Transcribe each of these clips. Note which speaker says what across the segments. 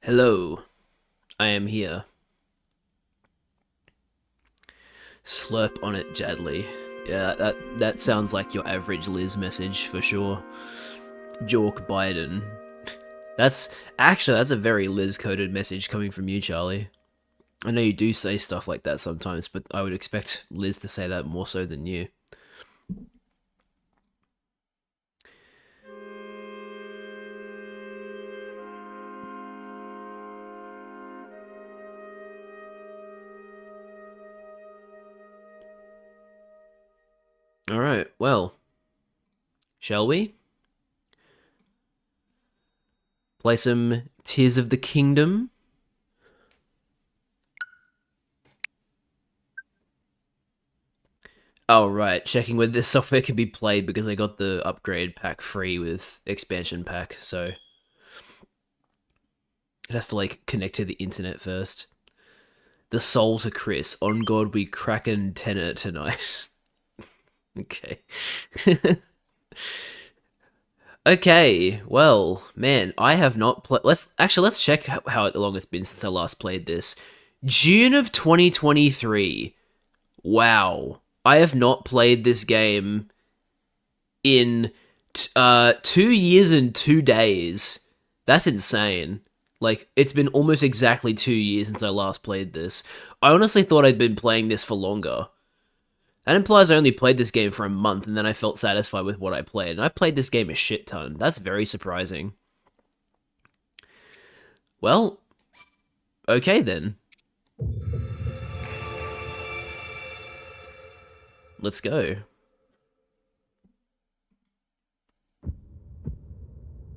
Speaker 1: Hello, I am here. Slurp on it, Jadley. Yeah, that sounds like your average Liz message for sure. Jork Biden. That's a very Liz coded message coming from you, Charlie. I know you do say stuff like that sometimes, but I would expect Liz to say that more so than you. Alright, well, shall we? Play some Tears of the Kingdom? Oh, right, checking whether this software can be played because I got the upgrade pack free with expansion pack, so it has to, like, connect to the internet first. The soul to Chris. On God, we kraken tenor tonight. Okay. Okay. Well, man, I have not played. Let's check how long it's been since I last played this. June of 2023. Wow. I have not played this game in 2 years and 2 days. That's insane. Like, it's been almost exactly 2 years since I last played this. I honestly thought I'd been playing this for longer. That implies I only played this game for a month and then I felt satisfied with what I played. And I played this game a shit ton. That's very surprising. Well, okay then. Let's go.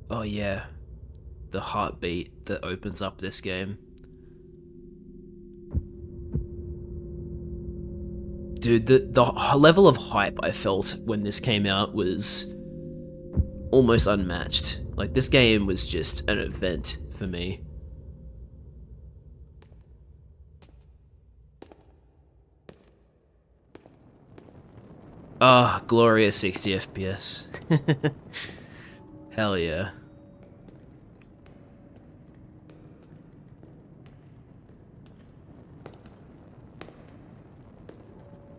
Speaker 1: Oh yeah, the heartbeat that opens up this game. Dude, the level of hype I felt when this came out was almost unmatched. Like, this game was just an event for me. Ah, glorious 60 FPS. Hell yeah.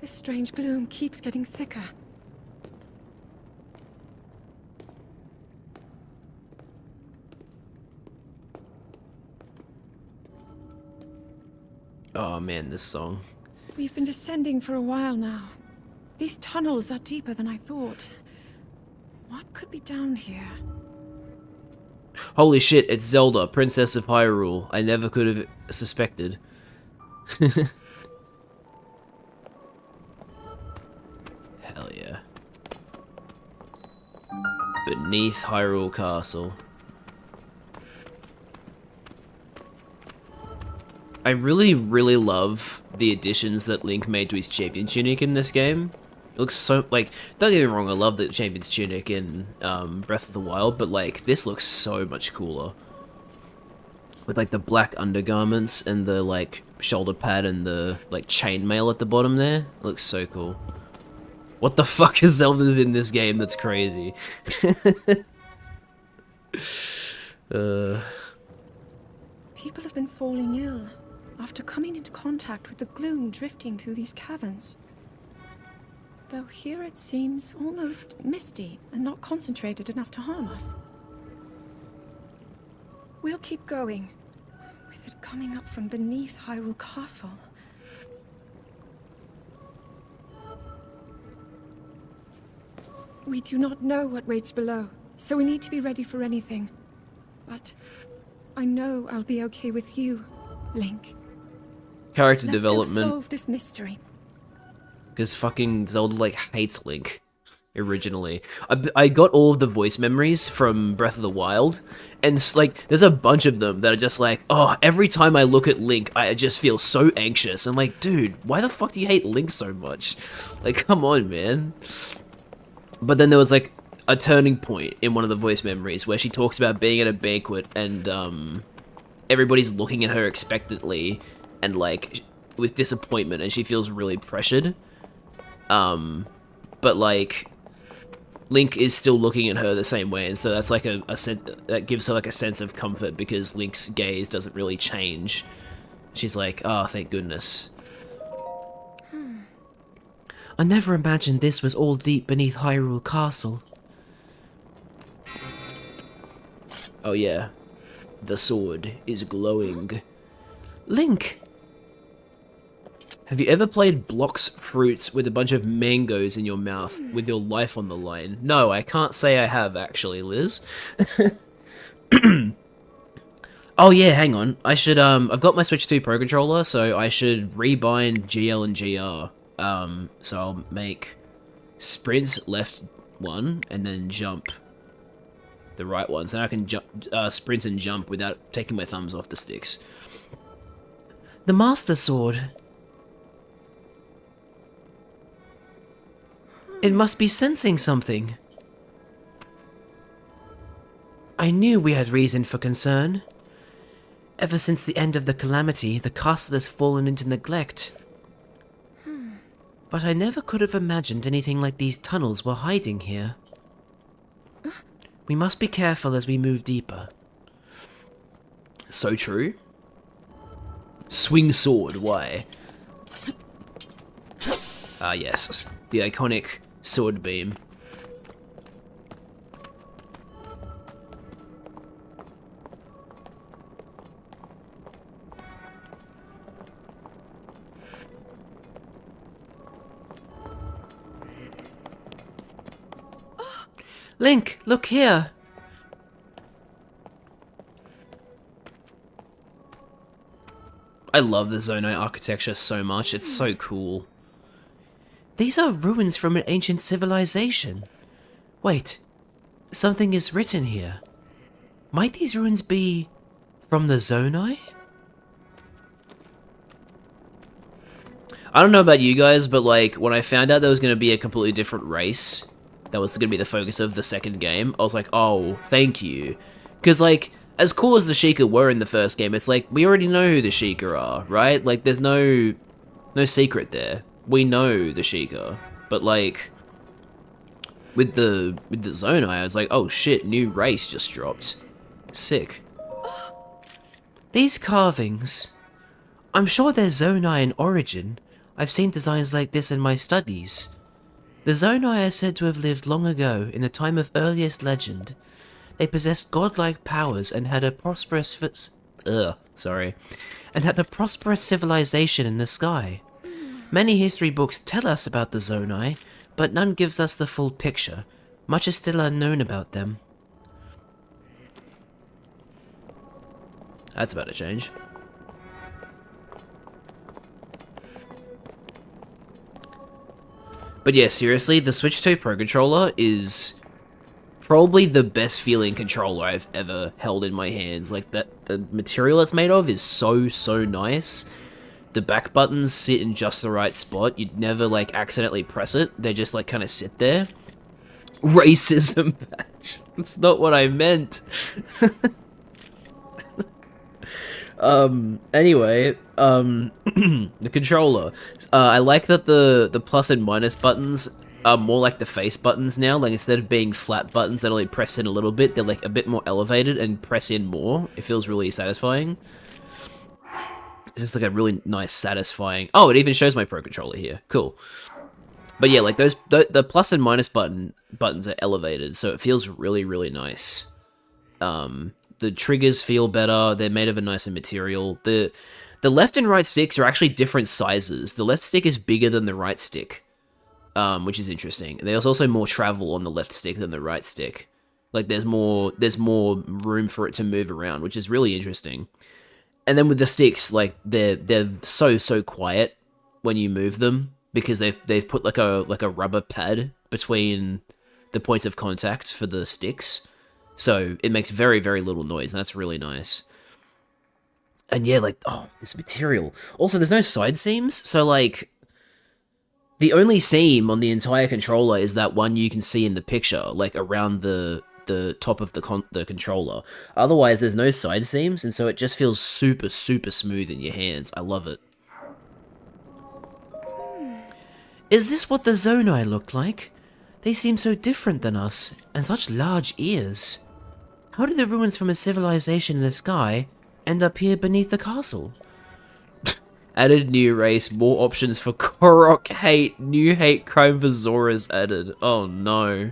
Speaker 2: This strange gloom keeps getting thicker.
Speaker 1: Oh man, this song.
Speaker 2: We've been descending for a while now. These tunnels are deeper than I thought. What could be down here?
Speaker 1: Holy shit, it's Zelda, Princess of Hyrule. I never could have suspected. Hell yeah. Beneath Hyrule Castle. I really, really love the additions that Link made to his champion tunic in this game. It looks so, like, don't get me wrong, I love the champion's tunic in Breath of the Wild, but, like, this looks so much cooler. With, like, the black undergarments and the, like, shoulder pad and the, like, chainmail at the bottom there. It looks so cool. What the fuck is Zelda's in this game? That's crazy.
Speaker 2: People have been falling ill after coming into contact with the gloom drifting through these caverns. Though here it seems almost misty and not concentrated enough to harm us. We'll keep going, with it coming up from beneath Hyrule Castle. We do not know what waits below, so we need to be ready for anything. But I know I'll be okay with you, Link.
Speaker 1: Character
Speaker 2: Let's
Speaker 1: development.
Speaker 2: go solve this mystery.
Speaker 1: Because fucking Zelda, like, hates Link, originally. I got all of the voice memories from Breath of the Wild, and, like, there's a bunch of them that are just like, oh, every time I look at Link, I just feel so anxious. I'm like, dude, why the fuck do you hate Link so much? Like, come on, man. But then there was, like, a turning point in one of the voice memories where she talks about being at a banquet and, everybody's looking at her expectantly and, like, with disappointment, and she feels really pressured. But, like, Link is still looking at her the same way, and so that's, like, a sense that gives her, like, a sense of comfort because Link's gaze doesn't really change. She's like, oh, thank goodness. I never imagined this was all deep beneath Hyrule Castle. Oh yeah, the sword is glowing. Link! Have you ever played Blocks Fruits with a bunch of mangoes in your mouth with your life on the line? No, I can't say I have actually, Liz. Oh yeah, hang on. I should, I've got my Switch 2 Pro Controller, so I should rebind GL and GR. So I'll make sprint left one, and then jump the right one. So I can jump, sprint and jump without taking my thumbs off the sticks. The Master Sword. It must be sensing something. I knew we had reason for concern. Ever since the end of the calamity, the castle has fallen into neglect. But I never could have imagined anything like these tunnels were hiding here. We must be careful as we move deeper. So true. Swing sword, why? Ah, yes. The iconic sword beam. Link, look here! I love the Zonai architecture so much, it's so cool. These are ruins from an ancient civilization. Wait, something is written here. Might these ruins be from the Zonai? I don't know about you guys, but like, when I found out there was going to be a completely different race that was going to be the focus of the second game, I was like, oh, thank you. Because like, as cool as the Sheikah were in the first game, it's like, we already know who the Sheikah are, right? Like, there's no secret there. We know the Sheikah. But like, with the Zonai, I was like, oh shit, new race just dropped. Sick. These carvings, I'm sure they're Zonai in origin. I've seen designs like this in my studies. The Zonai are said to have lived long ago, in the time of earliest legend. They possessed godlike powers and had a prosperous civilization in the sky. Many history books tell us about the Zonai, but none gives us the full picture. Much is still unknown about them. That's about to change. But yeah, seriously, the Switch 2 Pro Controller is probably the best feeling controller I've ever held in my hands. Like, the material it's made of is so nice. The back buttons sit in just the right spot. You'd never, like, accidentally press it. They just, like, kind of sit there. Racism patch. That's not what I meant. Anyway, the controller. I like that the plus and minus buttons are more like the face buttons now. Like, instead of being flat buttons that only press in a little bit, they're like a bit more elevated and press in more. It feels really satisfying. It's just like a really nice, satisfying... Oh, it even shows my Pro Controller here. Cool. But yeah, like those, the plus and minus buttons are elevated, so it feels really nice. The triggers feel better. They're made of a nicer material. The left and right sticks are actually different sizes. The left stick is bigger than the right stick, which is interesting. There's also more travel on the left stick than the right stick. Like, there's more room for it to move around, which is really interesting. And then with the sticks, like, they're so quiet when you move them, because they've put like a rubber pad between the points of contact for the sticks. So it makes very little noise, and that's really nice. And yeah, like, oh, this material. Also, there's no side seams, so like, the only seam on the entire controller is that one you can see in the picture, like around the top of the controller. Otherwise, there's no side seams, and so it just feels super smooth in your hands. I love it. Is this what the Zonai looked like? They seem so different than us, and such large ears. How did the ruins from a civilization in the sky end up here beneath the castle? Added new race, more options for Korok hate, new hate crime for Zoras added. Oh no.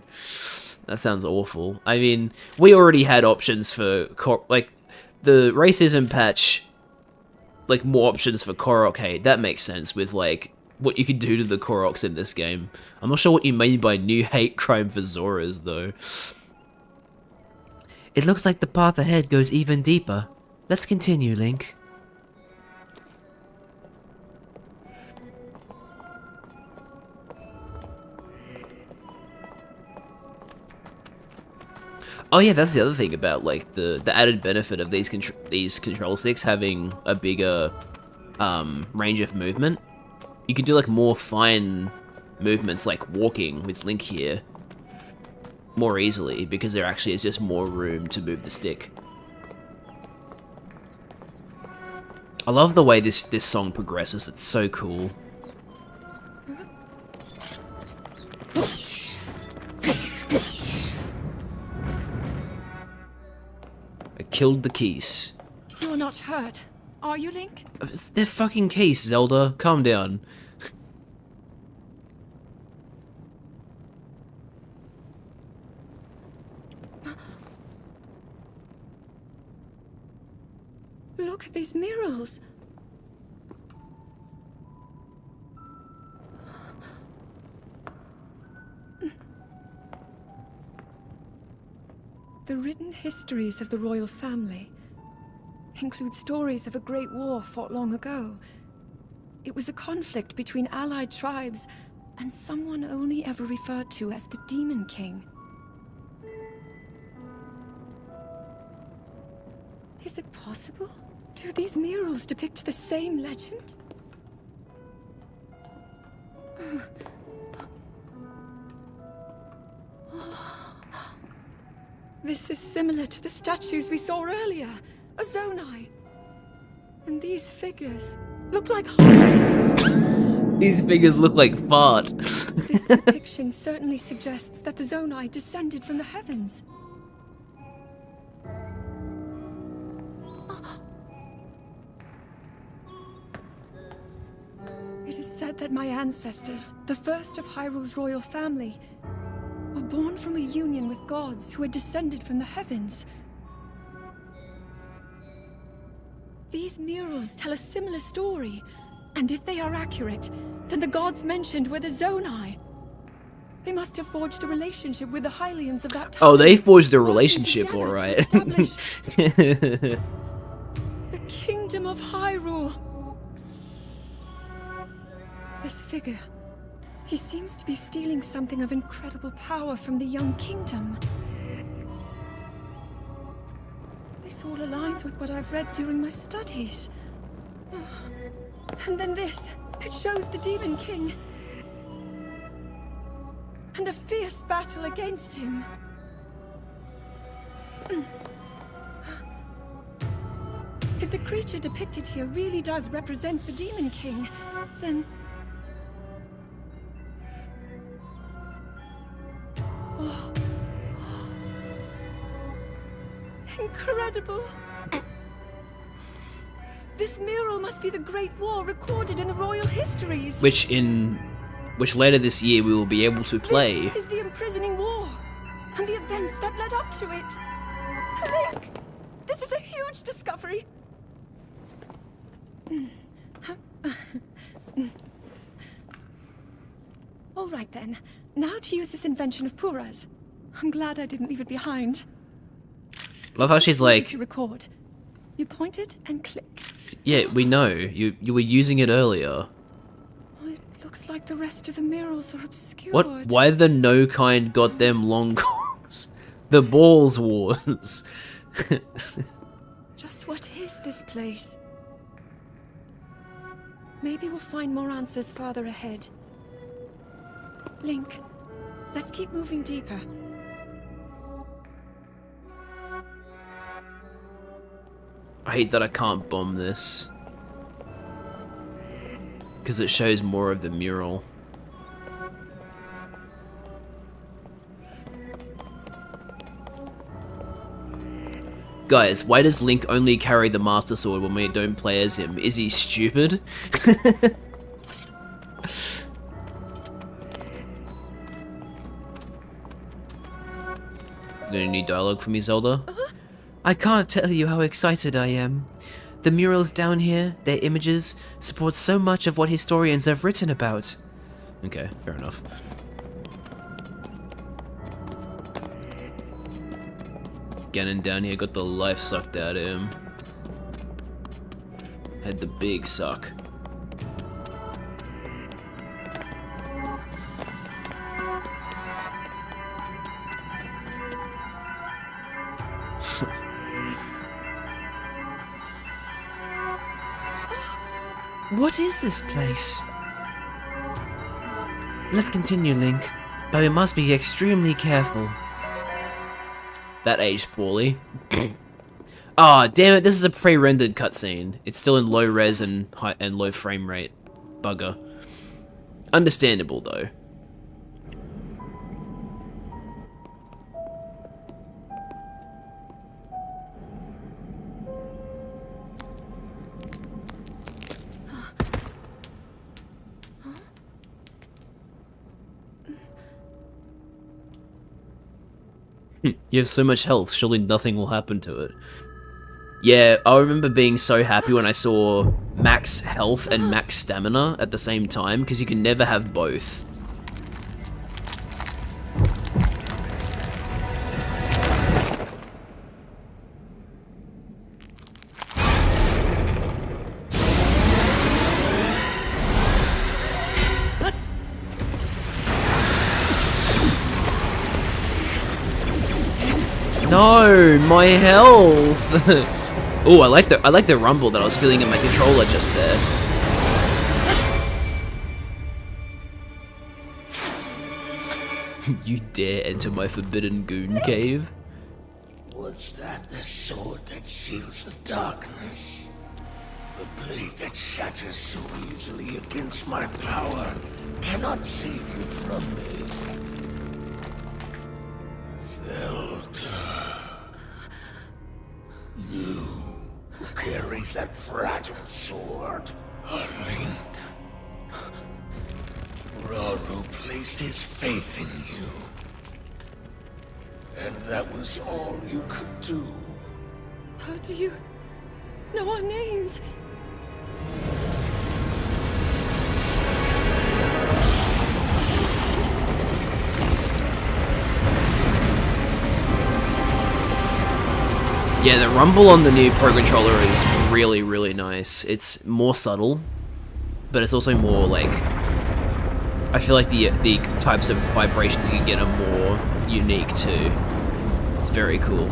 Speaker 1: That sounds awful. I mean, we already had options for, like, the racism patch, like, more options for Korok hate. That makes sense with, like, what you can do to the Koroks in this game. I'm not sure what you mean by new hate crime for Zoras, though. It looks like the path ahead goes even deeper. Let's continue, Link. Oh yeah, that's the other thing about, like, the added benefit of these control sticks having a bigger range of movement. You can do, like, more fine movements, like walking with Link here, more easily, because there actually is just more room to move the stick. I love the way this song progresses. It's so cool. I killed the Keys.
Speaker 2: You're not hurt, are you, Link?
Speaker 1: They're fucking Keys, Zelda. Calm down.
Speaker 2: Look at these murals. The written histories of the royal family include stories of a great war fought long ago. It was a conflict between allied tribes and someone only ever referred to as the Demon King. Is it possible? Do these murals depict the same legend? This is similar to the statues we saw earlier, a Zonai. And these figures look like hobbits.
Speaker 1: These figures look like fart.
Speaker 2: This depiction certainly suggests that the Zonai descended from the heavens. It is said that my ancestors, the first of Hyrule's royal family, were born from a union with gods who had descended from the heavens. These murals tell a similar story, and if they are accurate, then the gods mentioned were the Zonai. They must have forged a relationship with the Hylians of that time.
Speaker 1: Oh, they forged a
Speaker 2: working
Speaker 1: relationship,
Speaker 2: together to
Speaker 1: alright.
Speaker 2: establish the Kingdom of Hyrule. This figure, he seems to be stealing something of incredible power from the young kingdom. This all aligns with what I've read during my studies. And then this, it shows the Demon King. And a fierce battle against him. If the creature depicted here really does represent the Demon King, then... Oh. Incredible! This mural must be the Great War recorded in the royal histories.
Speaker 1: Which later this year we will be able to play.
Speaker 2: This is the imprisoning war, and the events that led up to it. Link! This is a huge discovery. All right then. Now to use this invention of Pura's. I'm glad I didn't leave it behind.
Speaker 1: Love how she's like,
Speaker 2: to record. You point it and click.
Speaker 1: yeah, we know. You were using it earlier.
Speaker 2: Oh, it looks like the rest of the murals are obscured.
Speaker 1: What? Why the no kind got them long calls? The balls wars.
Speaker 2: Just what is this place? Maybe we'll find more answers farther ahead. Link, let's keep moving deeper.
Speaker 1: I hate that I can't bomb this. Because it shows more of the mural. Guys, why does Link only carry the Master Sword when we don't play as him? Is he stupid? Got any dialogue for me, Zelda? I can't tell you how excited I am. The murals down here, their images, support so much of what historians have written about. Okay, fair enough. Ganon down here got the life sucked out of him. Had the big suck. What is this place? Let's continue, Link, but we must be extremely careful. That aged poorly. Ah, damn it, this is a pre-rendered cutscene. It's still in low res and low frame rate. Bugger. Understandable, though. You have so much health, surely nothing will happen to it. Yeah, I remember being so happy when I saw max health and max stamina at the same time, because you can never have both. No, my health. Oh, I like the rumble that I was feeling in my controller just there. You dare enter my forbidden goon cave?
Speaker 3: Was that the sword that seals the darkness? The blade that shatters so easily against my power cannot save you from me. Zelda. You who carries that fragile sword. A link. Rauru placed his faith in you. And that was all you could do.
Speaker 2: How do you know our names?
Speaker 1: Yeah, the rumble on the new Pro Controller is really, really nice. It's more subtle, but it's also more like... I feel like the types of vibrations you can get are more unique too. It's very cool.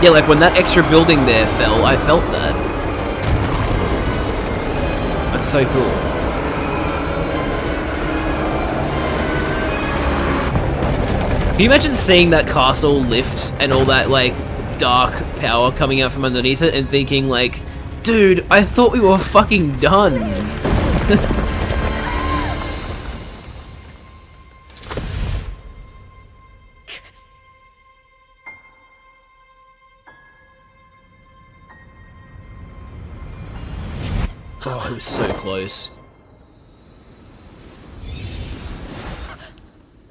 Speaker 1: Yeah, like when that extra building there fell, I felt that. That's so cool. Can you imagine seeing that castle lift and all that, like, dark power coming out from underneath it and thinking, like, dude, I thought we were fucking done. Oh, it was so close.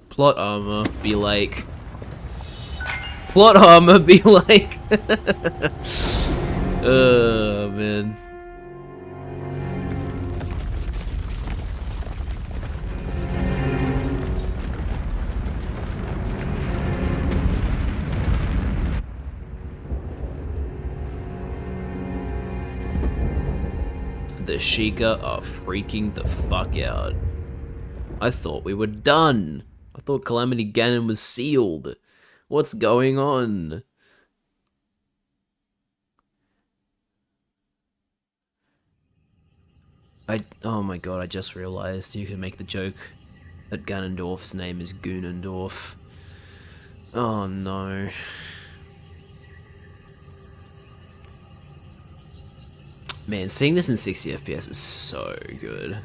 Speaker 1: Plot armor be like... Plot armor be like... Oh, man. The Sheikah are freaking the fuck out. I thought we were done. I thought Calamity Ganon was sealed. What's going on? Oh my god, I just realized you can make the joke that Ganondorf's name is Goonendorf. Oh no. Man, seeing this in 60 FPS is so good.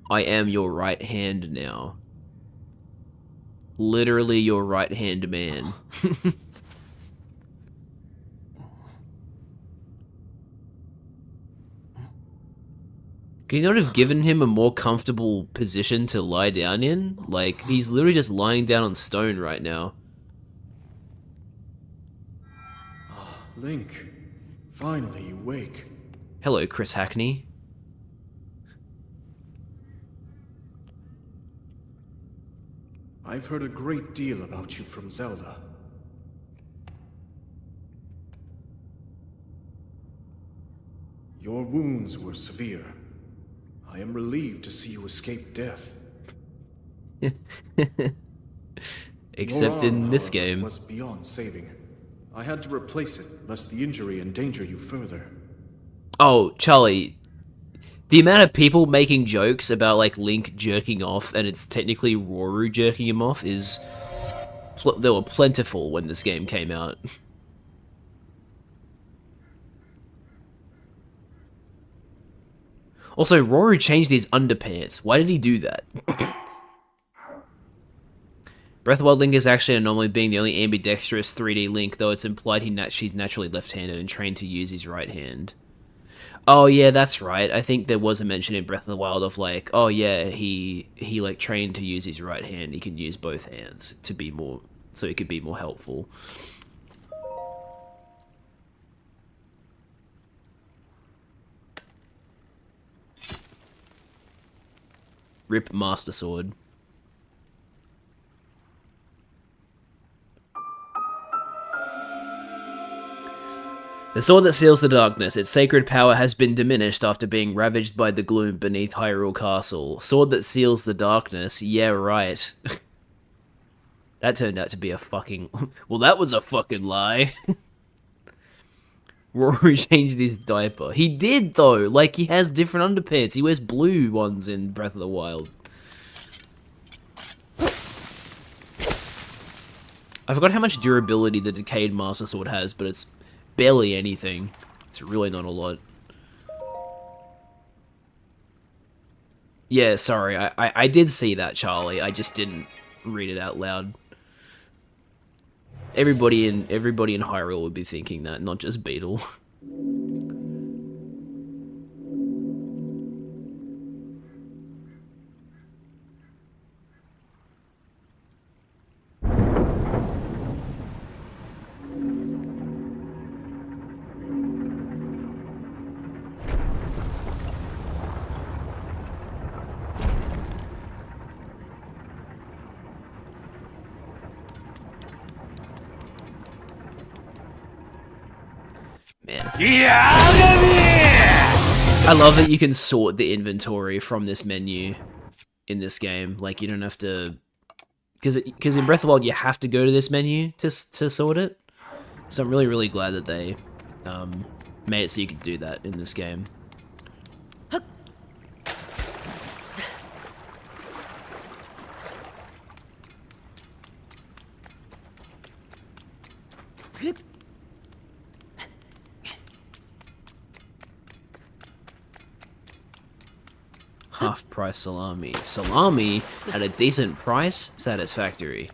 Speaker 1: I am your right hand now. Literally your right hand man. Could you not have given him a more comfortable position to lie down in? Like, he's literally just lying down on stone right now.
Speaker 4: Link, finally you wake.
Speaker 1: Hello, Chris Hackney.
Speaker 4: I've heard a great deal about you from Zelda. Your wounds were severe. I am relieved to see you escape death.
Speaker 1: Except in this
Speaker 4: Your arm, however,
Speaker 1: game.
Speaker 4: was beyond saving. I had to replace it, lest the injury endanger you further.
Speaker 1: Oh, Charlie. The amount of people making jokes about, like, Link jerking off, and it's technically Roru jerking him off, is... They were plentiful when this game came out. Also, Roru changed his underpants. Why did he do that? Breath of the Wild Link is actually an anomaly, being the only ambidextrous 3D Link, though it's implied she's naturally left-handed and trained to use his right hand. Oh yeah, that's right. I think there was a mention in Breath of the Wild of like, oh yeah, he like trained to use his right hand. He can use both hands to be more, so he could be more helpful. Rip Master Sword. The sword that seals the darkness. Its sacred power has been diminished after being ravaged by the gloom beneath Hyrule Castle. Sword that seals the darkness. Yeah, right. That turned out to be a fucking... Well, that was a fucking lie. Rory changed his diaper. He did, though. Like, he has different underpants. He wears blue ones in Breath of the Wild. I forgot how much durability the Decayed Master Sword has, but it's barely anything. It's really not a lot. Yeah, sorry. I did see that, Charlie. I just didn't read it out loud. Everybody in Hyrule would be thinking that, not just Beetle. Man. I love that you can sort the inventory from this menu in this game. Like, you don't have to... Because in Breath of the Wild, you have to go to this menu to sort it. So I'm really, really glad that they made it so you could do that in this game. Half-price salami. Salami at a decent price? Satisfactory.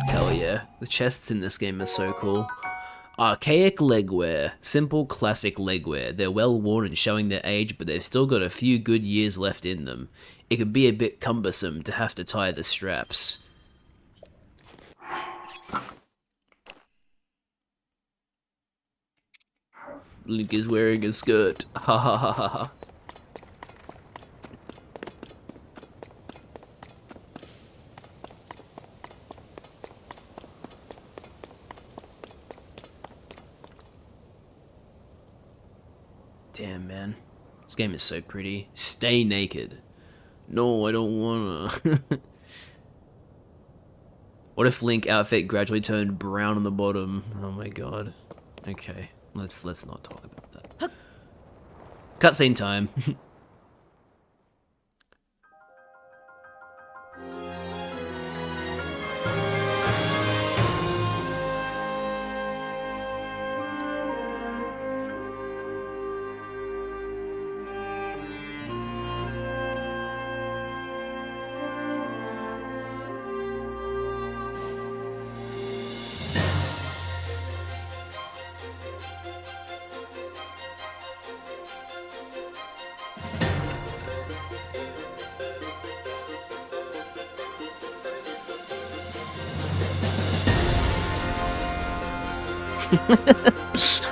Speaker 1: Hell yeah. The chests in this game are so cool. Archaic legwear. Simple, classic legwear. They're well worn and showing their age, but they've still got a few good years left in them. It could be a bit cumbersome to have to tie the straps. Link is wearing a skirt. Ha ha ha ha ha. Damn, man. This game is so pretty. Stay naked. No, I don't wanna. What if Link outfit gradually turned brown on the bottom? Oh my god. Okay, let's not talk about that. Cutscene time.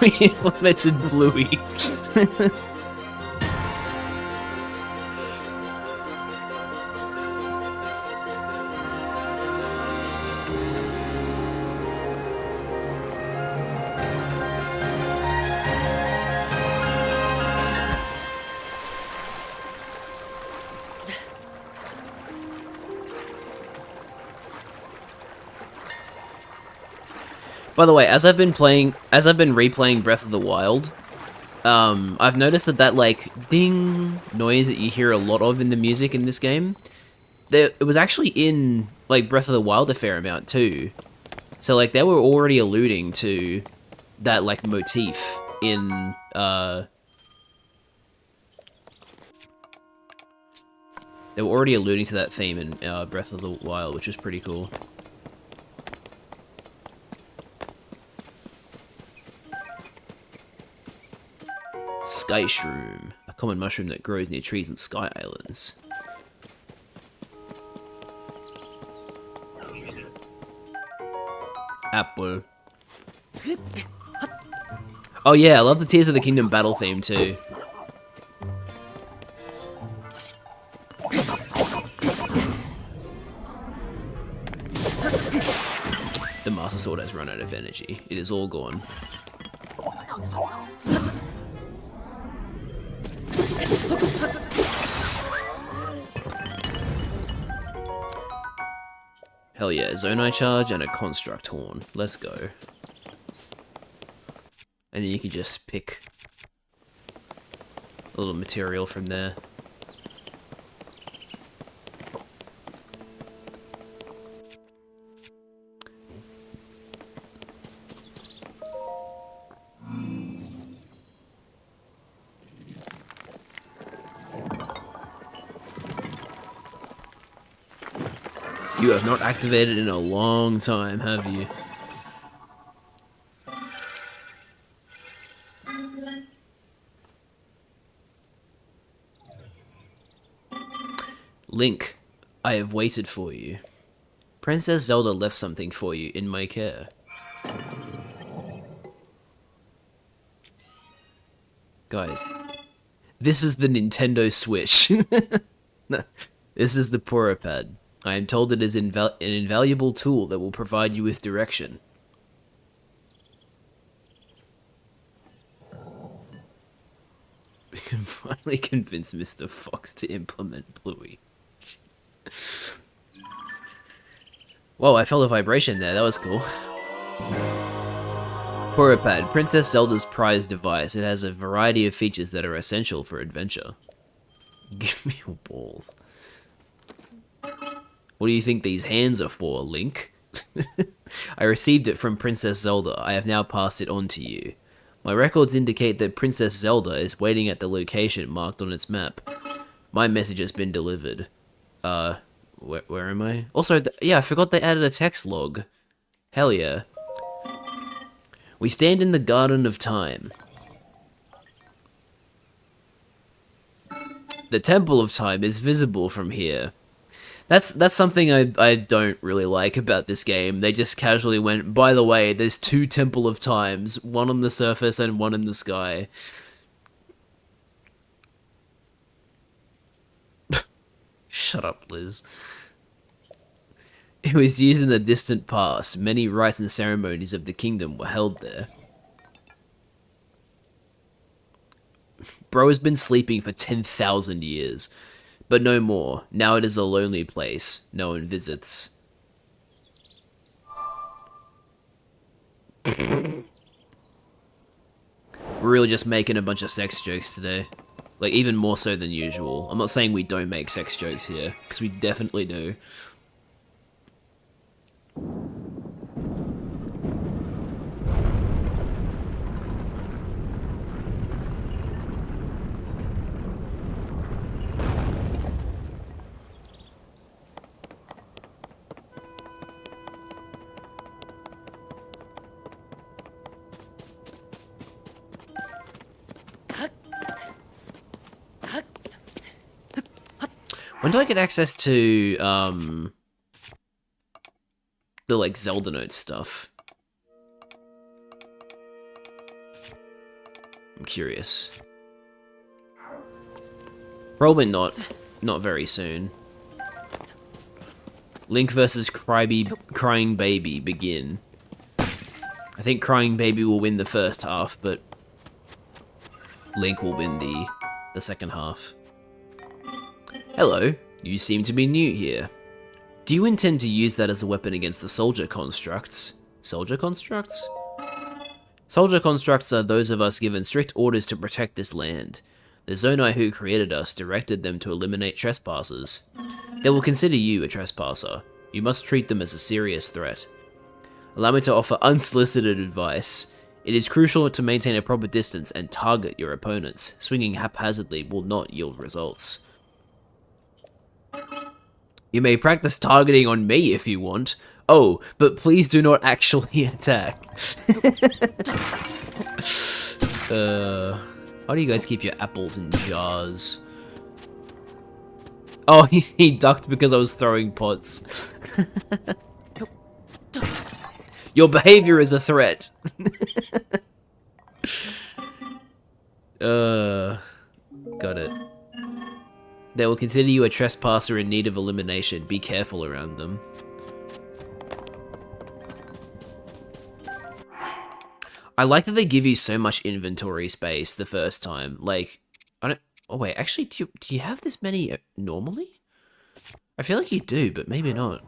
Speaker 1: We implemented Bluey. By the way, as I've been replaying Breath of the Wild, I've noticed that like ding noise that you hear a lot of in the music in this game it was actually in like Breath of the Wild a fair amount too. So like they were already alluding to that like motif in they were already alluding to that theme in Breath of the Wild, which was pretty cool. Sky Shroom, a common mushroom that grows near trees and sky islands. Apple. Oh yeah, I love the Tears of the Kingdom battle theme too. The Master Sword has run out of energy. It is all gone. Hell yeah, Zonai Charge and a Construct Horn. Let's go. And then you can just pick a little material from there. You have not activated in a long time, have you? Link, I have waited for you. Princess Zelda left something for you in my care. Guys, this is the Nintendo Switch. No, this is the Pad. I am told it is an invaluable tool that will provide you with direction. We can finally convince Mr. Fox to implement Bluey. Whoa, I felt a vibration there, that was cool. Pad, Princess Zelda's prized device. It has a variety of features that are essential for adventure. Give me your balls. What do you think these hands are for, Link? I received it from Princess Zelda. I have now passed it on to you. My records indicate that Princess Zelda is waiting at the location marked on its map. My message has been delivered. Where am I? Also, yeah, I forgot they added a text log. Hell yeah. We stand in the Garden of Time. The Temple of Time is visible from here. That's something I don't really like about this game. They just casually went, by the way, there's 2 Temple of Times, one on the surface and one in the sky. Shut up, Liz. It was used in the distant past. Many rites and ceremonies of the kingdom were held there. Bro has been sleeping for 10,000 years. But no more. Now it is a lonely place. No one visits. We're really just making a bunch of sex jokes today. Like, even more so than usual. I'm not saying we don't make sex jokes here, because we definitely do. When do I get access to, the, like, Zelda Note stuff? I'm curious. Probably not very soon. Link versus Crying Baby begin. I think Crying Baby will win the first half, but Link will win the second half. Hello, you seem to be new here. Do you intend to use that as a weapon against the soldier constructs? Soldier constructs? Soldier constructs are those of us given strict orders to protect this land. The Zonai who created us directed them to eliminate trespassers. They will consider you a trespasser. You must treat them as a serious threat. Allow me to offer unsolicited advice. It is crucial to maintain a proper distance and target your opponents. Swinging haphazardly will not yield results. You may practice targeting on me if you want. Oh, but please do not actually attack. How do you guys keep your apples in jars? Oh, he ducked because I was throwing pots. Your behavior is a threat. Got it. They will consider you a trespasser in need of elimination. Be careful around them. I like that they give you so much inventory space the first time. Like, I don't... Oh, wait, actually, do you have this many normally? I feel like you do, but maybe not.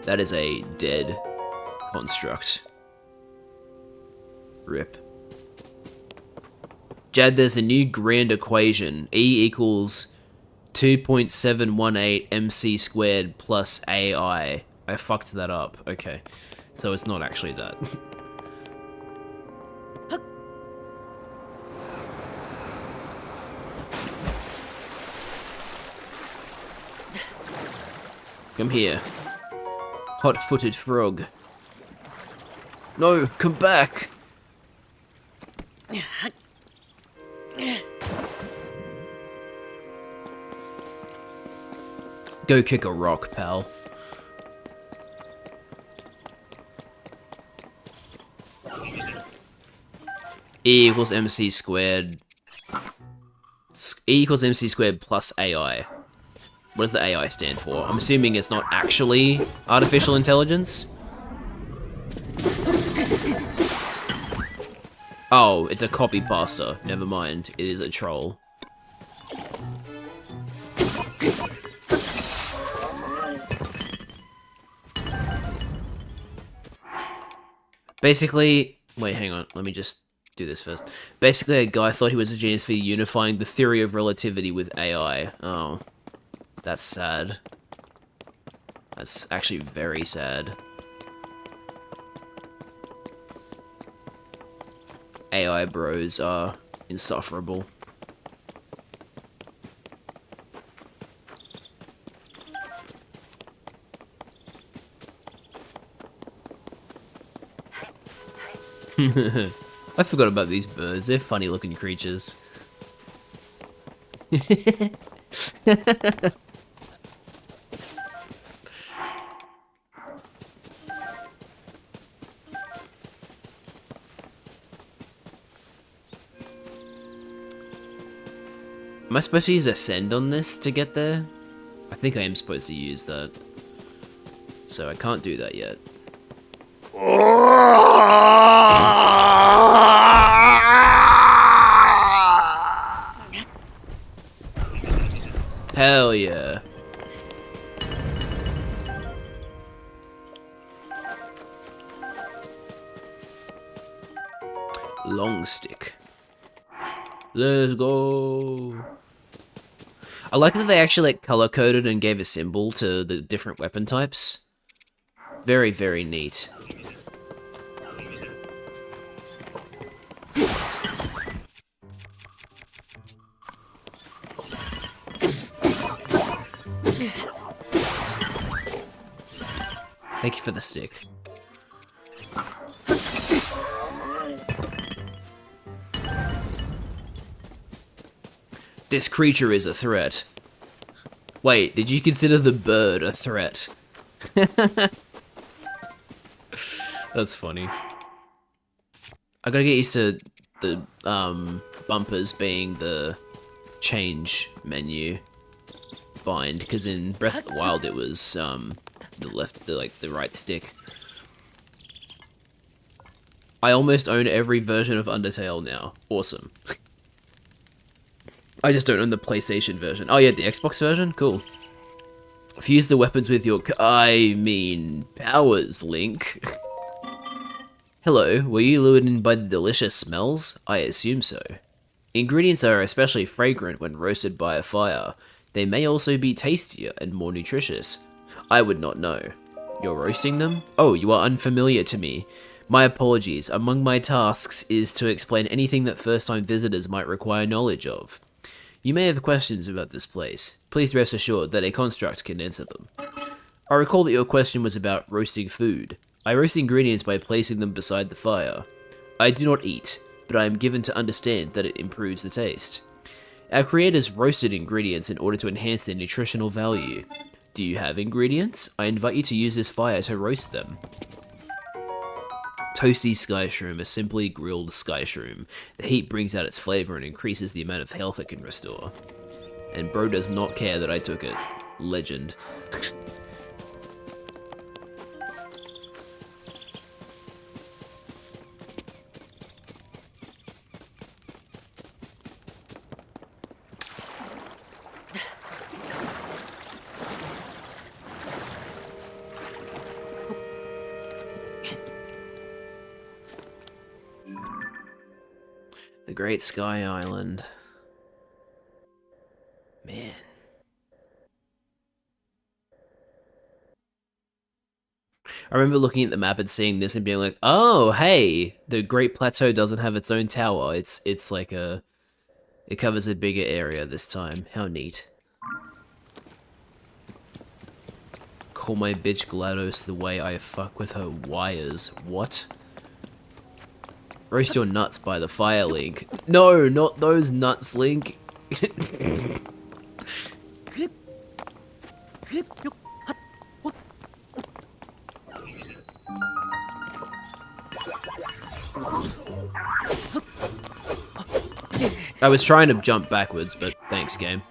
Speaker 1: That is a dead construct. RIP. Jad, there's a new grand equation. E equals 2.718 MC squared plus AI. I fucked that up. Okay. So it's not actually that. Come here. Hot-footed frog. No, come back! Go kick a rock, pal. E equals MC squared. E equals MC squared plus AI. What does the AI stand for? I'm assuming it's not actually artificial intelligence. Oh, it's a copy pasta. Never mind. It is a troll. Basically, wait, hang on. Let me just do this first. Basically, a guy thought he was a genius for unifying the theory of relativity with AI. Oh. That's sad. That's actually very sad. AI bros are insufferable. I forgot about these birds. They're funny looking creatures. Am I supposed to use Ascend on this to get there? I think I am supposed to use that. So I can't do that yet. Hell yeah. Long stick. Let's go. I like that they actually like color coded and gave a symbol to the different weapon types. Very, very neat. Thank you for the stick. This creature is a threat. Wait, did you consider the bird a threat? That's funny. I gotta get used to the bumpers being the change menu bind, because in Breath of the Wild it was the right stick. I almost own every version of Undertale now. Awesome. I just don't own the PlayStation version. Oh yeah, the Xbox version? Cool. Fuse the weapons with your powers, Link. Hello, were you lured in by the delicious smells? I assume so. Ingredients are especially fragrant when roasted by a fire. They may also be tastier and more nutritious. I would not know. You're roasting them? Oh, you are unfamiliar to me. My apologies. Among my tasks is to explain anything that first-time visitors might require knowledge of. You may have questions about this place. Please rest assured that a construct can answer them. I recall that your question was about roasting food. I roast ingredients by placing them beside the fire. I do not eat, but I am given to understand that it improves the taste. Our creators roasted ingredients in order to enhance their nutritional value. Do you have ingredients? I invite you to use this fire to roast them. Toasty sky shroom, a simply grilled sky shroom. The heat brings out its flavor and increases the amount of health it can restore. And bro does not care that I took it. Legend. The Great Sky Island. Man. I remember looking at the map and seeing this and being like, oh, hey, the Great Plateau doesn't have its own tower. It's like a... It covers a bigger area this time. How neat. Call my bitch GLaDOS the way I fuck with her wires. What? Roast your nuts by the fire, Link. No, not those nuts, Link. I was trying to jump backwards, but thanks, game.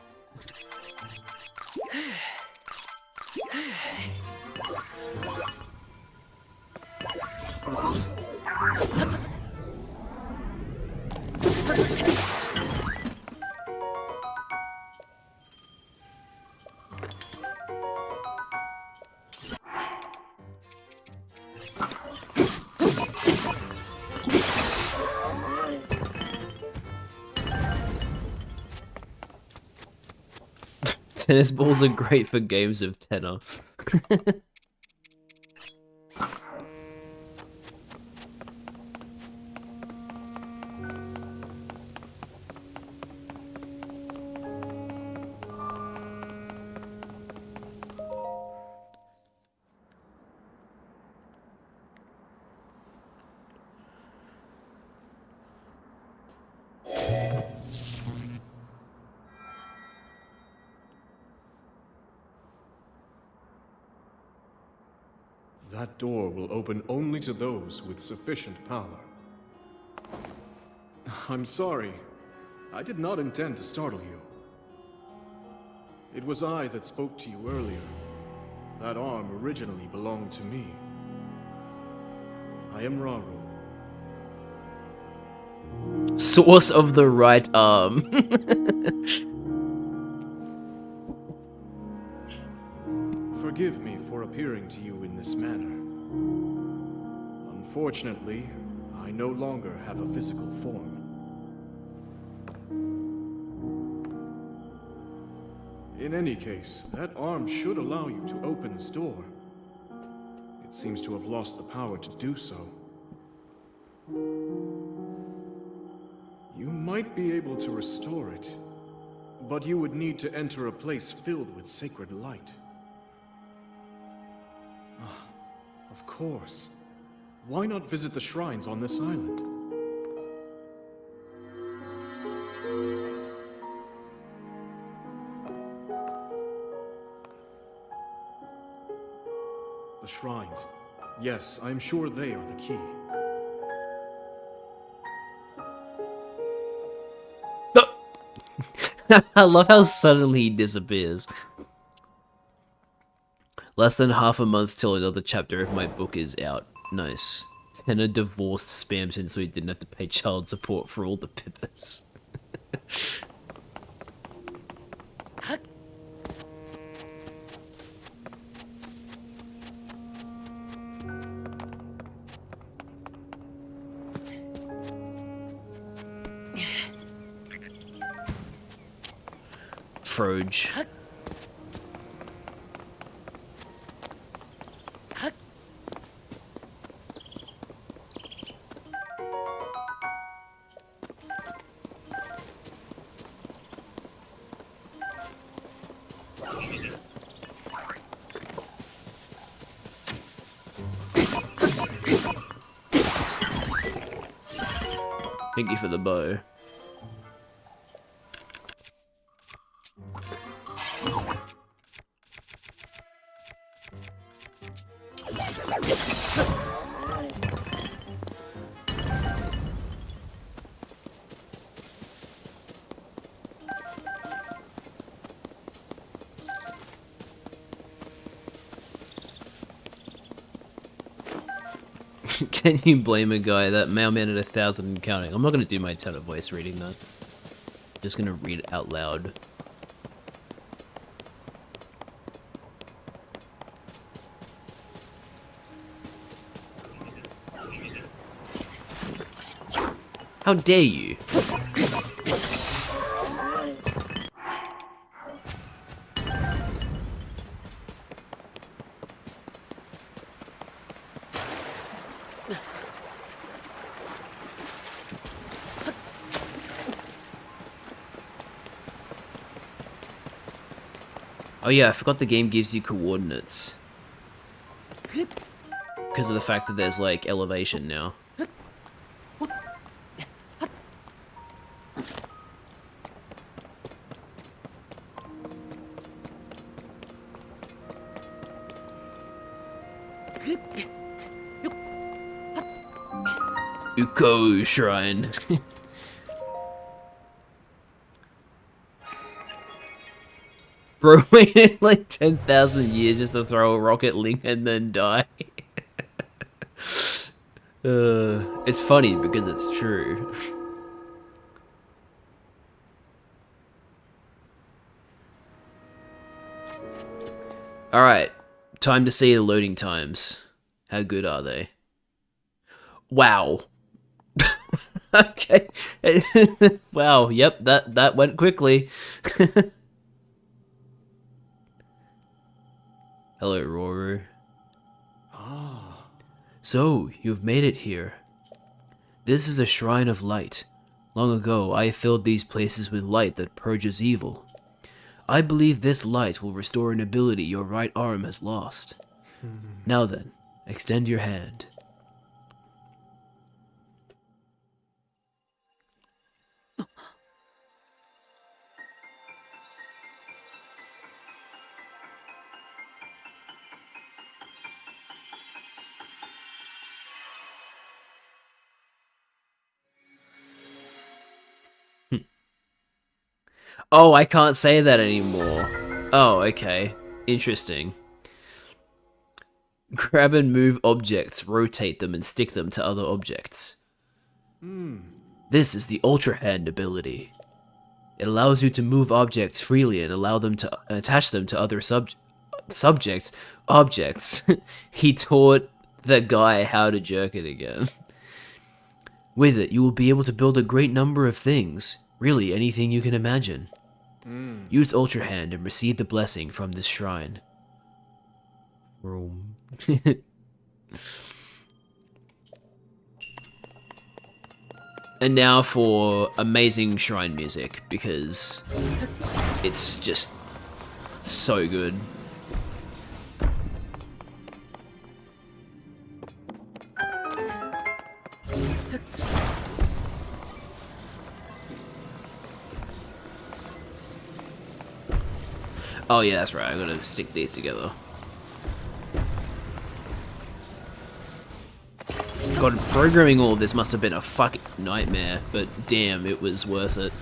Speaker 1: Tennis balls are great for games of tenor.
Speaker 4: That door will open only to those with sufficient power. I'm sorry. I did not intend to startle you. It was I that spoke to you earlier. That arm originally belonged to me. I am Raru.
Speaker 1: Source of the right arm.
Speaker 4: Forgive me for appearing to you in this manner. Unfortunately, I no longer have a physical form. In any case, that arm should allow you to open this door. It seems to have lost the power to do so. You might be able to restore it, but you would need to enter a place filled with sacred light. Of course. Why not visit the shrines on this island? The shrines. Yes, I'm sure they are the key.
Speaker 1: I love how suddenly he disappears. Less than half a month till another chapter of my book is out. Nice. Tenor divorced Spamton so he didn't have to pay child support for all the Pippas. Froge. Thank you for the bow. Can you blame a guy that mailman at 1,000 and counting? I'm not going to do my tone of voice reading that. Just going to read it out loud. How dare you? Oh yeah, I forgot the game gives you coordinates. Because of the fact that there's like elevation now. Uko Shrine. Bro waited like 10,000 years just to throw a rocket link and then die. It's funny because it's true. Alright, time to see the loading times. How good are they? Wow. Okay. Wow, yep, that went quickly. Hello, Roru.
Speaker 4: Ah.
Speaker 1: So, you've made it here. This is a shrine of light. Long ago, I filled these places with light that purges evil. I believe this light will restore an ability your right arm has lost. Now then, extend your hand. Oh, I can't say that anymore. Oh, okay. Interesting. Grab and move objects, rotate them, and stick them to other objects. This is the Ultra Hand ability. It allows you to move objects freely and allow them to attach them to other subjects. Objects. He taught the guy how to jerk it again. With it, you will be able to build a great number of things. Really, anything you can imagine. Use Ultra Hand and receive the blessing from this shrine. Room. And now for amazing shrine music, because it's just so good. Oh yeah, that's right, I gotta stick these together. God, programming all of this must have been a fucking nightmare, but damn, it was worth it.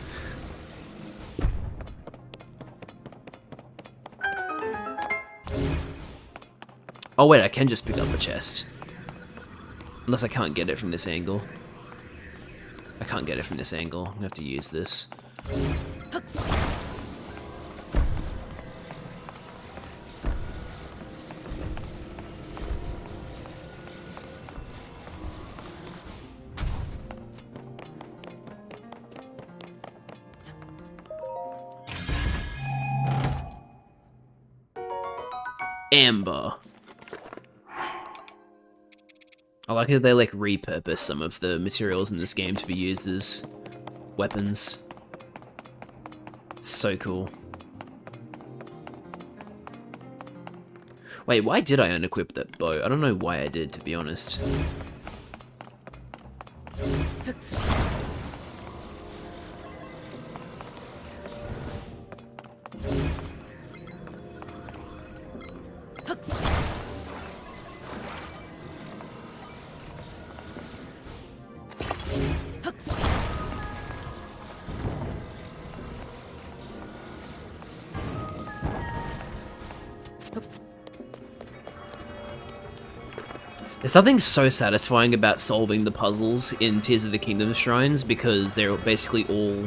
Speaker 1: Oh wait, I can just pick up a chest. Unless I can't get it from this angle. I can't get it from this angle. I'm gonna have to use this. Amber. I like how they like repurpose some of the materials in this game to be used as weapons. So cool. Wait, why did I unequip that bow? I don't know why I did, to be honest. There's something so satisfying about solving the puzzles in Tears of the Kingdom shrines because they're basically all...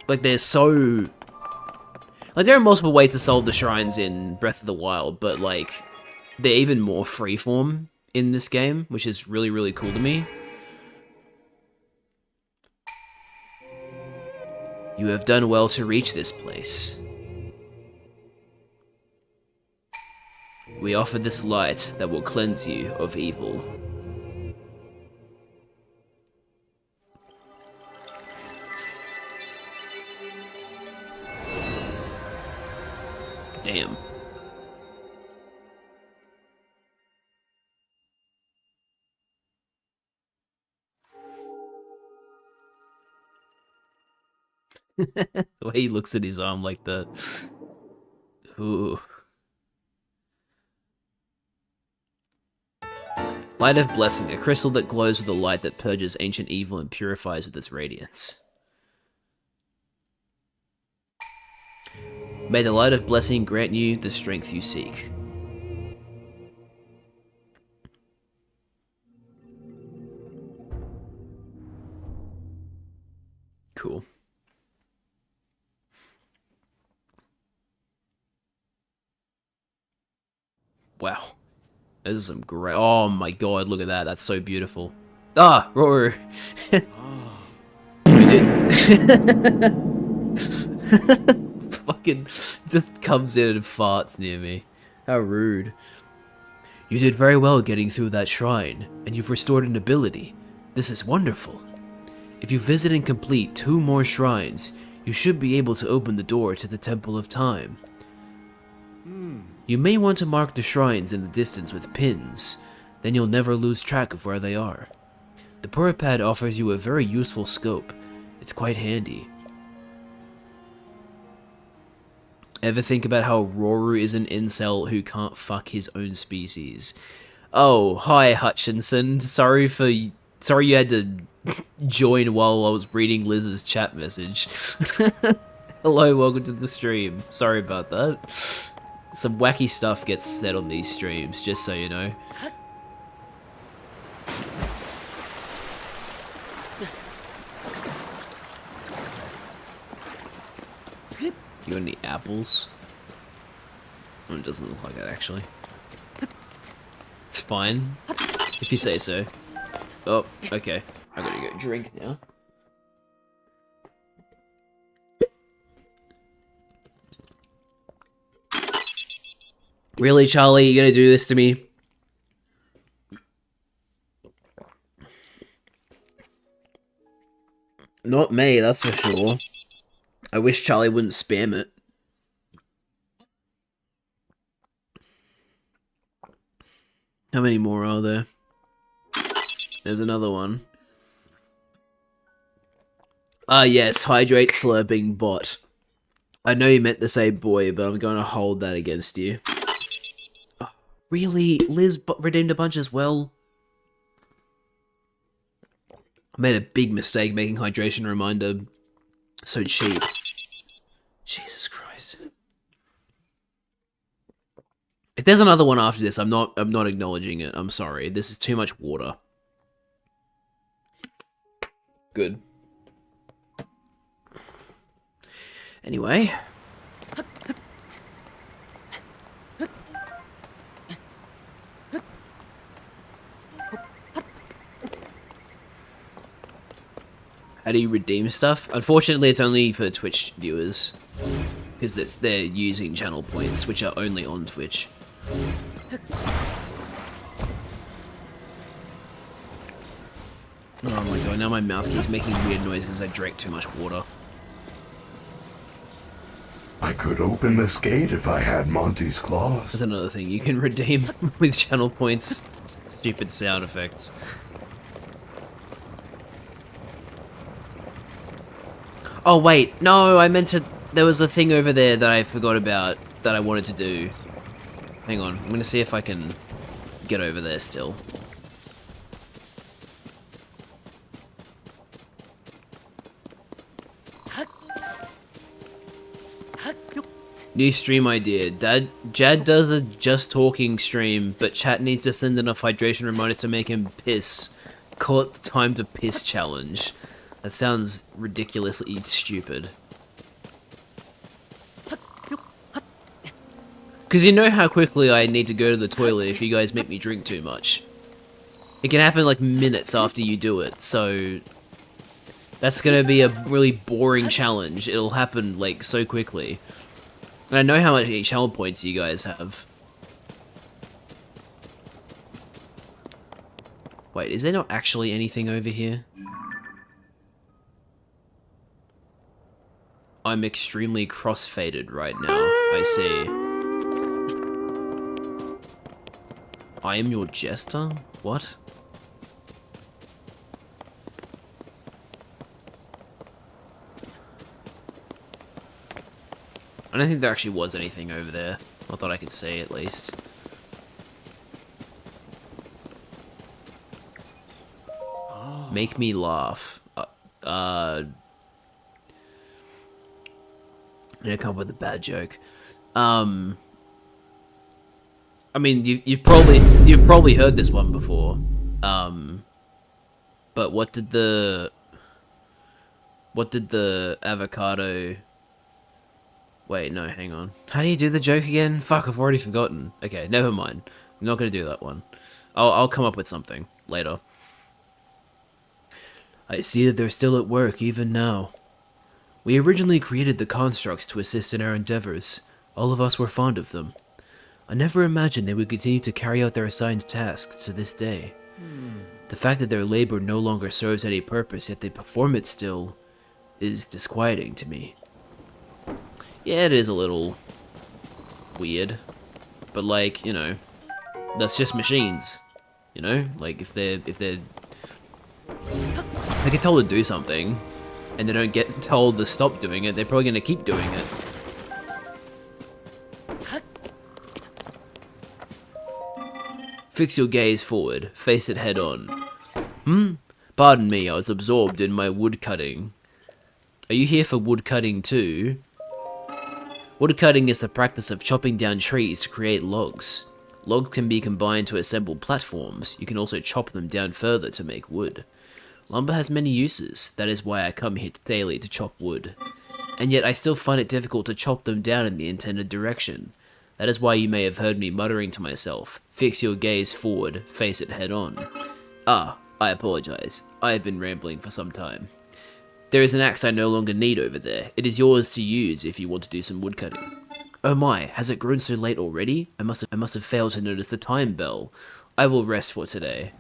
Speaker 1: Like, they're so... Like, there are multiple ways to solve the shrines in Breath of the Wild, but, like, they're even more freeform in this game, which is really, really cool to me. You have done well to reach this place. We offer this light that will cleanse you of evil. Damn. The way he looks at his arm like that. Ooh. Light of Blessing, a crystal that glows with a light that purges ancient evil and purifies with its radiance. May the Light of Blessing grant you the strength you seek. Cool. Wow. This is some great... Oh my god, look at that. That's so beautiful. Ah, Roar. Fucking just comes in and farts near me. How rude. You did very well getting through that shrine, and you've restored an ability. This is wonderful. If you visit and complete 2 more shrines, you should be able to open the door to the Temple of Time. You may want to mark the shrines in the distance with pins, then you'll never lose track of where they are. The Puripad offers you a very useful scope. It's quite handy. Ever think about how Roru is an incel who can't fuck his own species? Oh, hi Hutchinson. Sorry you had to join while I was reading Liz's chat message. Hello, welcome to the stream. Sorry about that. Some wacky stuff gets said on these streams, just so you know. You got any apples? Oh, it doesn't look like that, actually. It's fine, if you say so. Oh, okay. I gotta go drink now. Really, Charlie? You gonna do this to me? Not me, that's for sure. I wish Charlie wouldn't spam it. How many more are there? There's another one. Ah, yes, hydrate slurping bot. I know you meant to say boy, but I'm gonna hold that against you. Really? Liz redeemed a bunch as well? I made a big mistake making hydration reminder so cheap. Jesus Christ. If there's another one after this, I'm not acknowledging it. I'm sorry. This is too much water. Good. Anyway. How do you redeem stuff? Unfortunately, it's only for Twitch viewers. because they're using channel points, which are only on Twitch. Oh my god, now my mouth keeps making weird noise because I drank too much water.
Speaker 3: I could open this gate if I had Monty's claws.
Speaker 1: That's another thing you can redeem with channel points. Stupid sound effects. Oh wait, no, I meant to... There was a thing over there that I forgot about that I wanted to do. Hang on, I'm gonna see if I can get over there still. New stream idea. Jad does a just talking stream, but chat needs to send enough hydration reminders to make him piss. Call it the time to piss challenge. That sounds ridiculously stupid. Because you know how quickly I need to go to the toilet if you guys make me drink too much. It can happen like minutes after you do it, so... That's gonna be a really boring challenge. It'll happen like so quickly. And I know how many channel points you guys have. Wait, is there not actually anything over here? I'm extremely cross-faded right now, I see. I am your jester? What? I don't think there actually was anything over there. Not that I could see, at least. Oh. Make me laugh. I'm gonna come up with a bad joke. I mean, you've probably heard this one before. But what did the avocado... Wait, no, hang on. How do you do the joke again? Fuck, I've already forgotten. Okay, never mind. I'm not gonna do that one. I'll come up with something later. I see that they're still at work even now. We originally created the constructs to assist in our endeavors. All of us were fond of them. I never imagined they would continue to carry out their assigned tasks to this day. The fact that their labor no longer serves any purpose, yet they perform it still, is disquieting to me. Yeah, it is a little weird, but like, you know, that's just machines, you know? Like, if they get told to do something, and they don't get told to stop doing it, they're probably gonna keep doing it. Fix your gaze forward, face it head on. Pardon me, I was absorbed in my wood cutting. Are you here for wood cutting too? Wood cutting is the practice of chopping down trees to create logs. Logs can be combined to assemble platforms. You can also chop them down further to make wood. Lumber has many uses, that is why I come here daily to chop wood. And yet I still find it difficult to chop them down in the intended direction. That is why you may have heard me muttering to myself, fix your gaze forward, face it head on. Ah, I apologize. I have been rambling for some time. There is an axe I no longer need over there. It is yours to use if you want to do some woodcutting. Oh my, has it grown so late already? I must have failed to notice the time bell. I will rest for today.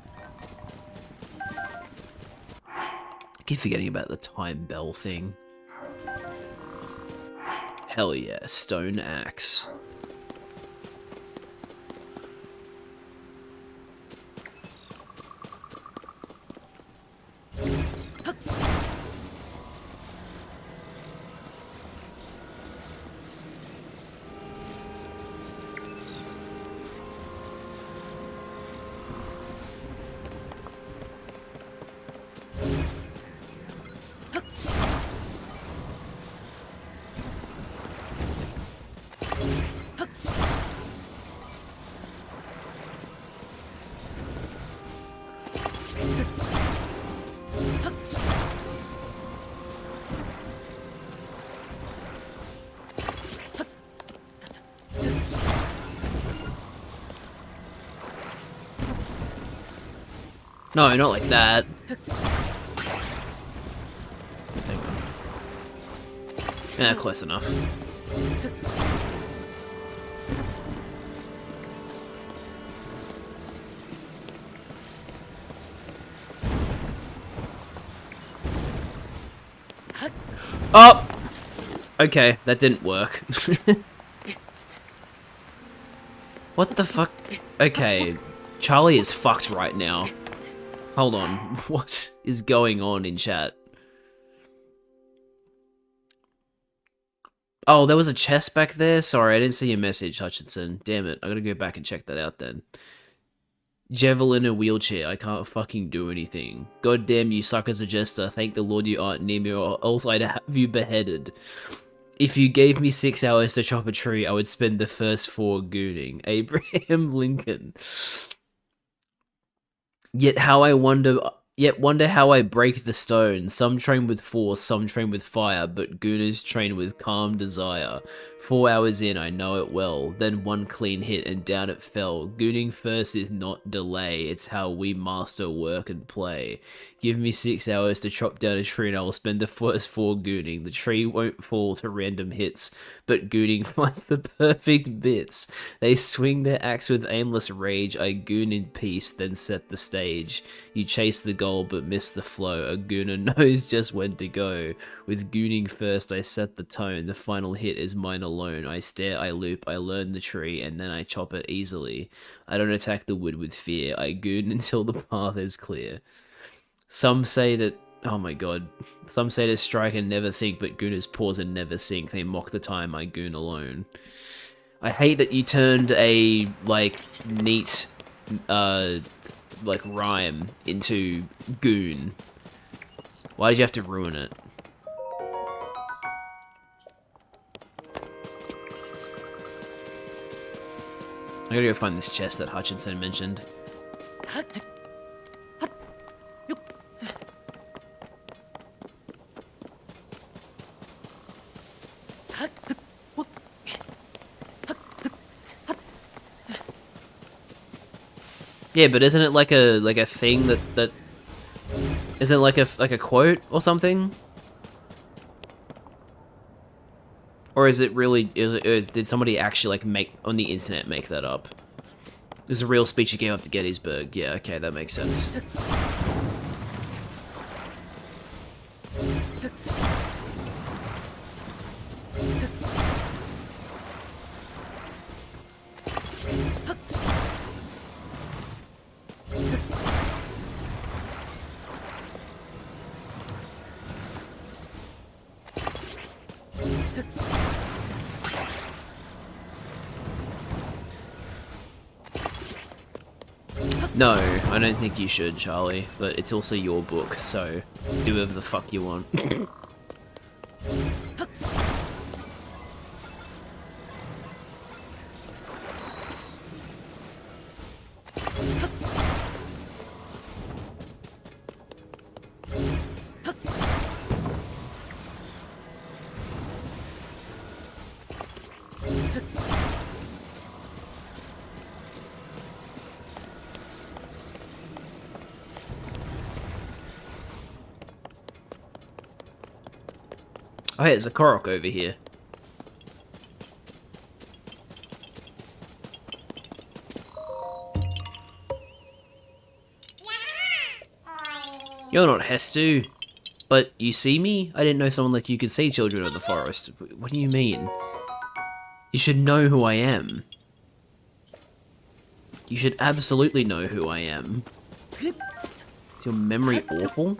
Speaker 1: I keep forgetting about the time bell thing. Hell yeah, stone axe. No, not like that. Hang on. Yeah, close enough. Oh! Okay, that didn't work. What the fuck? Okay, Charlie is fucked right now. Hold on, what is going on in chat? Oh, there was a chest back there? Sorry, I didn't see your message, Hutchinson. Damn it, I gotta go back and check that out then. Jevil in a wheelchair, I can't fucking do anything. God damn you suck as a jester, thank the Lord you aren't near me or else I'd have you beheaded. If you gave me 6 hours to chop a tree, I would spend the first 4 gooning. Abraham Lincoln. Yet wonder how I break the stone. Some train with force, some train with fire, but gooners train with calm desire. 4 hours in, I know it well. Then one clean hit and down it fell. Gooning first is not delay, it's how we master work and play. Give me 6 hours to chop down a tree and I will spend the first 4 gooning. The tree won't fall to random hits, but gooning finds the perfect bits. They swing their axe with aimless rage. I goon in peace, then set the stage. You chase the goal but miss the flow. A gooner knows just when to go. With gooning first, I set the tone. The final hit is mine alone. I stare, I loop, I learn the tree, and then I chop it easily. I don't attack the wood with fear. I goon until the path is clear. Some say that... Oh my god. Some say to strike and never think, but gooners pause and never sink. They mock the time I goon alone. I hate that you turned a, like, neat, like, rhyme into goon. Why did you have to ruin it? I gotta go find this chest that Hutchinson mentioned. Yeah, but isn't it like a thing that isn't it like a quote or something? Or is it really did somebody actually like make on the internet make that up? There's a real speech he gave after Gettysburg. Yeah, okay, that makes sense. No, I don't think you should, Charlie, but it's also your book, so do whatever the fuck you want. Oh, hey, there's a Korok over here. You're not Hestu. But you see me? I didn't know someone like you could see children of the forest. What do you mean? You should know who I am. You should absolutely know who I am. Is your memory awful?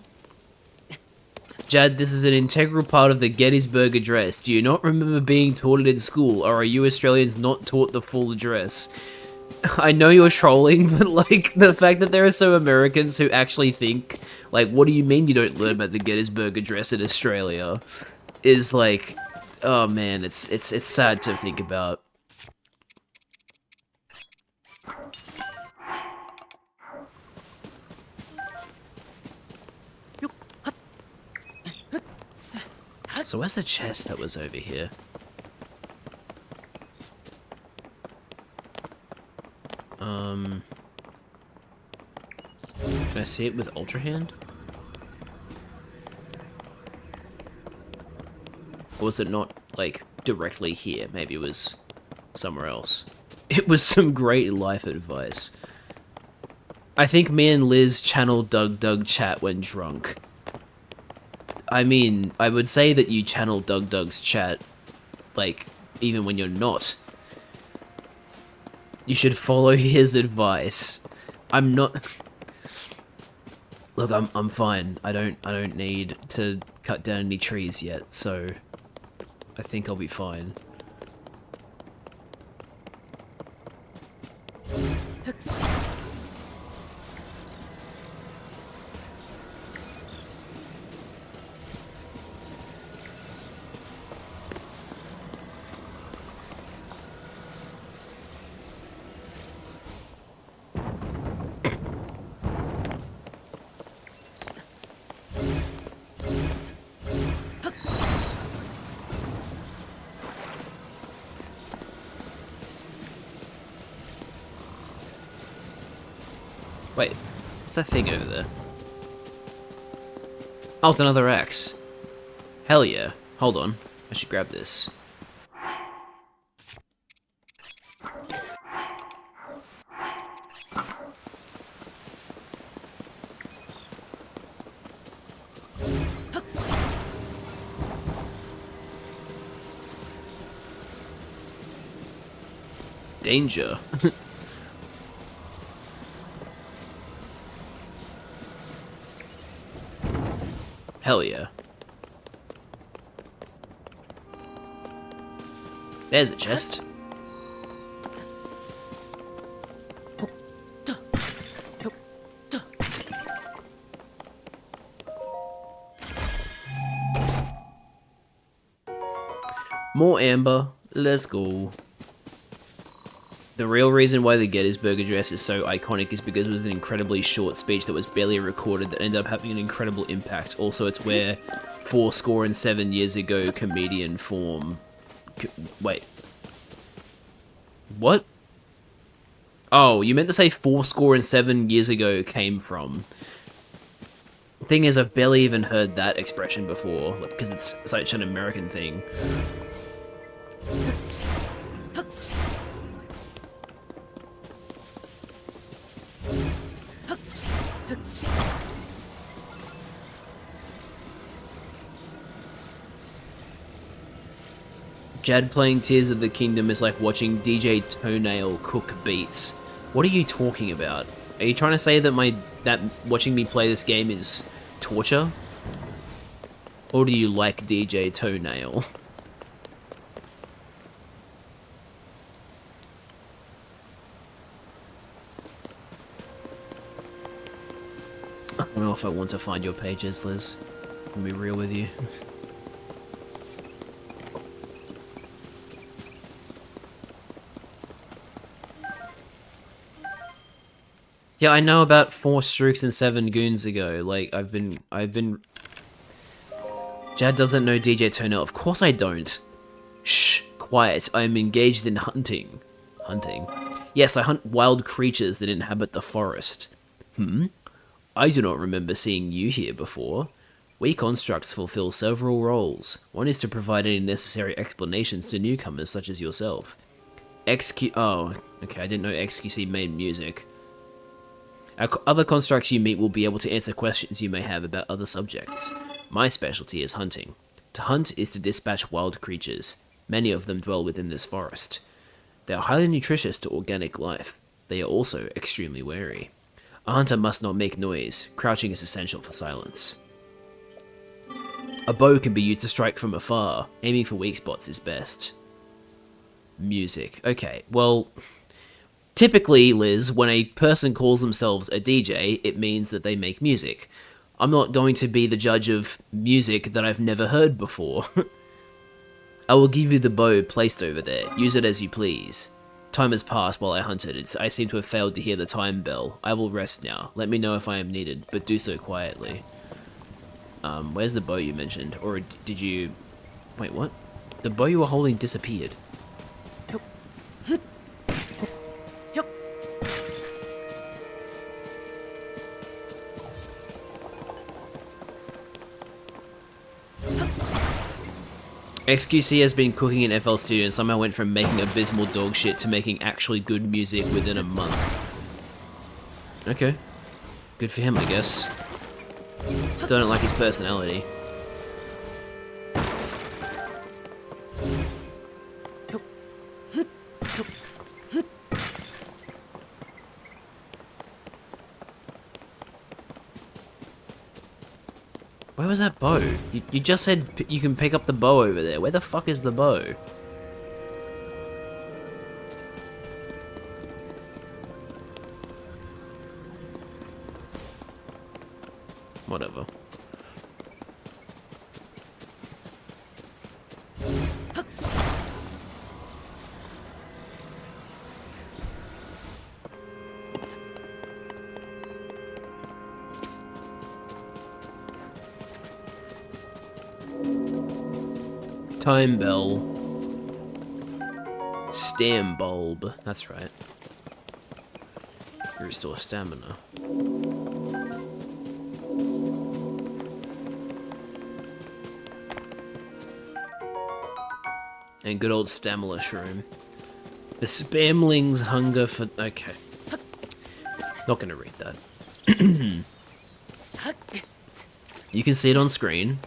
Speaker 1: Jad, this is an integral part of the Gettysburg Address. Do you not remember being taught it in school, or are you Australians not taught the full address? I know you're trolling, but, like, the fact that there are some Americans who actually think, like, what do you mean you don't learn about the Gettysburg Address in Australia? Is, like, oh man, it's sad to think about. So where's the chest that was over here? Can I see it with Ultra Hand? Or was it not like, directly here. Maybe it was somewhere else. It was some great life advice. I think me and Liz channel Doug chat when drunk. I mean, I would say that you channel Doug's chat, like, even when you're not. You should follow his advice. I'm not... Look, I'm fine. I don't need to cut down any trees yet, so I think I'll be fine. Wait, what's that thing over there? Oh, it's another axe. Hell yeah. Hold on, I should grab this. Danger. Hell yeah. There's a chest. More amber. Let's go. The real reason why the Gettysburg Address is so iconic is because it was an incredibly short speech that was barely recorded that ended up having an incredible impact. Also, it's where 7 years ago comedian form... Wait. What? Oh, you meant to say 7 years ago came from. Thing is, I've barely even heard that expression before, because it's such an American thing. Jad playing Tears of the Kingdom is like watching DJ Toenail cook beats. What are you talking about? Are you trying to say that watching me play this game is torture? Or do you like DJ Toenail? I don't know if I want to find your pages, Liz. I'll be real with you. Yeah, I know about 4 Strooks and 7 Goons ago. Like, I've been... Jad doesn't know DJ Toenail. Of course I don't. Shh, quiet. I am engaged in hunting. Hunting? Yes, I hunt wild creatures that inhabit the forest. I do not remember seeing you here before. We constructs fulfill several roles. One is to provide any necessary explanations to newcomers such as yourself. Oh, okay, I didn't know XQC made music. Other constructs you meet will be able to answer questions you may have about other subjects. My specialty is hunting. To hunt is to dispatch wild creatures. Many of them dwell within this forest. They are highly nutritious to organic life. They are also extremely wary. A hunter must not make noise. Crouching is essential for silence. A bow can be used to strike from afar. Aiming for weak spots is best. Music. Okay, well... Typically, Liz, when a person calls themselves a DJ, it means that they make music. I'm not going to be the judge of music that I've never heard before. I will give you the bow placed over there. Use it as you please. Time has passed while I hunted. I seem to have failed to hear the time bell. I will rest now. Let me know if I am needed, but do so quietly. Where's the bow you mentioned? Or did you... Wait, what? The bow you were holding disappeared. XQC has been cooking in FL Studio and somehow went from making abysmal dog shit to making actually good music within a month. Okay. Good for him, I guess. Still don't like his personality. Where was that bow? You just said you can pick up the bow over there. Where the fuck is the bow? Whatever. Time bell. Stam bulb. That's right. Restore stamina. And good old stamina shroom. The spamling's hunger for... Okay. Not gonna read that. You can see it on screen.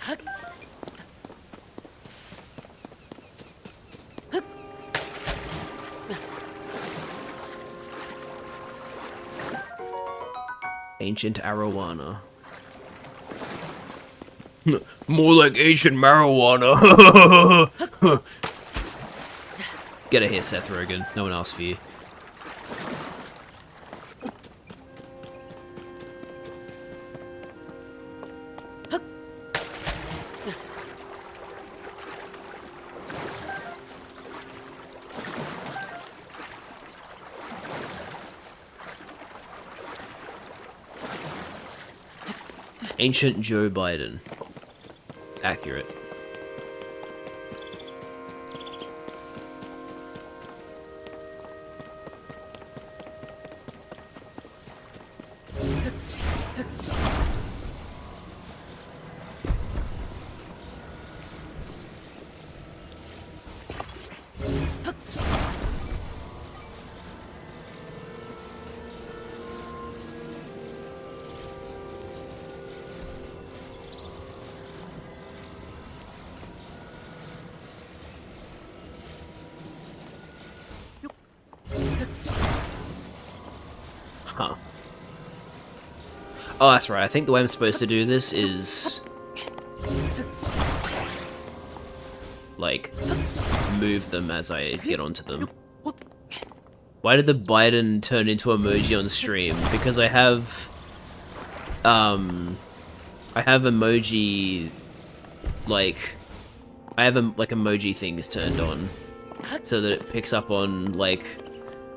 Speaker 1: Ancient arowana. More like ancient marijuana. Get out of here, Seth Rogen. No one asked for you. Ancient Joe Biden. Accurate. Huh. Oh, that's right. I think the way I'm supposed to do this is... like, move them as I get onto them. Why did the Biden turn into emoji on stream? Because I have... I have emoji... like... I have, like, emoji things turned on. So that it picks up on, like...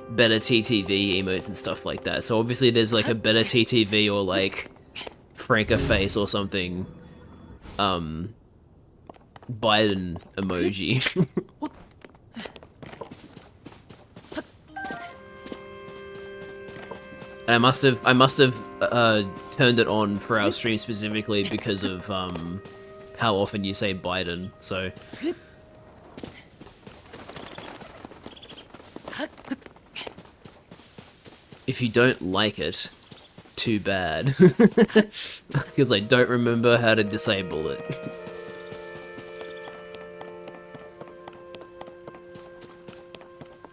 Speaker 1: better TTV emotes and stuff like that. So obviously there's like a better TTV or like Franker face or something Biden emoji. And I must have turned it on for our stream specifically because of how often you say Biden. So if you don't like it, too bad. Because I don't remember how to disable it.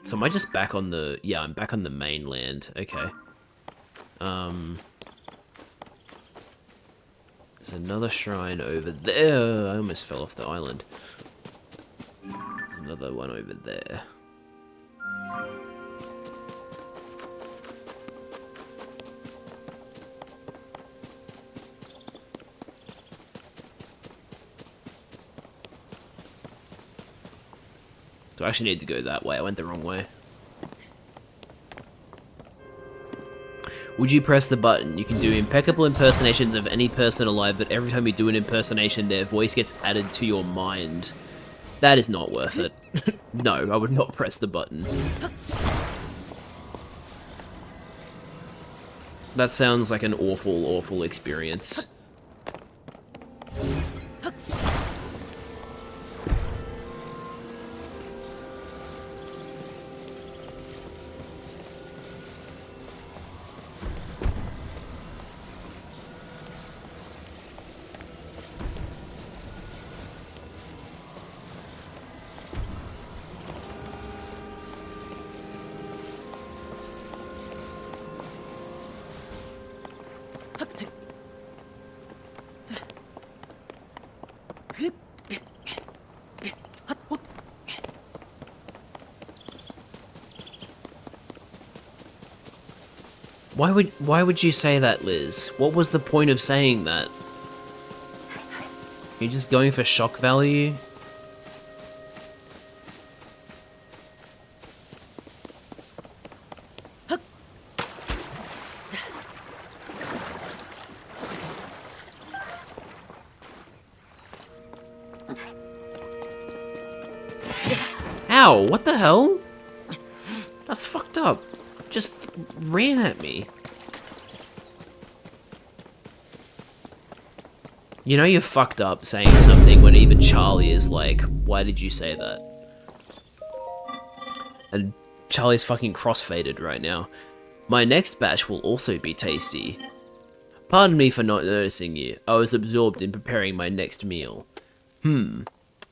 Speaker 1: So am I just back on the... yeah, I'm back on the mainland. Okay. There's another shrine over there. I almost fell off the island. There's another one over there. Do I actually need to go that way? I went the wrong way. Would you press the button? You can do impeccable impersonations of any person alive, but every time you do an impersonation, their voice gets added to your mind. That is not worth it. No, I would not press the button. That sounds like an awful, awful experience. Why would you say that, Liz? What was the point of saying that? You're just going for shock value? Ow, what the hell? That's fucked up. Just ran at me. You know you're fucked up saying something when even Charlie is like, why did you say that? And Charlie's fucking crossfaded right now. My next batch will also be tasty. Pardon me for not noticing you. I was absorbed in preparing my next meal.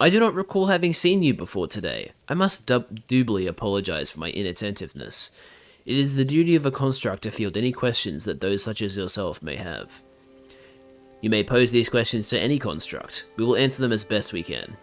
Speaker 1: I do not recall having seen you before today. I must doubly apologize for my inattentiveness. It is the duty of a construct to field any questions that those such as yourself may have. You may pose these questions to any construct. We will answer them as best we can.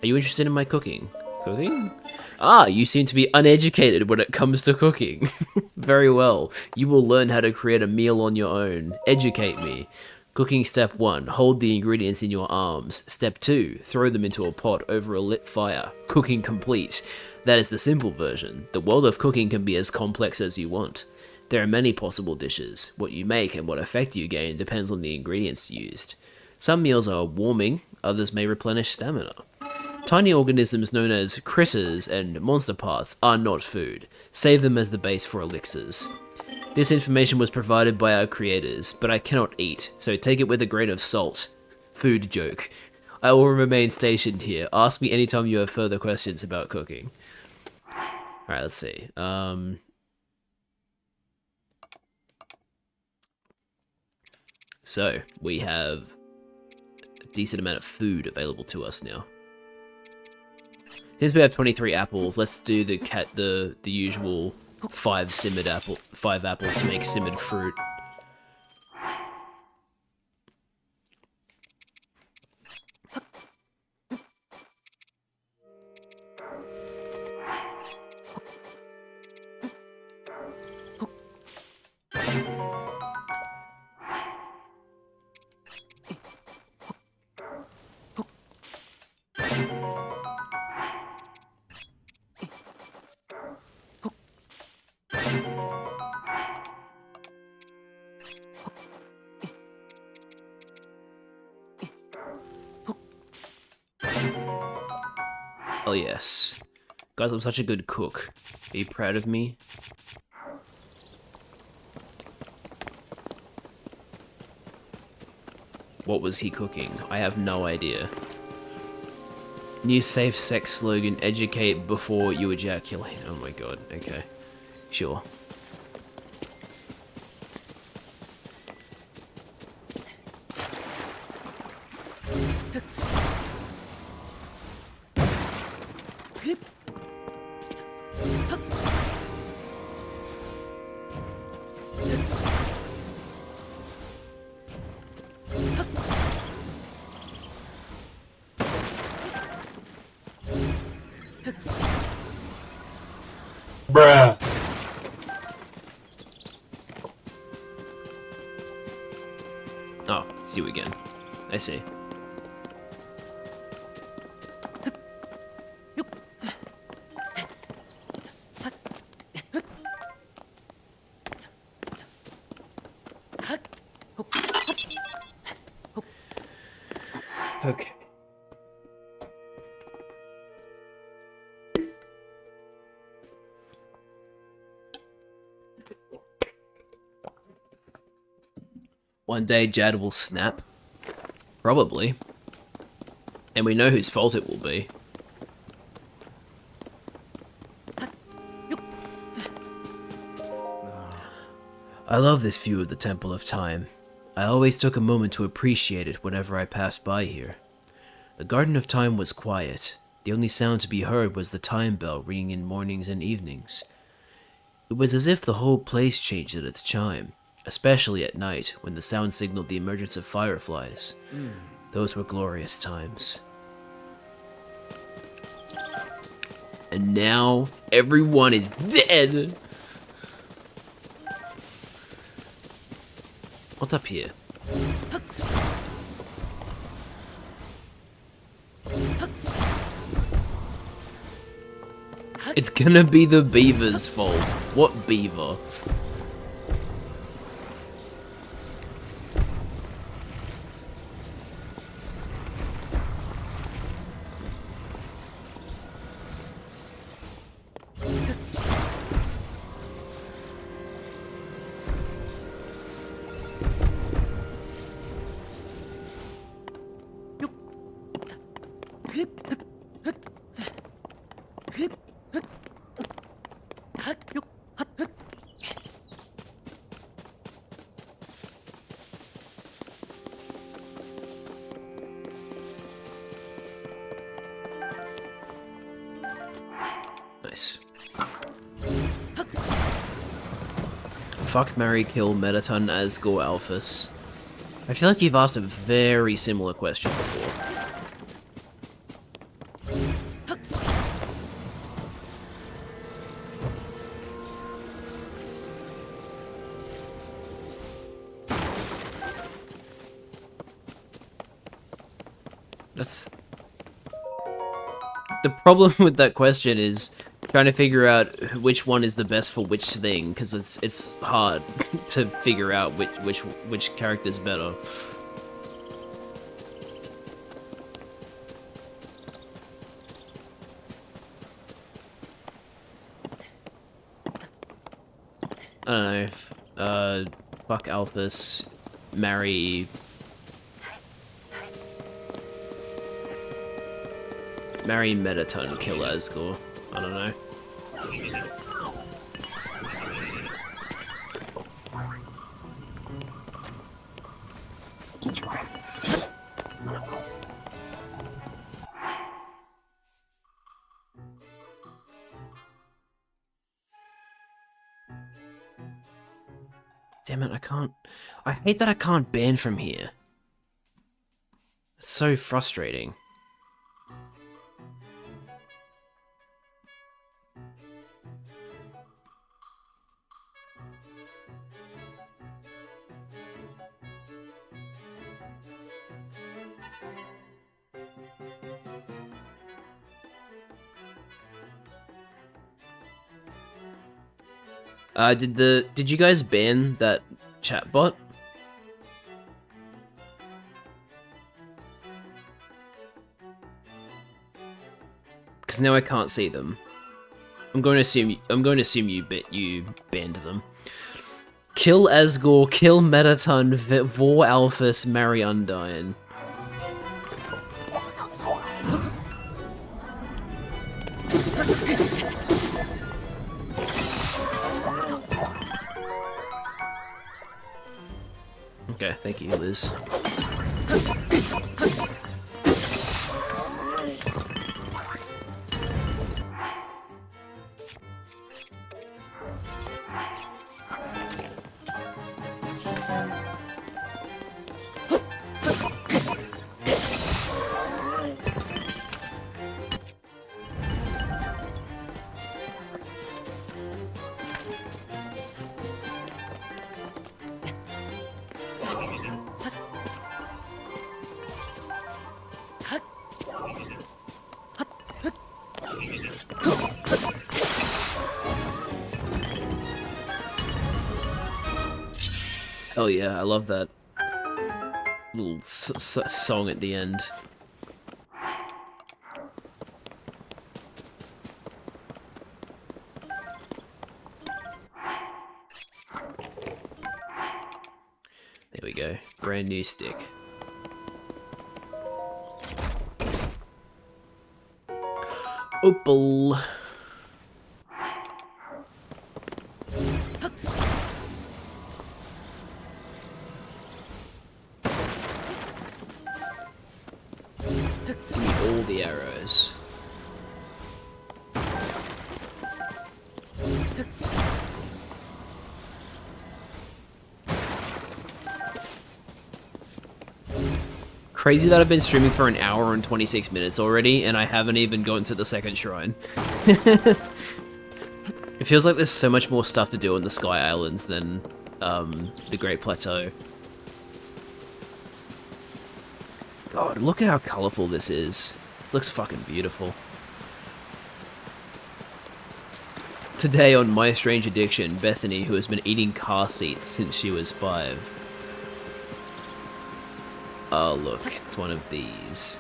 Speaker 1: Are you interested in my cooking? Cooking? Ah, you seem to be uneducated when it comes to cooking. Very well. You will learn how to create a meal on your own. Educate me. Cooking step 1. Hold the ingredients in your arms. Step 2. Throw them into a pot over a lit fire. Cooking complete. That is the simple version. The world of cooking can be as complex as you want. There are many possible dishes. What you make and what effect you gain depends on the ingredients used. Some meals are warming, others may replenish stamina. Tiny organisms known as critters and monster parts are not food. Save them as the base for elixirs. This information was provided by our creators, but I cannot eat, so take it with a grain of salt. Food joke. I will remain stationed here. Ask me anytime you have further questions about cooking. Alright, let's see. So, we have a decent amount of food available to us now. Since we have 23 apples, let's do the usual 5 apples to make simmered fruit. Oh yes. Guys, I'm such a good cook. Are you proud of me? What was he cooking? I have no idea. New safe sex slogan, educate before you ejaculate. Oh my god, okay. Sure.
Speaker 3: Bruh.
Speaker 1: Oh, it's you again. I see. Okay. One day Jad will snap. Probably. And we know whose fault it will be. I love this view of the Temple of Time. I always took a moment to appreciate it whenever I passed by here. The Garden of Time was quiet. The only sound to be heard was the time bell ringing in mornings and evenings. It was as if the whole place changed at its chime, especially at night when the sound signaled the emergence of fireflies. Those were glorious times. And now everyone is dead! What's up here? It's gonna be the beaver's fault. What beaver? Nice. Fuck, marry, kill, Metaton, Asgore, Alphys. I feel like you've asked a very similar question before. That's... The problem with that question is trying to figure out which one is the best for which thing, because it's hard to figure out which character's better. I don't know. Fuck Alphys, marry Metaton, kill Asgore. I don't know. Damn it, I can't... I hate that I can't ban from here. It's so frustrating. Did you guys ban that chatbot? Because now I can't see them. I'm going to assume you banned them. Kill Asgore, kill Metaton, Vor Alphys, marry Undyne. Okay, thank you, Liz. Hell yeah, I love that little song at the end. There we go, brand new stick. Opal. All the arrows. Crazy that I've been streaming for an hour and 26 minutes already, and I haven't even gotten to the second shrine. It feels like there's so much more stuff to do on the Sky Islands than the Great Plateau. God, look at how colorful this is. This looks fucking beautiful. Today on My Strange Addiction, Bethany, who has been eating car seats since she was 5. Oh, look, it's one of these.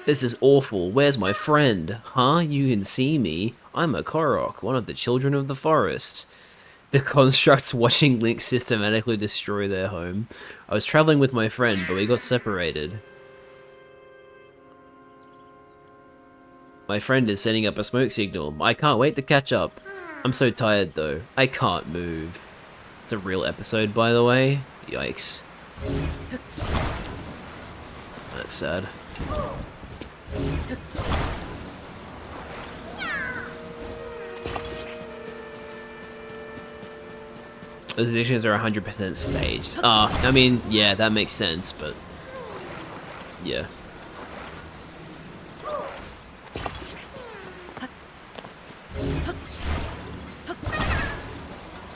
Speaker 1: This is awful. Where's my friend? Huh? You can see me. I'm a Korok, one of the children of the forest. The constructs watching Link systematically destroy their home. I was traveling with my friend, but we got separated. My friend is setting up a smoke signal. I can't wait to catch up. I'm so tired though. I can't move. It's a real episode, by the way. Yikes. That's sad. Those addictions are 100% staged. I mean, yeah, that makes sense, but... yeah.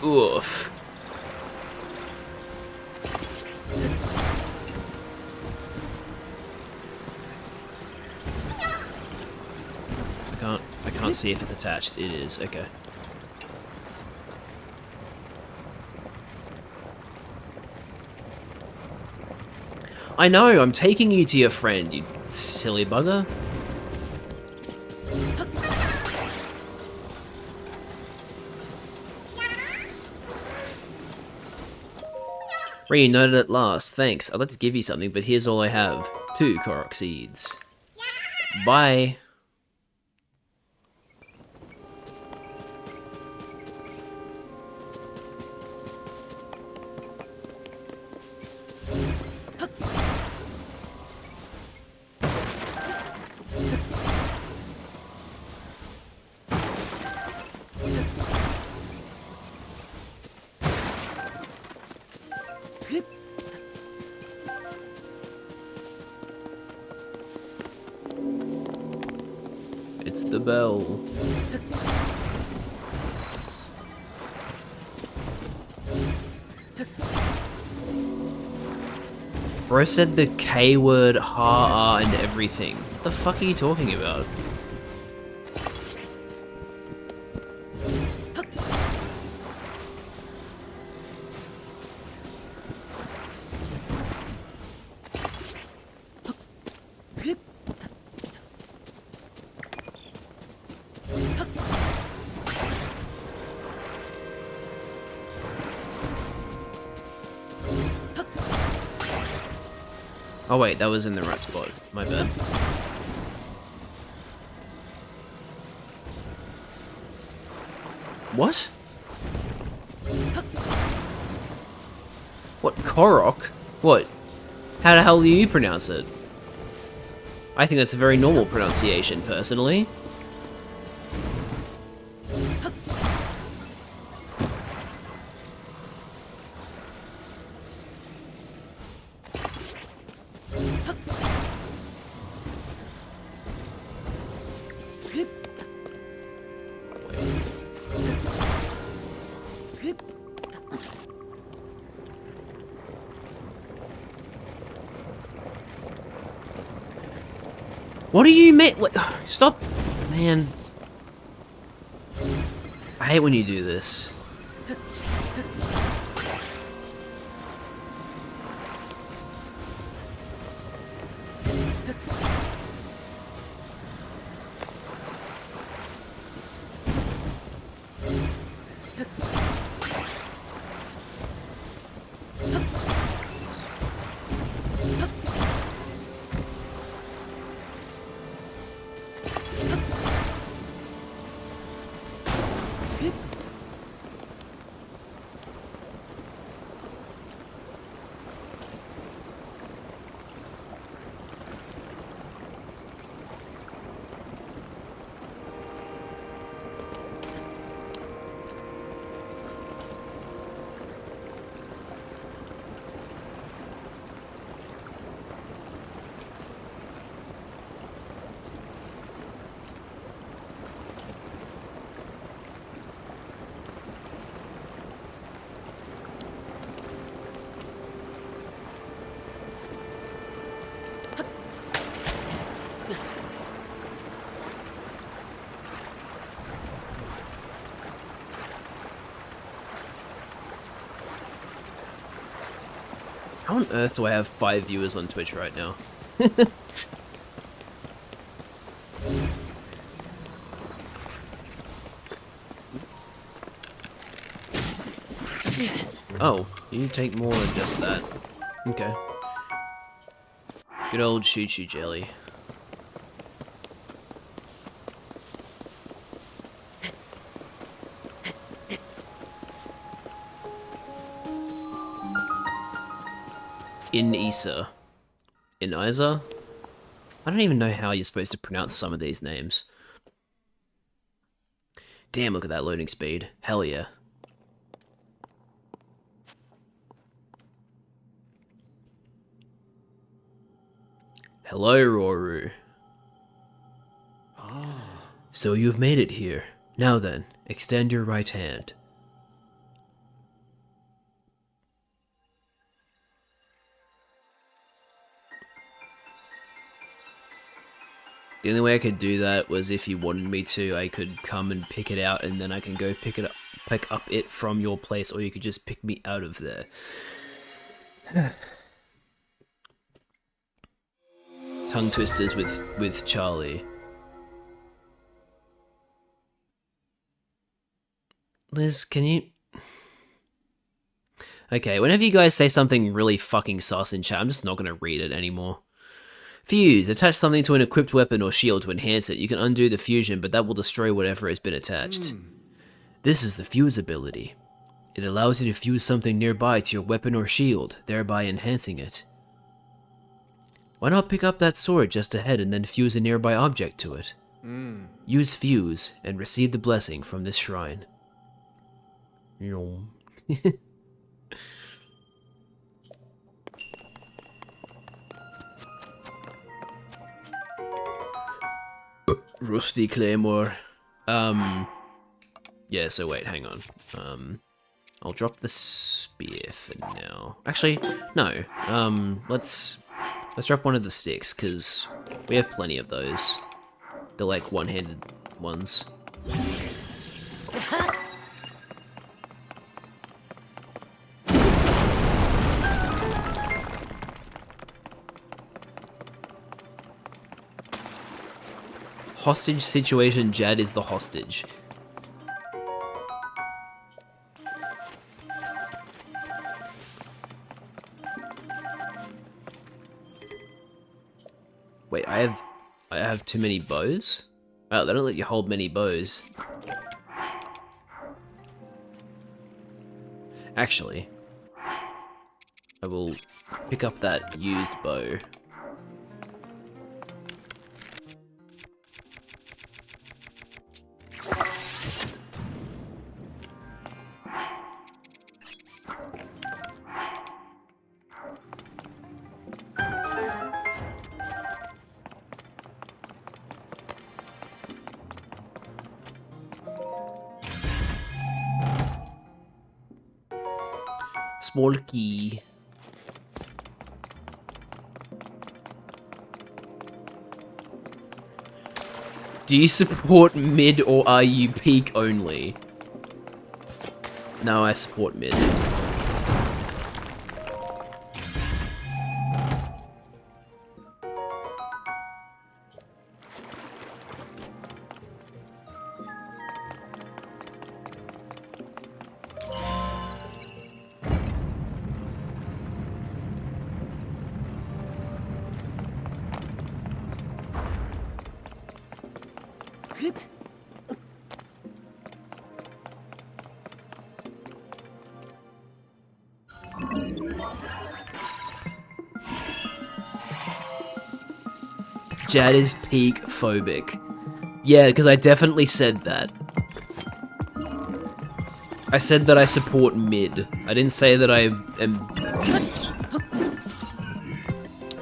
Speaker 1: Oof. I can't see if it's attached. It is, okay. I know, I'm taking you to your friend, you silly bugger. Reunited at last, thanks. I'd like to give you something, but here's all I have. 2 Korok seeds. Bye. It's the bell. Bro said the K word, ha, and everything. What the fuck are you talking about? Oh wait, that was in the right spot. My bad. What? What, Korok? What? How the hell do you pronounce it? I think that's a very normal pronunciation, personally. What do you mean? Stop, man. I hate when you do this. How on earth do I have 5 viewers on Twitch right now? Oh, you take more than just that. Okay. Good old choo-choo jelly. In Isa. In Isa? I don't even know how you're supposed to pronounce some of these names. Damn, look at that loading speed. Hell yeah. Hello, Roru. So you've made it here. Now then, extend your right hand. The only way I could do that was if you wanted me to, I could come and pick it out and then I can go pick up it from your place, or you could just pick me out of there. Tongue twisters with Charlie. Liz, can you... Okay, whenever you guys say something really fucking sus in chat, I'm just not gonna read it anymore. Fuse. Attach something to an equipped weapon or shield to enhance it. You can undo the fusion, but that will destroy whatever has been attached. This is the fuse ability. It allows you to fuse something nearby to your weapon or shield, thereby enhancing it. Why not pick up that sword just ahead and then fuse a nearby object to it? Use fuse and receive the blessing from this shrine. Rusty Claymore. Yeah, so wait, hang on. I'll drop the spear for now. Actually, no. Let's drop one of the sticks, because we have plenty of those. They're like one-handed ones. Hostage situation, Jad is the hostage. Wait, I have too many bows? Oh, they don't let you hold many bows. Actually, I will pick up that used bow. Small key. Do you support mid or are you peak only? No, I support mid. Jad is peak phobic. Yeah, because I definitely said that. I said that I support mid. I didn't say that I am... I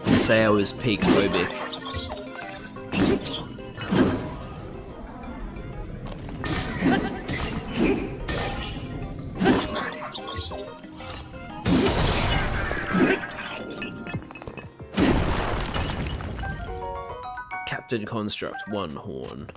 Speaker 1: didn't say I was peak phobic. Captain Construct, 1 horn.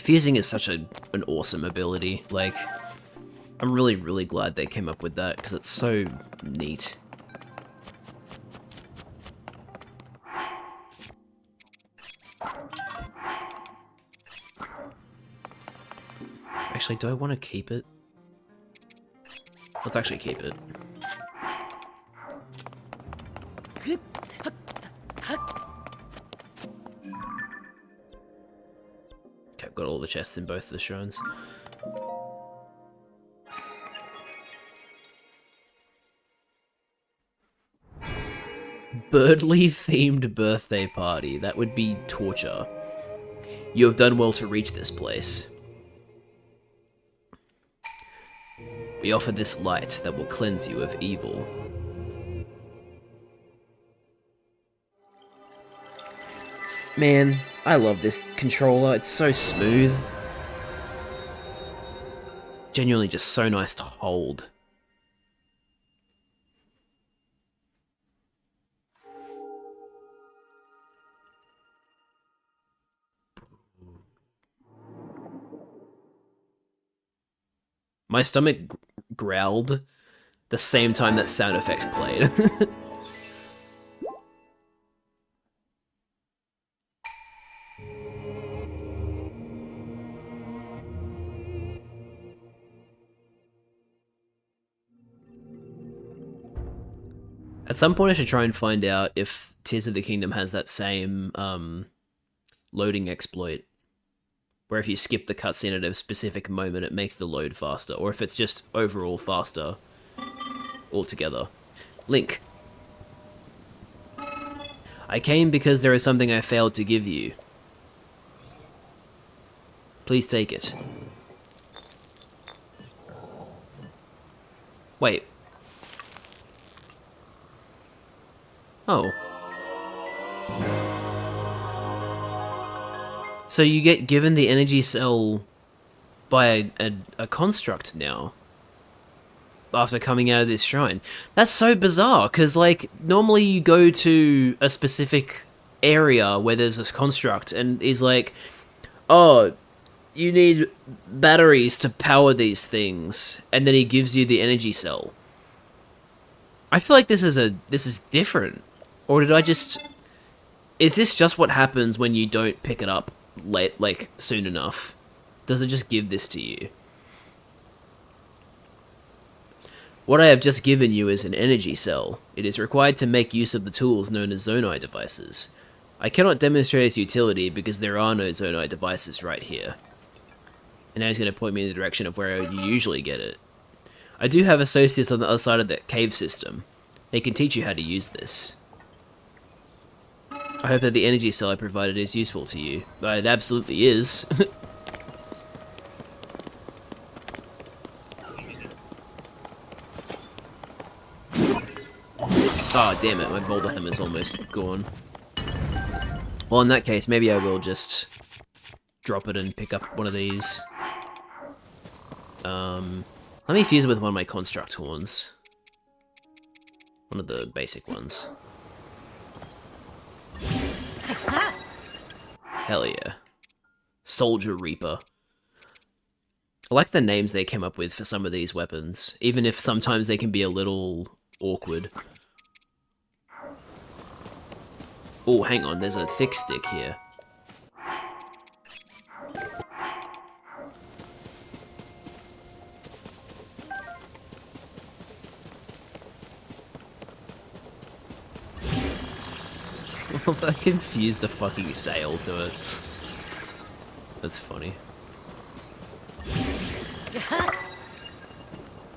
Speaker 1: Fusing is such an awesome ability. Like, I'm really, really glad they came up with that, because it's so neat. Actually, do I want to keep it? Let's actually keep it. Okay, I've got all the chests in both the shrines. Birdly-themed birthday party. That would be torture. You have done well to reach this place. We offer this light that will cleanse you of evil. Man, I love this controller. It's so smooth. Genuinely just so nice to hold. My stomach growled the same time that sound effect played. At some point I should try and find out if Tears of the Kingdom has that same loading exploit, where if you skip the cutscene at a specific moment it makes the load faster, or if it's just overall faster altogether. Link. I came because there is something I failed to give you. Please take it. Wait. Oh. So you get given the energy cell by a construct now. After coming out of this shrine. That's so bizarre, because, like, normally you go to a specific area where there's this construct, and is like, oh, you need batteries to power these things, and then he gives you the energy cell. I feel like this is different. Or did I just... Is this just what happens when you don't pick it up late, like, soon enough? Does it just give this to you? What I have just given you is an energy cell. It is required to make use of the tools known as Zonai devices. I cannot demonstrate its utility because there are no Zonai devices right here. And now he's going to point me in the direction of where you usually get it. I do have associates on the other side of that cave system. They can teach you how to use this. I hope that the energy cell I provided is useful to you. It absolutely is. Oh, damn it, my boulder hammer's almost gone. Well, in that case, maybe I will just drop it and pick up one of these. Let me fuse it with one of my construct horns. One of the basic ones. Hell yeah. Soldier Reaper. I like the names they came up with for some of these weapons, even if sometimes they can be a little awkward. Oh, hang on, there's a thick stick here. I confused the fucking sail to it. That's funny.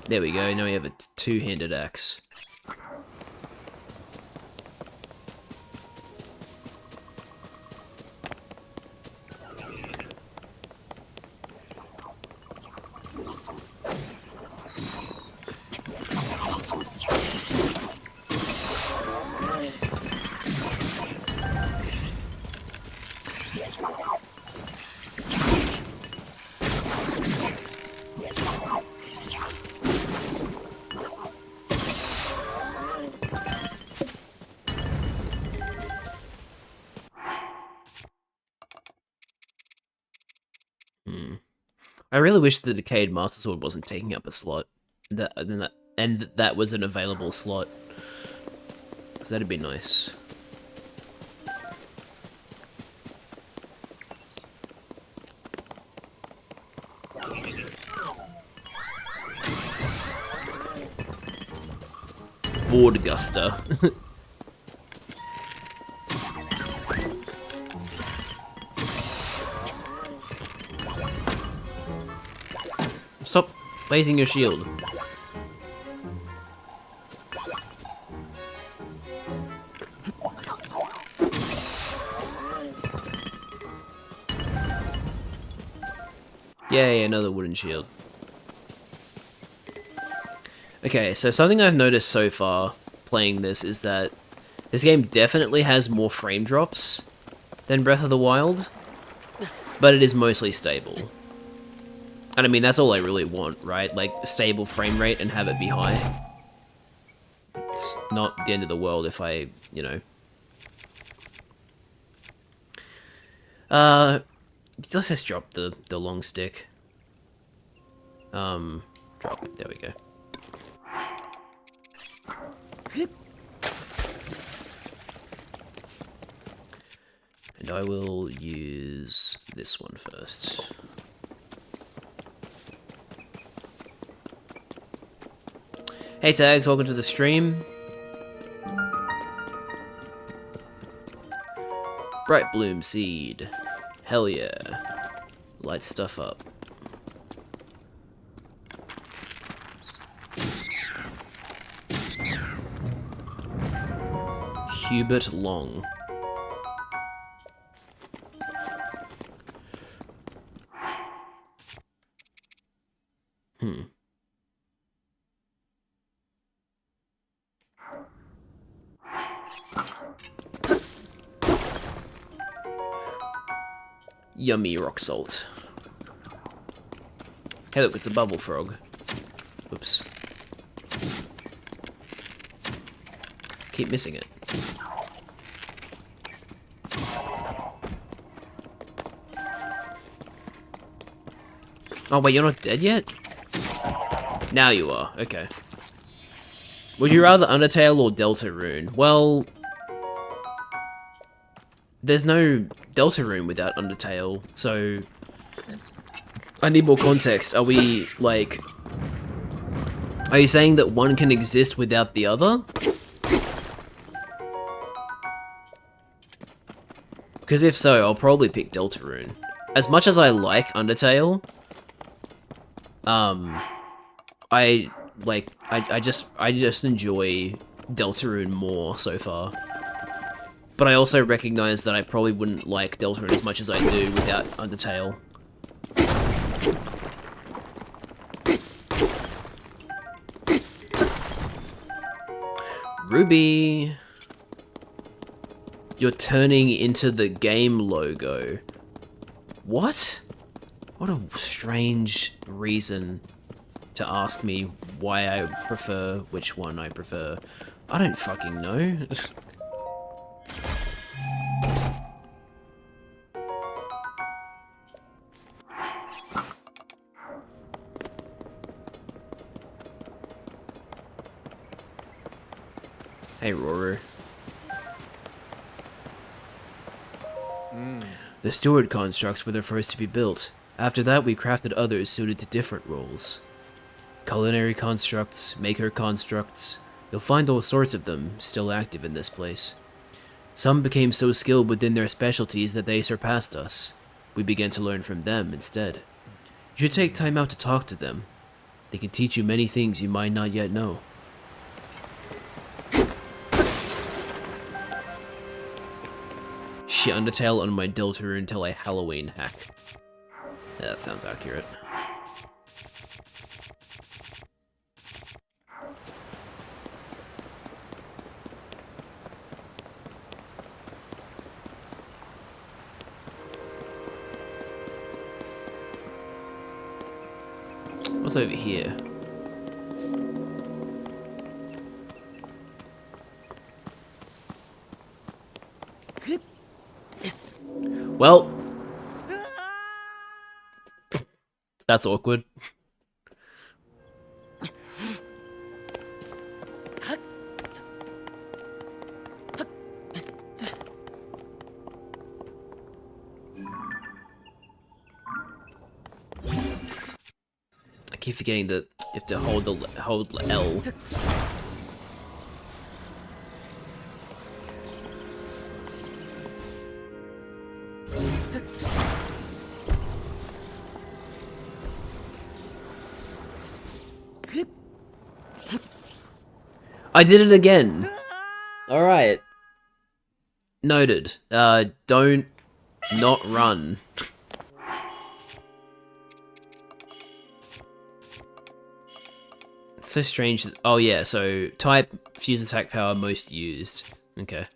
Speaker 1: There we go, now we have a two-handed axe. really wish the Decayed Master Sword wasn't taking up a slot. That was an available slot. Because that'd be nice. Boardguster. Stop raising your shield. Yay, another wooden shield. Okay, so something I've noticed so far playing this is that this game definitely has more frame drops than Breath of the Wild, but it is mostly stable. And I mean, that's all I really want, right? Like, stable frame rate and have it be high. It's not the end of the world if I, you know... let's just drop the long stick. Drop. There we go. And I will use this one first. Hey Tags, welcome to the stream. Bright Bloom Seed. Hell yeah. Light stuff up. Hubert Long. Yummy rock salt. Hey look, it's a bubble frog. Oops. Keep missing it. Oh wait, you're not dead yet? Now you are, okay. Would you rather Undertale or Deltarune? Well... there's no Deltarune without Undertale, so... I need more context. Are we, like... are you saying that one can exist without the other? Because if so, I'll probably pick Deltarune. As much as I like Undertale... I just enjoy Deltarune more so far. But I also recognize that I probably wouldn't like Deltarune as much as I do without Undertale. Ruby! You're turning into the game logo. What? What a strange reason to ask me why I prefer which one I prefer. I don't fucking know. Hey, Roru. The steward constructs were the first to be built. After that, we crafted others suited to different roles. Culinary constructs, maker constructs, you'll find all sorts of them still active in this place. Some became so skilled within their specialties that they surpassed us. We began to learn from them instead. You should take time out to talk to them. They can teach you many things you might not yet know. Shit Undertale on my Deltarune until I Halloween hack. Yeah, that sounds accurate. What's over here? Well, That's awkward. I keep forgetting that you have to hold L. I did it again. All right. Noted. Don't not run. It's so strange. Oh yeah, so type, fuse attack power, most used. Okay.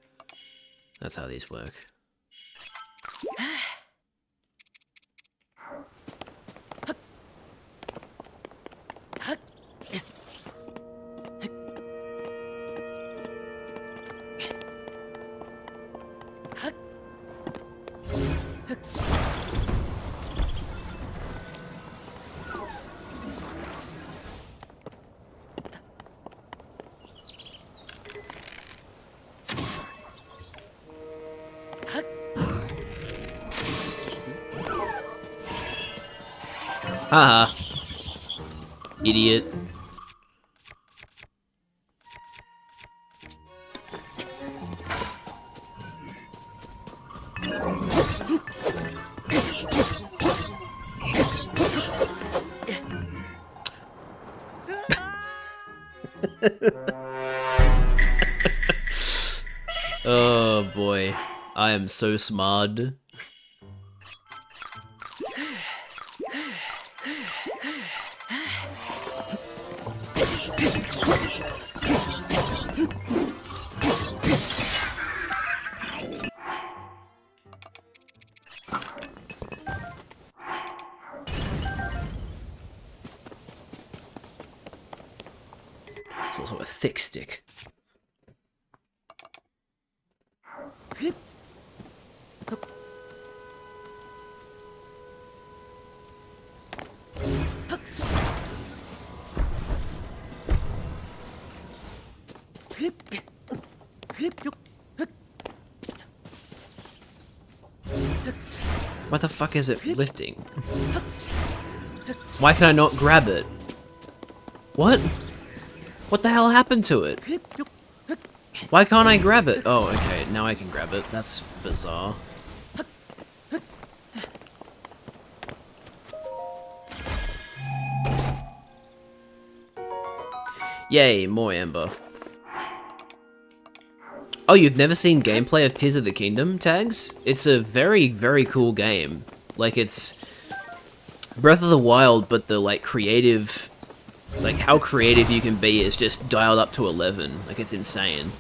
Speaker 1: That's how these work. Haha. Idiot. Oh boy. I am so smart. It's also a thick stick. What the fuck is it lifting? Why can I not grab it? What? What the hell happened to it? Why can't I grab it? Oh, okay, now I can grab it. That's bizarre. Yay, more amber. Oh, you've never seen gameplay of Tears of the Kingdom, Tags? It's a very, very cool game. Like, it's Breath of the Wild, but the, like, creative... Like, how creative you can be is just dialed up to 11. Like, it's insane.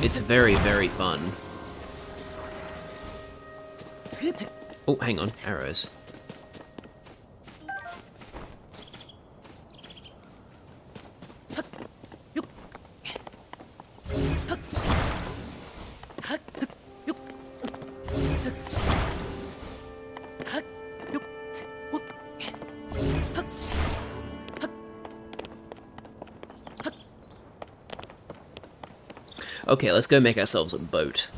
Speaker 1: It's very, very fun. Oh, hang on. Arrows. Okay, let's go make ourselves a boat.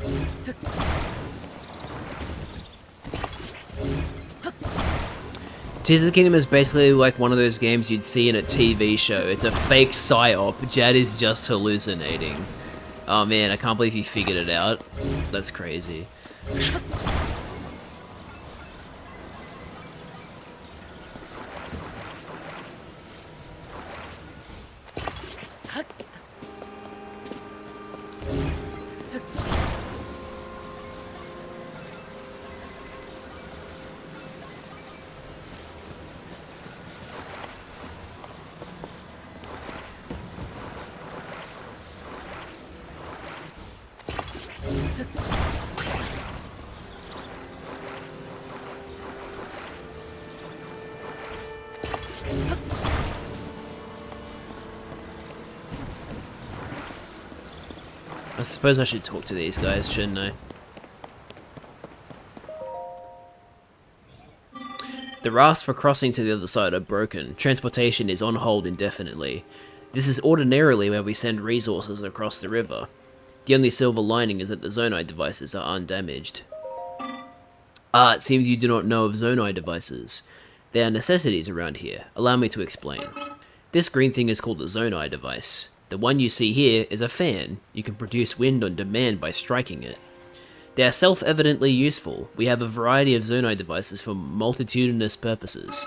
Speaker 1: Tears of the Kingdom is basically like one of those games you'd see in a TV show. It's a fake psyop. Jad is just hallucinating. Oh man, I can't believe he figured it out. That's crazy. I suppose I should talk to these guys, shouldn't I? The rafts for crossing to the other side are broken. Transportation is on hold indefinitely. This is ordinarily where we send resources across the river. The only silver lining is that the Zonai devices are undamaged. Ah, it seems you do not know of Zonai devices. They are necessities around here. Allow me to explain. This green thing is called a Zonai device. The one you see here is a fan. You can produce wind on demand by striking it. They are self-evidently useful. We have a variety of Zonai devices for multitudinous purposes.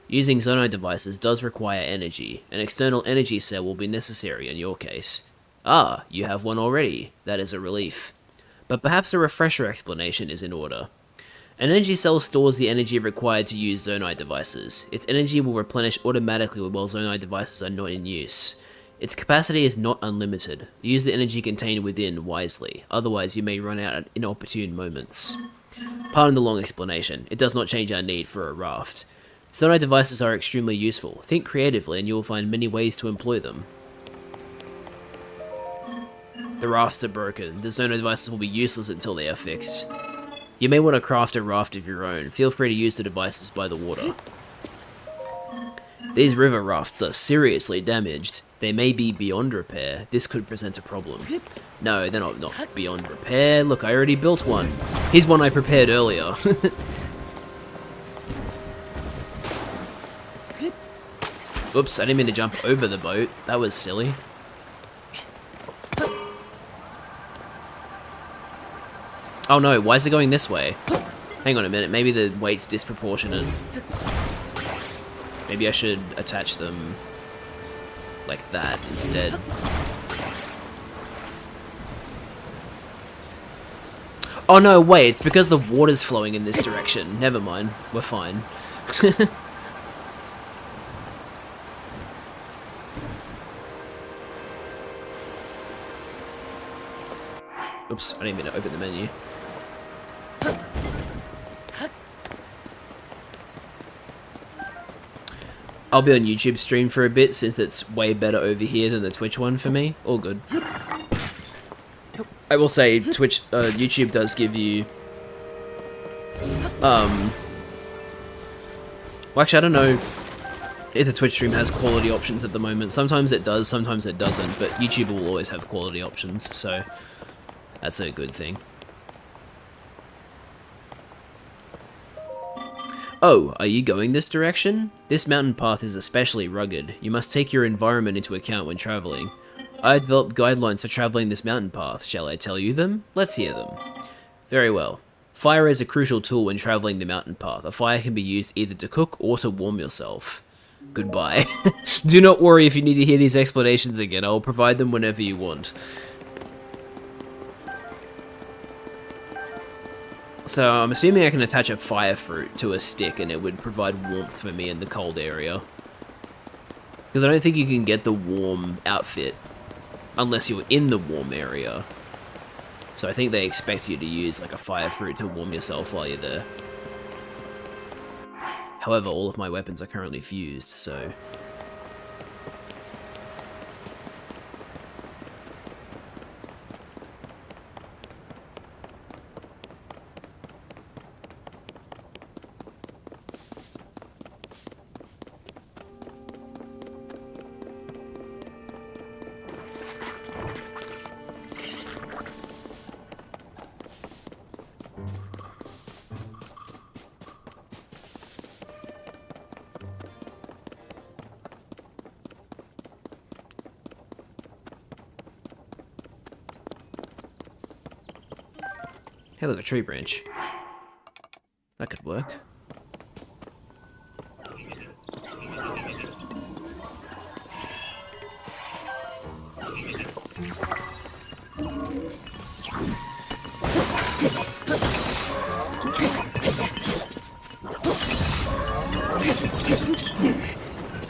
Speaker 1: Using Zonai devices does require energy. An external energy cell will be necessary in your case. Ah, you have one already. That is a relief. But perhaps a refresher explanation is in order. An energy cell stores the energy required to use Zonai devices. Its energy will replenish automatically while Zonai devices are not in use. Its capacity is not unlimited. Use the energy contained within wisely, otherwise you may run out at inopportune moments. Pardon the long explanation, it does not change our need for a raft. Zonai devices are extremely useful. Think creatively and you will find many ways to employ them. The rafts are broken. The Zonai devices will be useless until they are fixed. You may want to craft a raft of your own. Feel free to use the devices by the water. These river rafts are seriously damaged. They may be beyond repair. This could present a problem. No, they're not beyond repair. Look, I already built one. Here's one I prepared earlier. Oops, I didn't mean to jump over the boat. That was silly. Oh no, why is it going this way? Hang on a minute, maybe the weight's disproportionate. Maybe I should attach them like that instead. Oh no, wait, it's because the water's flowing in this direction. Never mind, we're fine. Oops, I didn't mean to open the menu. I'll be on YouTube stream for a bit since it's way better over here than the Twitch one for me. All good. I will say YouTube does give you well actually I don't know if the Twitch stream has quality options at the moment. Sometimes it does, sometimes it doesn't, but YouTube will always have quality options, so that's a good thing. Oh, are you going this direction? This mountain path is especially rugged. You must take your environment into account when traveling. I developed guidelines for traveling this mountain path. Shall I tell you them? Let's hear them. Very well. Fire is a crucial tool when traveling the mountain path. A fire can be used either to cook or to warm yourself. Goodbye. Do not worry if you need to hear these explanations again. I will provide them whenever you want. So I'm assuming I can attach a fire fruit to a stick and it would provide warmth for me in the cold area. Because I don't think you can get the warm outfit unless you're in the warm area. So I think they expect you to use like a fire fruit to warm yourself while you're there. However, all of my weapons are currently fused, so... Hey, look, a tree branch. That could work.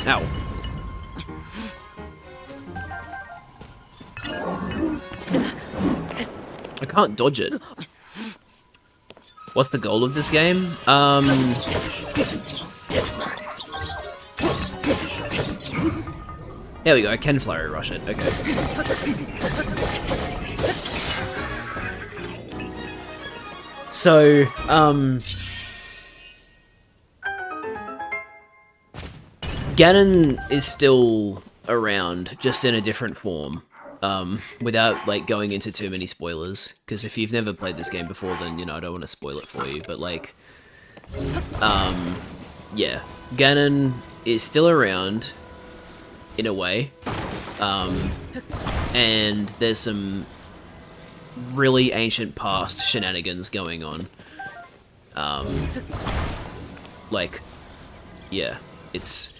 Speaker 1: Ow. I can't dodge it. What's the goal of this game? There we go, I can flurry rush it, okay. So, Ganon is still around, just in a different form. Without, like, going into too many spoilers. Because if you've never played this game before, then, you know, I don't want to spoil it for you. But, like, yeah. Ganon is still around, in a way. And there's some really ancient past shenanigans going on. Like, yeah, it's...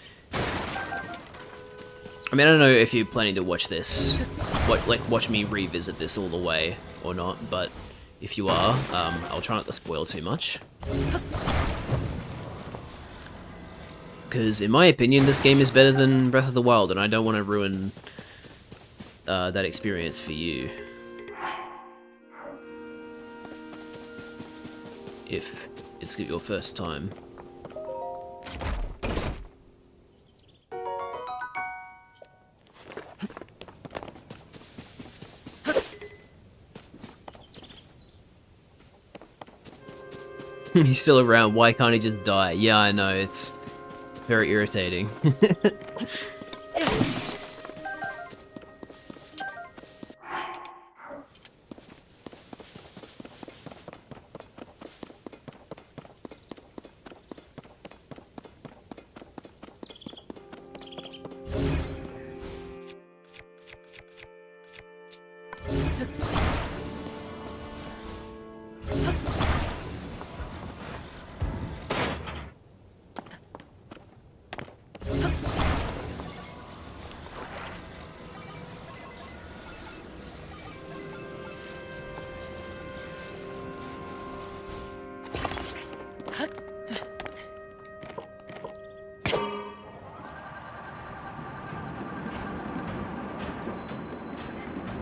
Speaker 1: I mean, I don't know if you're planning to watch this, watch me revisit this all the way or not, but if you are, I'll try not to spoil too much. Because, in my opinion, this game is better than Breath of the Wild, and I don't want to ruin that experience for you. If it's your first time. He's still around, why can't he just die? Yeah, I know, it's very irritating.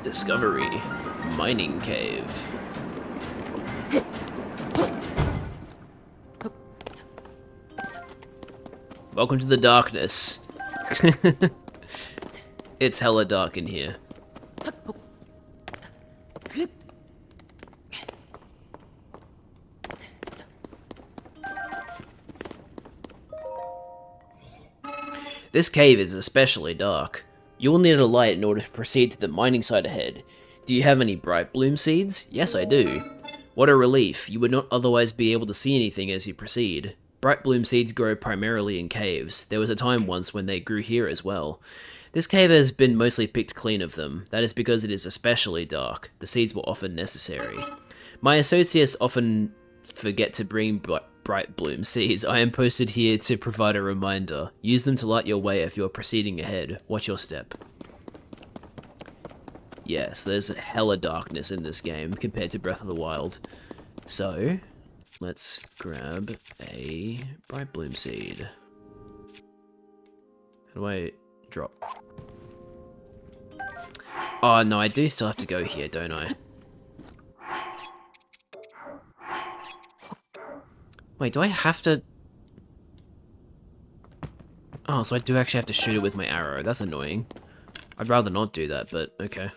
Speaker 1: Discovery. Mining cave. Welcome to the darkness. It's hella dark in here. This cave is especially dark. You will need a light in order to proceed to the mining site ahead. Do you have any bright bloom seeds? Yes, I do. What a relief, you would not otherwise be able to see anything as you proceed. Bright bloom seeds grow primarily in caves. There was a time once when they grew here as well. This cave has been mostly picked clean of them. That is because it is especially dark. The seeds were often necessary. My associates often forget to bring bright bloom seeds. I am posted here to provide a reminder. Use them to light your way if you're proceeding ahead. Watch your step. Yes, there's hella darkness in this game compared to Breath of the Wild. So, let's grab a bright bloom seed. How do I drop? Oh no, I do still have to go here, don't I? Wait, do I have to... Oh, so I do actually have to shoot it with my arrow. That's annoying. I'd rather not do that, but okay.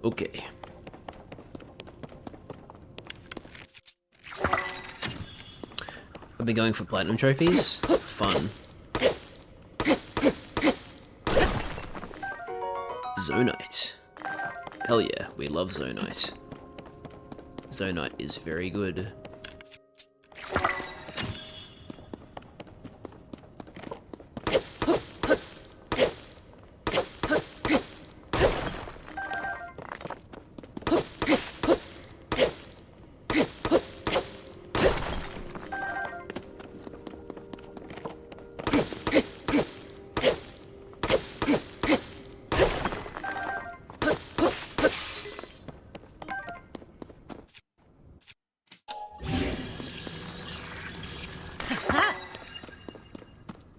Speaker 1: Okay. I've been going for platinum trophies. Fun. Zonite. Hell yeah, we love Zonite. Zonite is very good.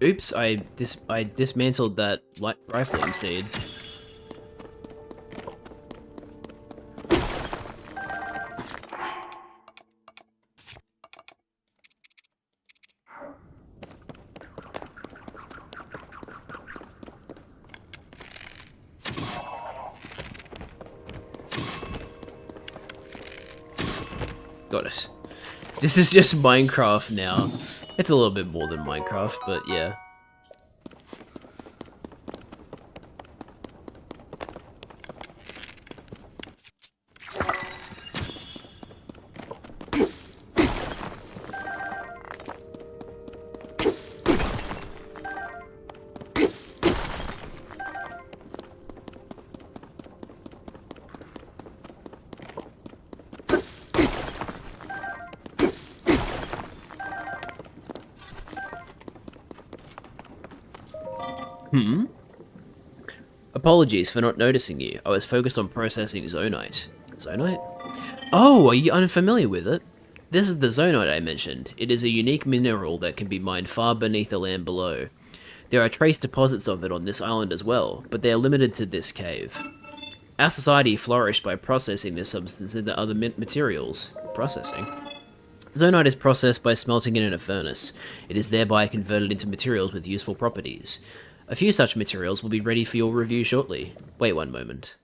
Speaker 1: Oops, I dismantled that rifle instead. Got it. This is just Minecraft now. It's a little bit more than Minecraft, but yeah. Apologies for not noticing you. I was focused on processing zonite. Zonite? Oh, are you unfamiliar with it? This is the zonite I mentioned. It is a unique mineral that can be mined far beneath the land below. There are trace deposits of it on this island as well, but they are limited to this cave. Our society flourished by processing this substance into other materials. Processing? Zonite is processed by smelting it in a furnace. It is thereby converted into materials with useful properties. A few such materials will be ready for your review shortly. Wait one moment.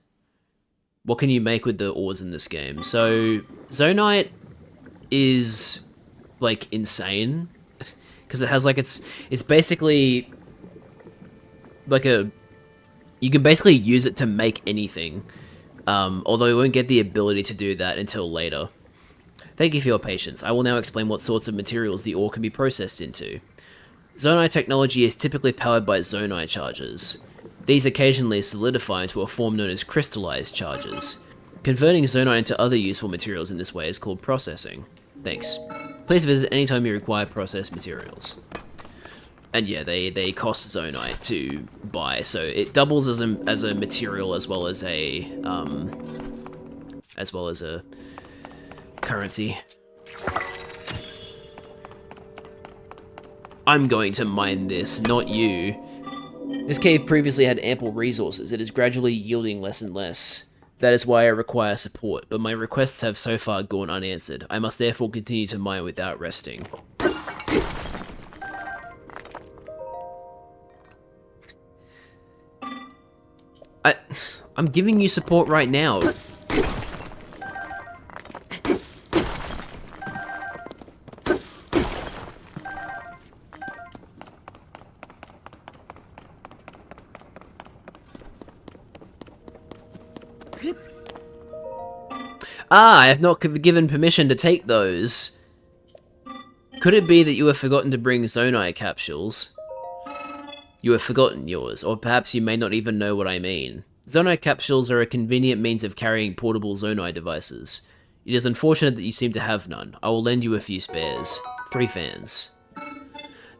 Speaker 1: What can you make with the ores in this game? So, zonite is, like, insane. Because it has, like, it's basically, like a... You can basically use it to make anything. Although you won't get the ability to do that until later. Thank you for your patience. I will now explain what sorts of materials the ore can be processed into. Zonite technology is typically powered by zonite charges. These occasionally solidify into a form known as crystallized charges. Converting zonite into other useful materials in this way is called processing. Thanks. Please visit anytime you require processed materials. And yeah, they cost zonite to buy, so it doubles as a material as well as a currency. I'm going to mine this, not you. This cave previously had ample resources. It is gradually yielding less and less. That is why I require support, but my requests have so far gone unanswered. I must therefore continue to mine without resting. I'm giving you support right now. Ah, I have not given permission to take those. Could it be that you have forgotten to bring zonite capsules? You have forgotten yours, or perhaps you may not even know what I mean. Zonite capsules are a convenient means of carrying portable zonite devices. It is unfortunate that you seem to have none. I will lend you a few spares. 3 fans.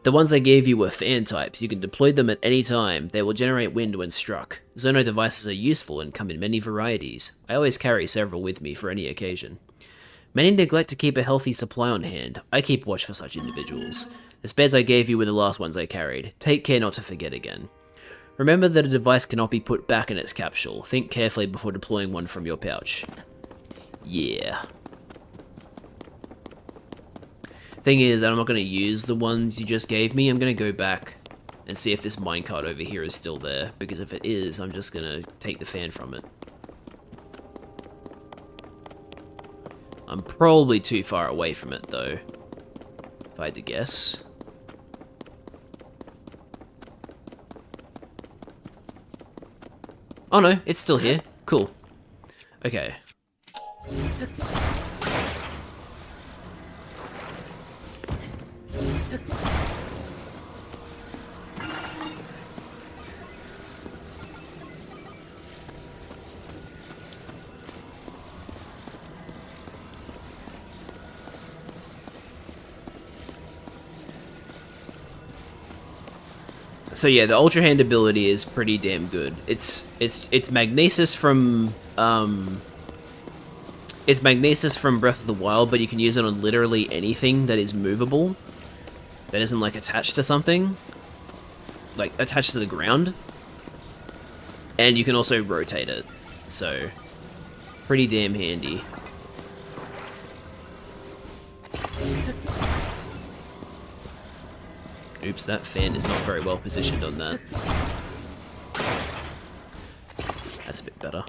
Speaker 1: The ones I gave you were fan types. You can deploy them at any time. They will generate wind when struck. Zonite devices are useful and come in many varieties. I always carry several with me for any occasion. Many neglect to keep a healthy supply on hand. I keep watch for such individuals. The spares I gave you were the last ones I carried. Take care not to forget again. Remember that a device cannot be put back in its capsule. Think carefully before deploying one from your pouch. Yeah. Thing is, I'm not going to use the ones you just gave me. I'm going to go back and see if this minecart over here is still there. Because if it is, I'm just going to take the fan from it. I'm probably too far away from it, though. If I had to guess. Oh no, it's still here. Cool. Okay. So yeah, the Ultra Hand ability is pretty damn good. It's magnesis from it's magnesis from Breath of the Wild, but you can use it on literally anything that is movable, that isn't like attached to something, like attached to the ground, and you can also rotate it. So pretty damn handy. Oops, that fan is not very well positioned on that. That's a bit better.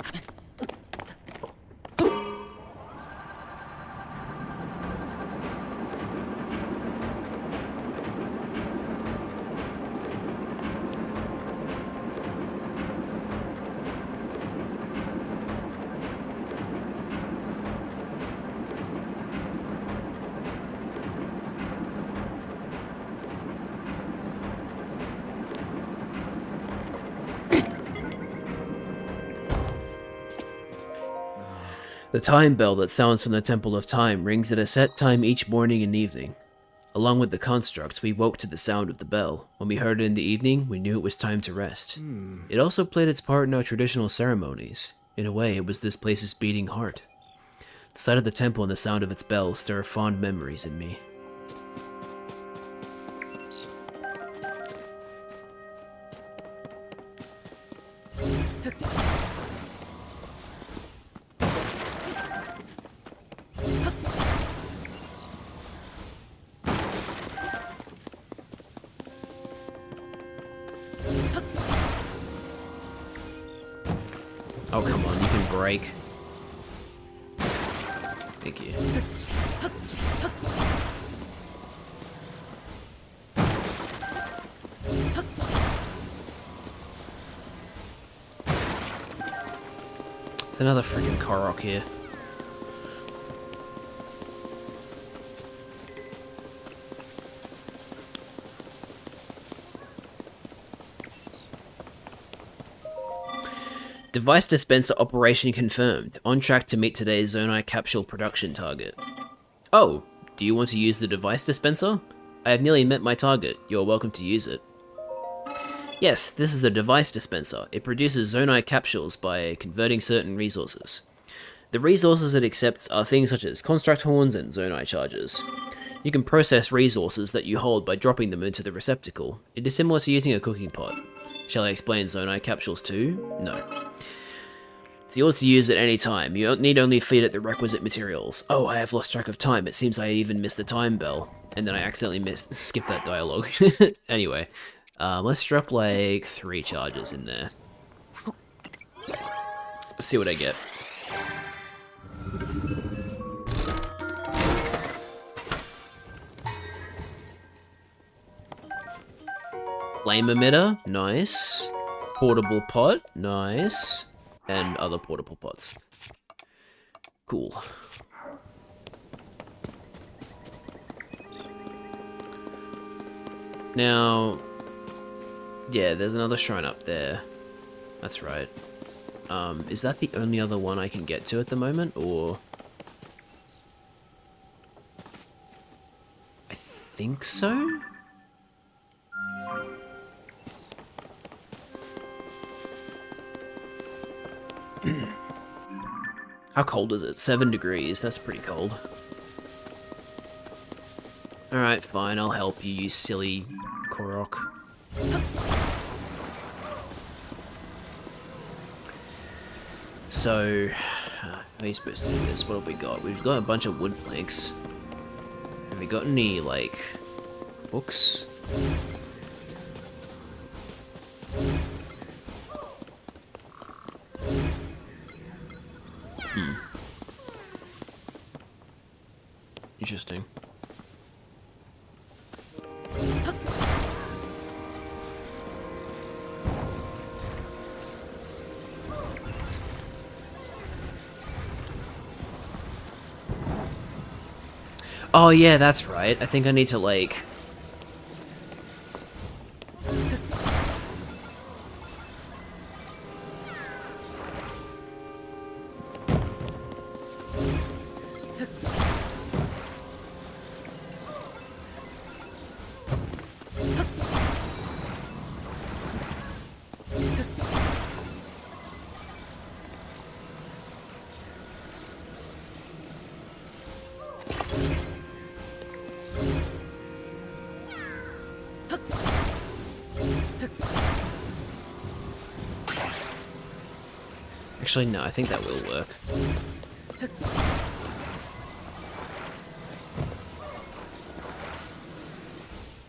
Speaker 1: The time bell that sounds from the Temple of Time rings at a set time each morning and evening. Along with the constructs, we woke to the sound of the bell. When we heard it in the evening, we knew it was time to rest. It also played its part in our traditional ceremonies. In a way, it was this place's beating heart. The sight of the temple and the sound of its bell stir fond memories in me. Oh, come on, you can break. Thank you. There's another freaking Korok here. Device dispenser operation confirmed. On track to meet today's Zonai capsule production target. Oh, do you want to use the device dispenser? I have nearly met my target. You're welcome to use it. Yes, this is a device dispenser. It produces Zonai capsules by converting certain resources. The resources it accepts are things such as construct horns and Zonai charges. You can process resources that you hold by dropping them into the receptacle. It is similar to using a cooking pot. Shall I explain Zonai capsules too? No. It's yours to use at any time. You need only feed it the requisite materials. Oh, I have lost track of time. It seems I even missed the time bell. And then I accidentally skipped that dialogue. Anyway, let's drop like 3 charges in there. Let's see what I get. Flame emitter, nice. Portable pot, nice. And other portable pots. Cool. Now, yeah, there's another shrine up there. That's right. Is that the only other one I can get to at the moment, or? I think so? How cold is it? 7 degrees. That's pretty cold. Alright, fine. I'll help you, you silly Korok. So, how are you supposed to do this? What have we got? We've got a bunch of wood planks. Have we got any, like, books? Interesting. Oh yeah, that's right. I think I need to like... Actually, no, I think that will work.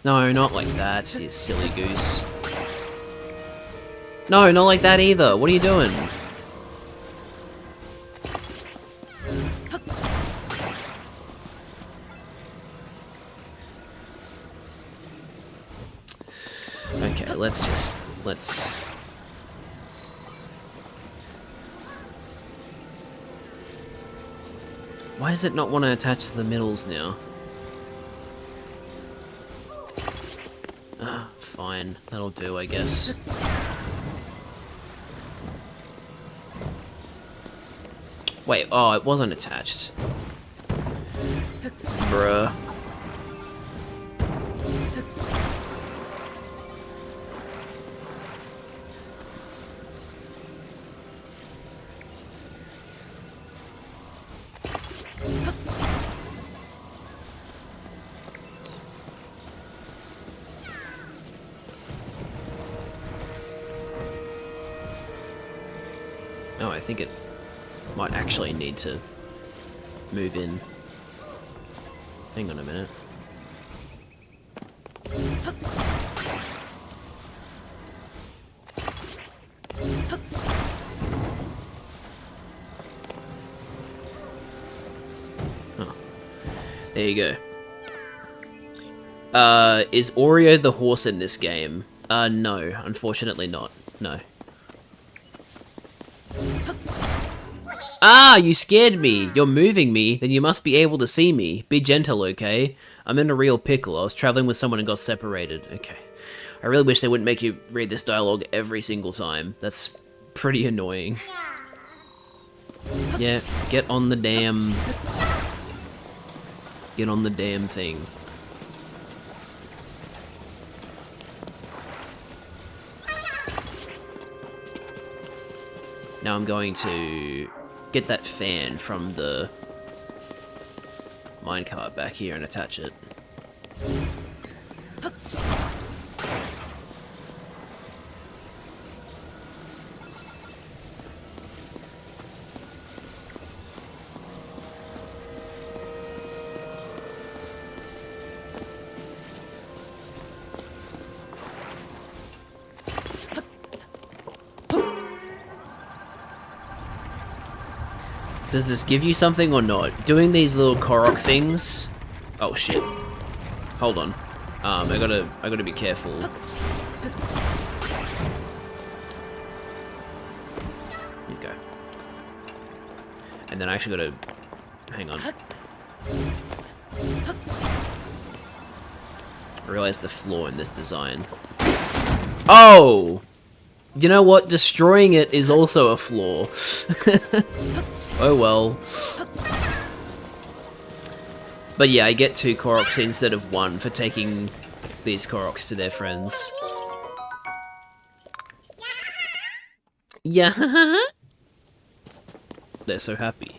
Speaker 1: No, not like that, you silly goose. No, not like that either. What are you doing? Okay, let's... Why does it not want to attach to the middles now? Ah, fine. That'll do, I guess. Wait, oh, it wasn't attached. Bruh. No, I think it might actually need to move in. Hang on a minute. Oh, there you go. Is Oreo the horse in this game? No, unfortunately not. No. Ah, you scared me. You're moving me, then you must be able to see me. Be gentle, okay? I'm in a real pickle. I was traveling with someone and got separated. Okay. I really wish they wouldn't make you read this dialogue every single time. That's pretty annoying. Yeah, get on the damn... Get on the damn thing. Now I'm going to get that fan from the minecart back here and attach it. Does this give you something or not? Doing these little Korok things... Oh shit. Hold on. I gotta be careful. Okay. And then I actually gotta... Hang on. I realized the flaw in this design. Oh! You know what? Destroying it is also a flaw. Oh well. But yeah, I get 2 Koroks instead of 1 for taking these Koroks to their friends. Yeah. They're so happy.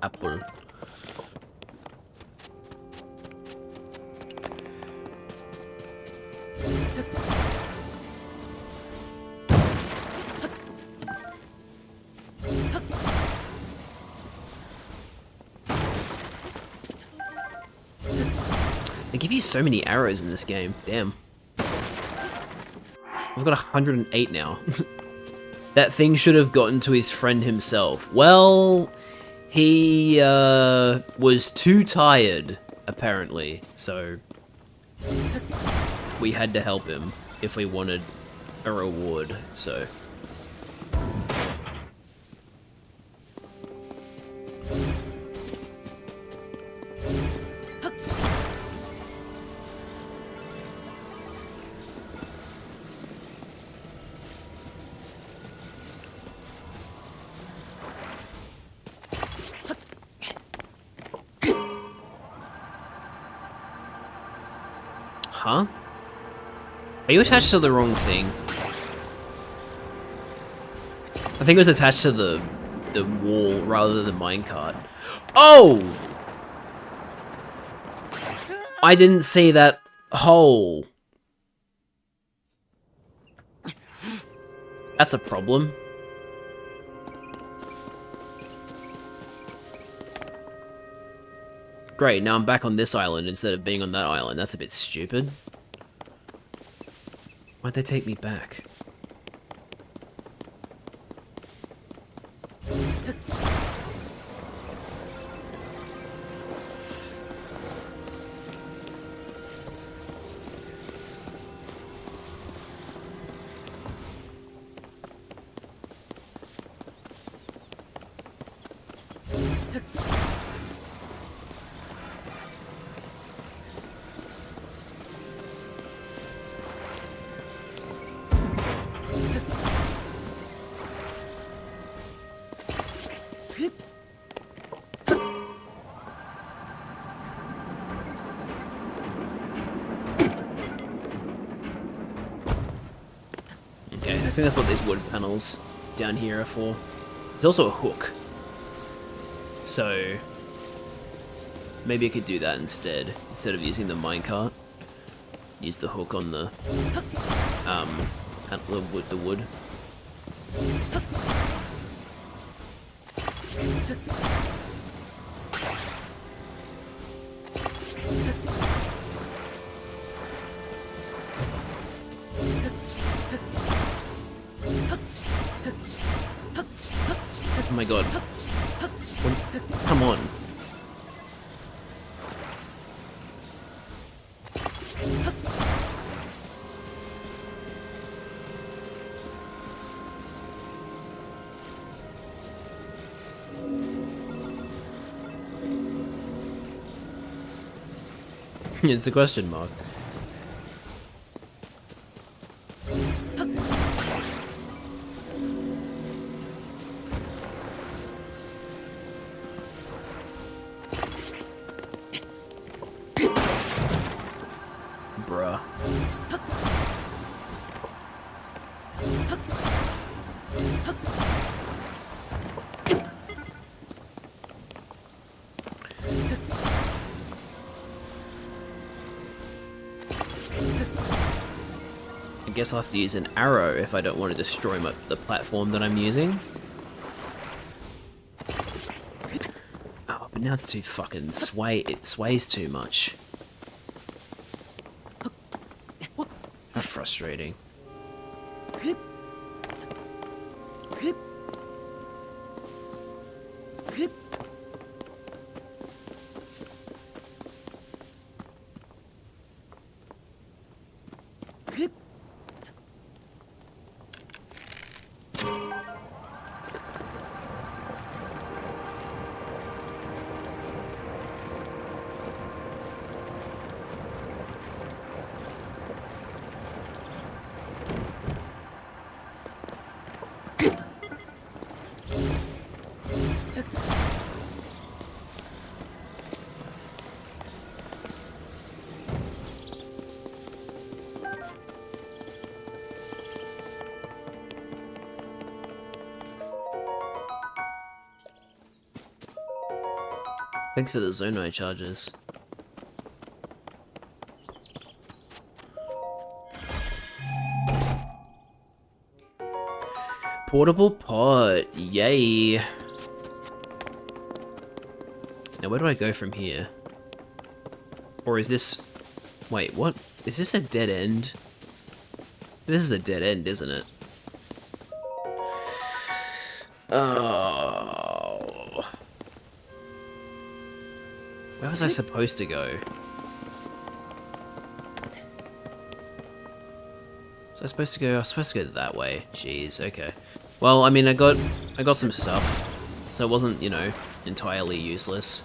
Speaker 1: Apple. They give you so many arrows in this game. Damn. I've got 108 now. That thing should have gotten to his friend himself. Well, he was too tired, apparently, so we had to help him if we wanted a reward, so... Huh? Are you attached to the wrong thing? I think it was attached to the wall rather than the minecart. Oh! I didn't see that hole. That's a problem. Great, now I'm back on this island instead of being on that island. That's a bit stupid. Why'd they take me back? Okay, I think that's what these wood panels down here are for. There's also a hook. So maybe I could do that instead of using the minecart. Use the hook on the the wood. Oh my god. What? Come on. It's a question mark. Bruh. I guess I'll have to use an arrow if I don't want to destroy the platform that I'm using. Oh, but now it's too fucking it sways too much. How frustrating. Thanks for the Zono charges. Portable pot, yay. Now where do I go from here? Or is this... Wait, what? Is this a dead end? This is a dead end, isn't it? Oh. Where was I supposed to go? Was I supposed to go? I was supposed to go that way. Jeez, okay. Well, I mean, I got some stuff, so it wasn't, you know, entirely useless.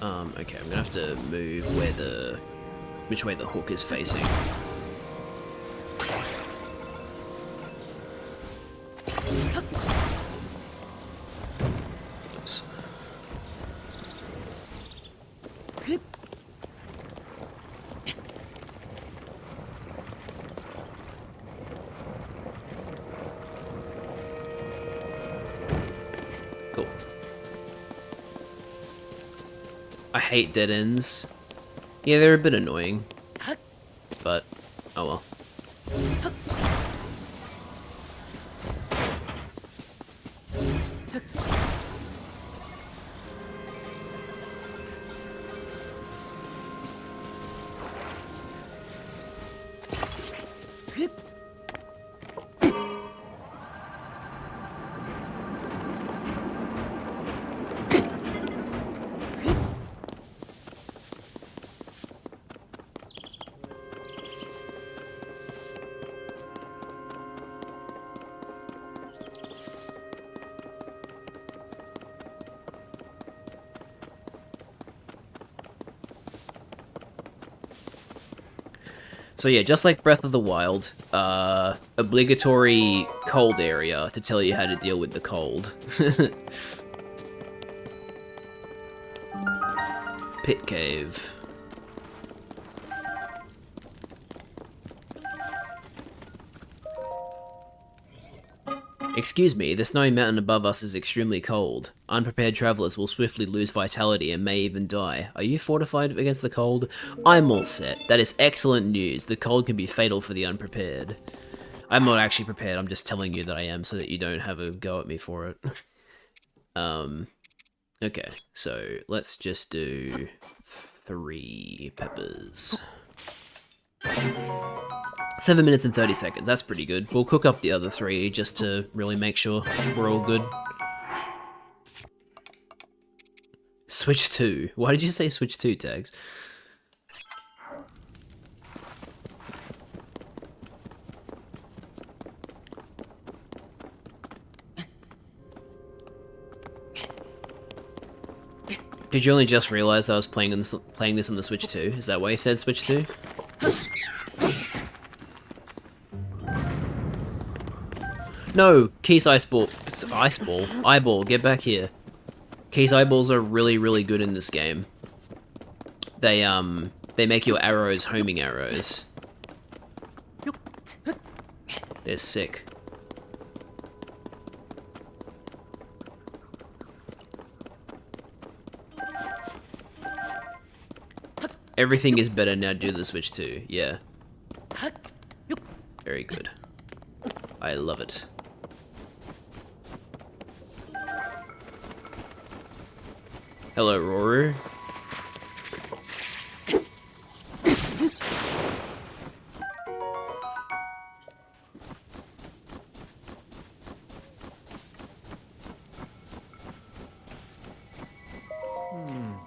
Speaker 1: Okay, I'm gonna have to move which way the hook is facing. Oops. Cool. I hate dead ends. Yeah, they're a bit annoying. But, oh well. So yeah, just like Breath of the Wild, obligatory cold area to tell you how to deal with the cold. Pit cave. Excuse me, the snowy mountain above us is extremely cold. Unprepared travelers will swiftly lose vitality and may even die. Are you fortified against the cold? I'm all set. That is excellent news. The cold can be fatal for the unprepared. I'm not actually prepared, I'm just telling you that I am so that you don't have a go at me for it. Okay, so let's just do 3 peppers. 7 minutes and 30 seconds, that's pretty good. We'll cook up the other 3 just to really make sure we're all good. Switch 2. Why did you say switch 2, Tags? Did you only just realize that I was playing this on the Switch 2? Is that why you said Switch 2? No! Keys Iceball. It's Iceball? Eyeball, get back here. Keys Eyeballs are really, really good in this game. They make your arrows homing arrows. They're sick. Everything is better now due to the Switch 2, yeah. Very good. I love it. Hello, Roru.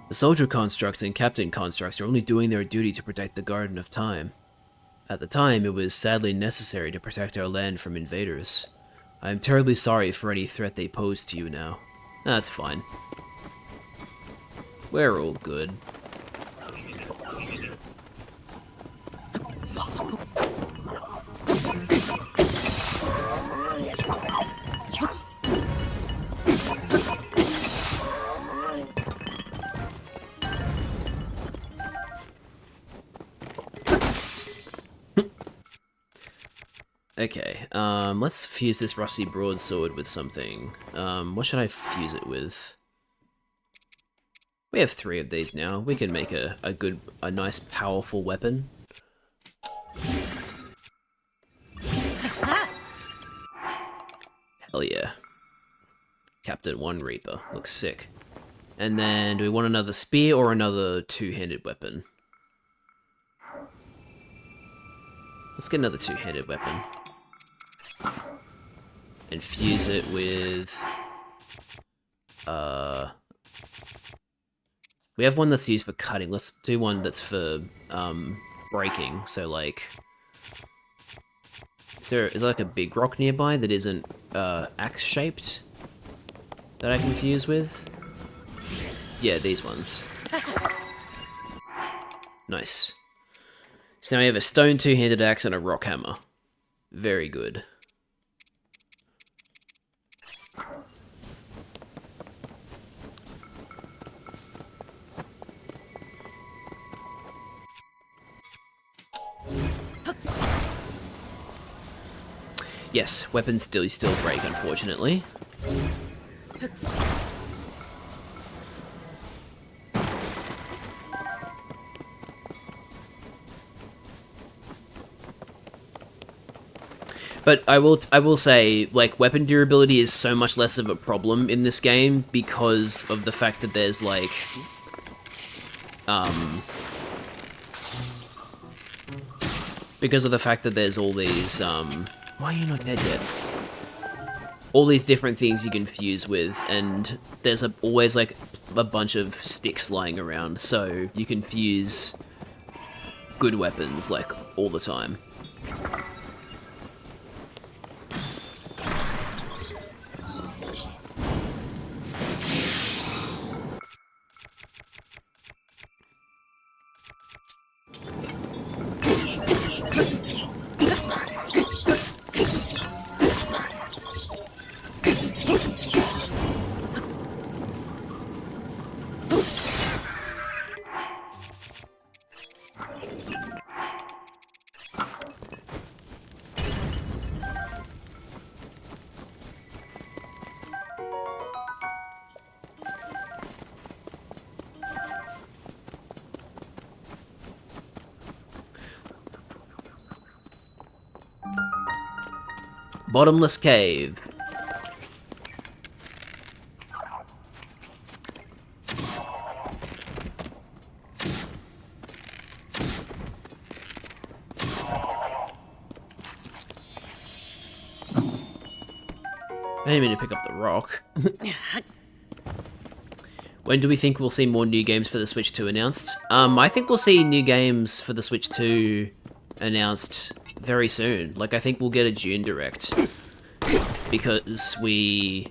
Speaker 1: The soldier constructs and captain constructs are only doing their duty to protect the Garden of Time. At the time, it was sadly necessary to protect our land from invaders. I am terribly sorry for any threat they pose to you now. That's fine. We're all good. Okay, let's fuse this rusty broadsword with something. What should I fuse it with? We have 3 of these now. We can make a nice, powerful weapon. Hell yeah. Captain One Reaper. Looks sick. And then, do we want another spear or another 2-handed weapon? Let's get another 2-handed weapon. And fuse it with... we have one that's used for cutting. Let's do one that's for breaking. So like, is there like a big rock nearby that isn't axe shaped that I can fuse with? Yeah, these ones. Nice. So now we have a stone 2-handed axe and a rock hammer. Very good. Yes, weapons still break, unfortunately. But I will say, like, weapon durability is so much less of a problem in this game because of the fact that there's, like, because of the fact that there's all these, why are you not dead yet? All these different things you can fuse with, and there's always, like, a bunch of sticks lying around, so you can fuse good weapons, like, all the time. bottomless cave. I didn't mean to pick up the rock. When do we think we'll see more new games for the Switch 2 announced? I think we'll see new games for the Switch 2 announced very soon. Like, I think we'll get a June Direct. Because we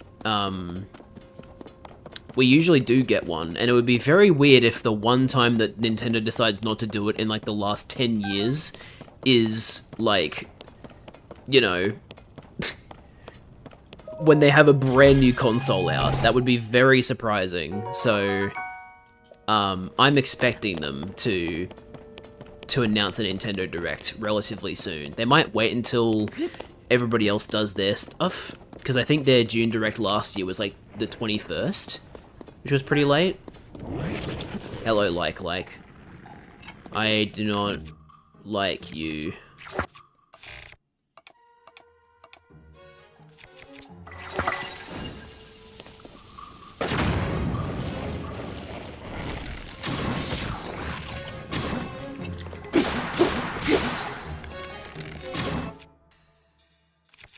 Speaker 1: usually do get one, and it would be very weird if the one time that Nintendo decides not to do it in, like, the last 10 years is, like, you know, when they have a brand new console out. That would be very surprising. So, I'm expecting them to announce a Nintendo Direct relatively soon. They might wait until everybody else does their stuff, because I think their June Direct last year was like the 21st, which was pretty late. Hello, like. I do not like you.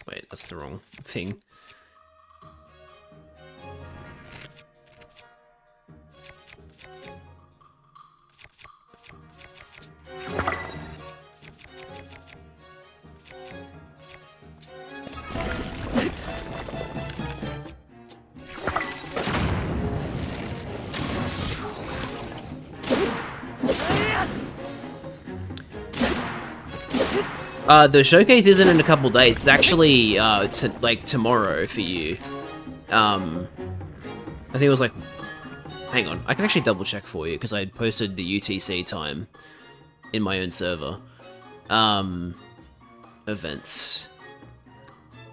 Speaker 1: Wait, that's the wrong thing. The showcase isn't in a couple days. It's actually, like, tomorrow for you. I think it was, like... Hang on, I can actually double check for you, because I posted the UTC time in my own server. Events.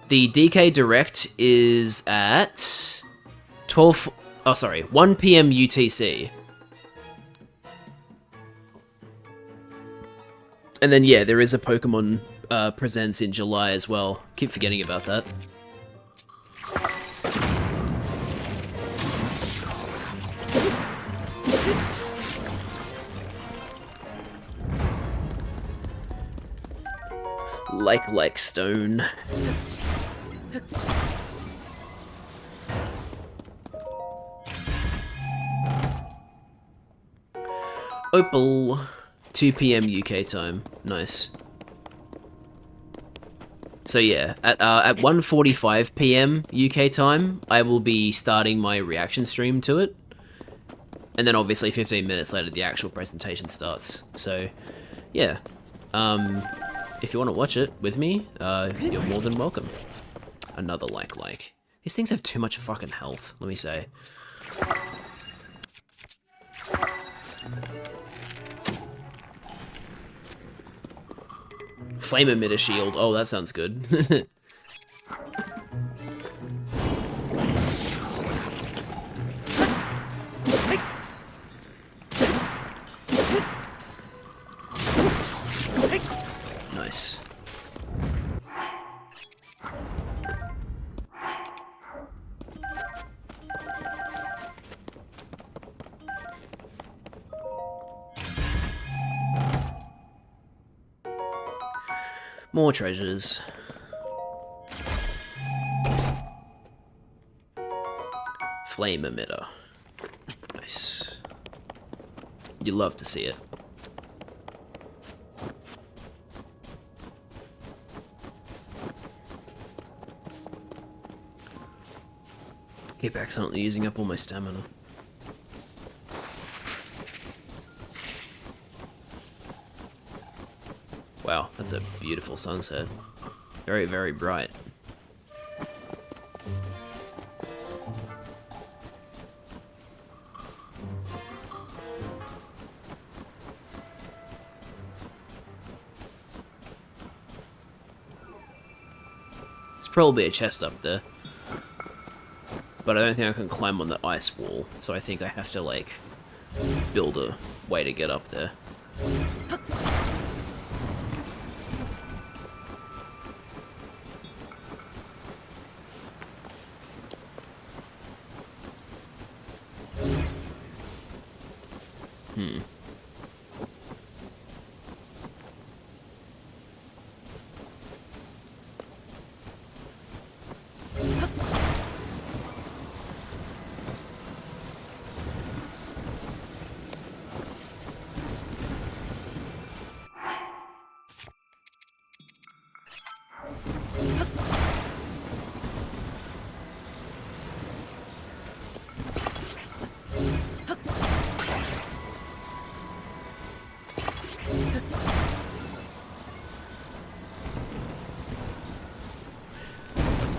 Speaker 1: The DK Direct is at 1 PM UTC. And then, yeah, there is a Pokemon Presents in July as well. Keep forgetting about that. Like stone. Opal. 2 PM UK time. Nice. So yeah, at 1:45 PM UK time, I will be starting my reaction stream to it. And then obviously 15 minutes later, the actual presentation starts. So, yeah. If you want to watch it with me, you're more than welcome. Another like. These things have too much fucking health, let me say. Flame emitter shield. Oh, that sounds good. Nice. More treasures. Flame emitter. Nice. You love to see it. Keep accidentally using up all my stamina. Wow, that's a beautiful sunset. Very, very bright. There's probably a chest up there. But I don't think I can climb on the ice wall, so I think I have to, like, build a way to get up there. Doesn't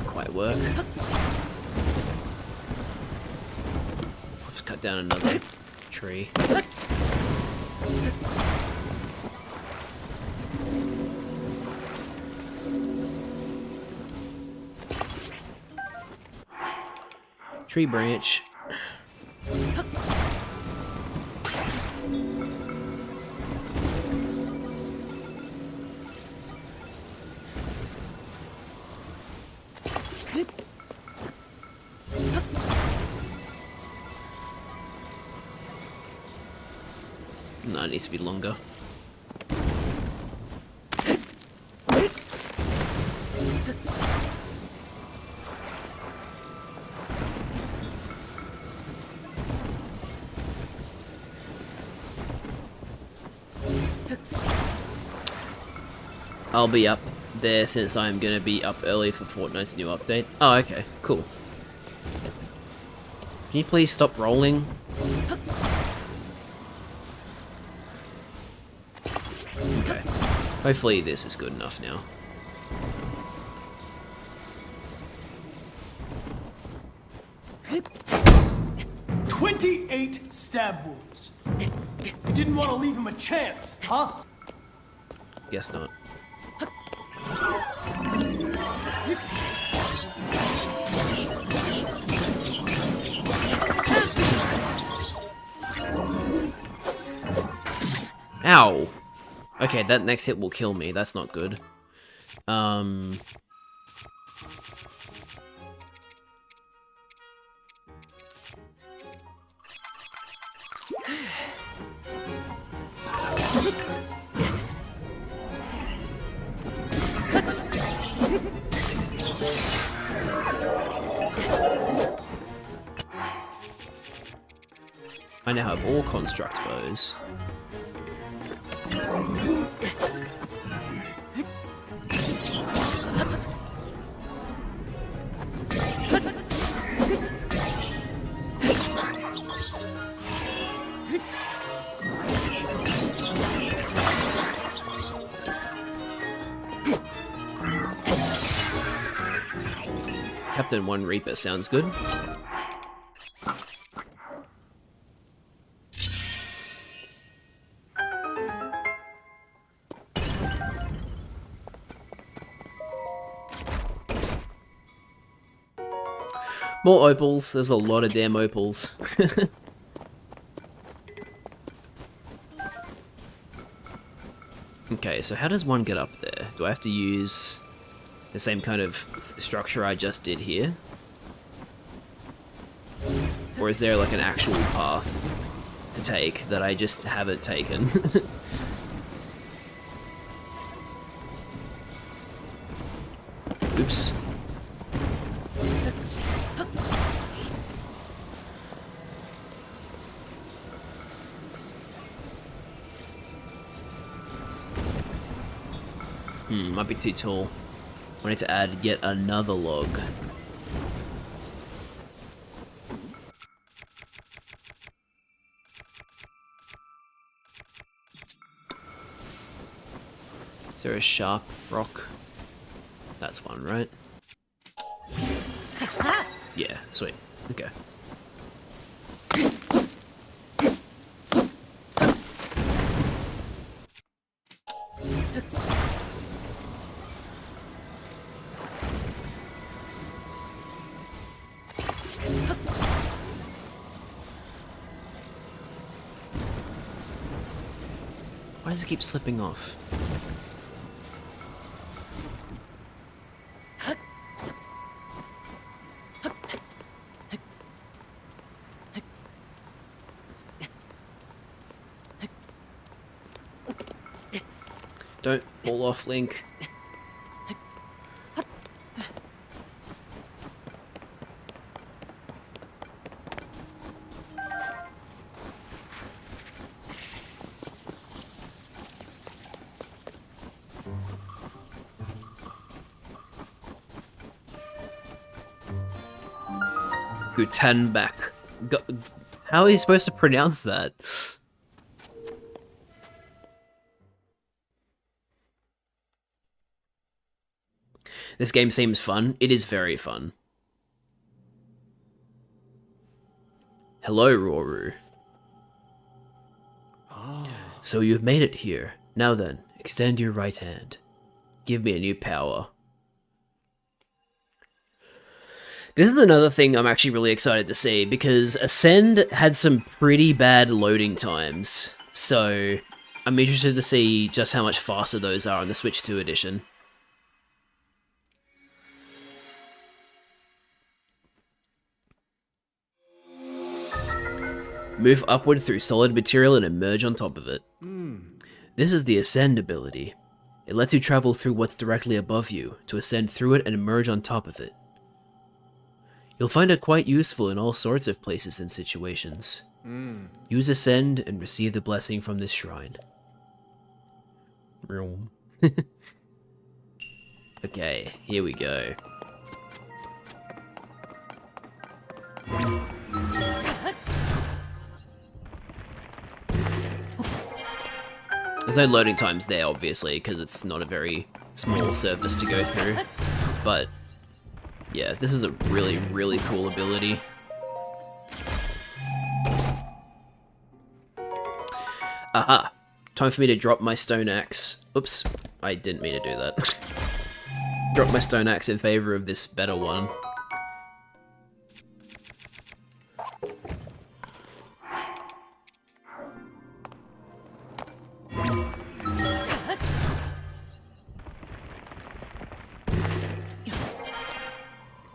Speaker 1: quite work. Let's cut down another tree. Tree branch. No, it needs to be longer. I'll be up there since I'm gonna be up early for Fortnite's new update. Oh, okay, cool. Can you please stop rolling? Okay. Hopefully this is good enough now.
Speaker 5: "28 stab wounds. You didn't want to leave him a chance, huh?"
Speaker 1: Guess not. Ow! Okay, that next hit will kill me. That's not good. I now have all construct bows. Captain One Reaper sounds good. More opals. There's a lot of damn opals. Okay, so how does one get up there? Do I have to use the same kind of structure I just did here? Or is there like an actual path to take that I just haven't taken? Oops. Might be too tall. I need to add yet another log. Is there a sharp rock? That's one, right? Yeah, sweet. Okay. Why does it keep slipping off? Don't fall off, Link. Gutenberg. How are you supposed to pronounce that? This game seems fun. It is very fun. Hello, Roru. So you've made it here. Now then, extend your right hand. Give me a new power. This is another thing I'm actually really excited to see, because Ascend had some pretty bad loading times, so I'm interested to see just how much faster those are on the Switch 2 edition. Move upward through solid material and emerge on top of it. This is the Ascend ability. It lets you travel through what's directly above you, to ascend through it and emerge on top of it. You'll find it quite useful in all sorts of places and situations. Use Ascend and receive the blessing from this shrine. Okay, here we go. There's no loading times there, obviously, because it's not a very small surface to go through. But yeah, this is a really, really cool ability. Aha! Time for me to drop my stone axe. Oops, I didn't mean to do that. Drop my stone axe in favor of this better one.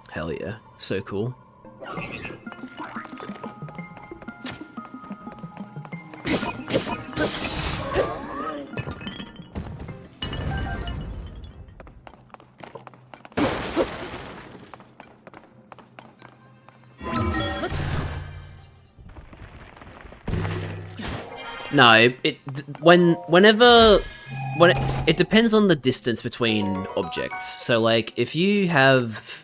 Speaker 1: Hell yeah, so cool. No, it depends on the distance between objects. So like if you have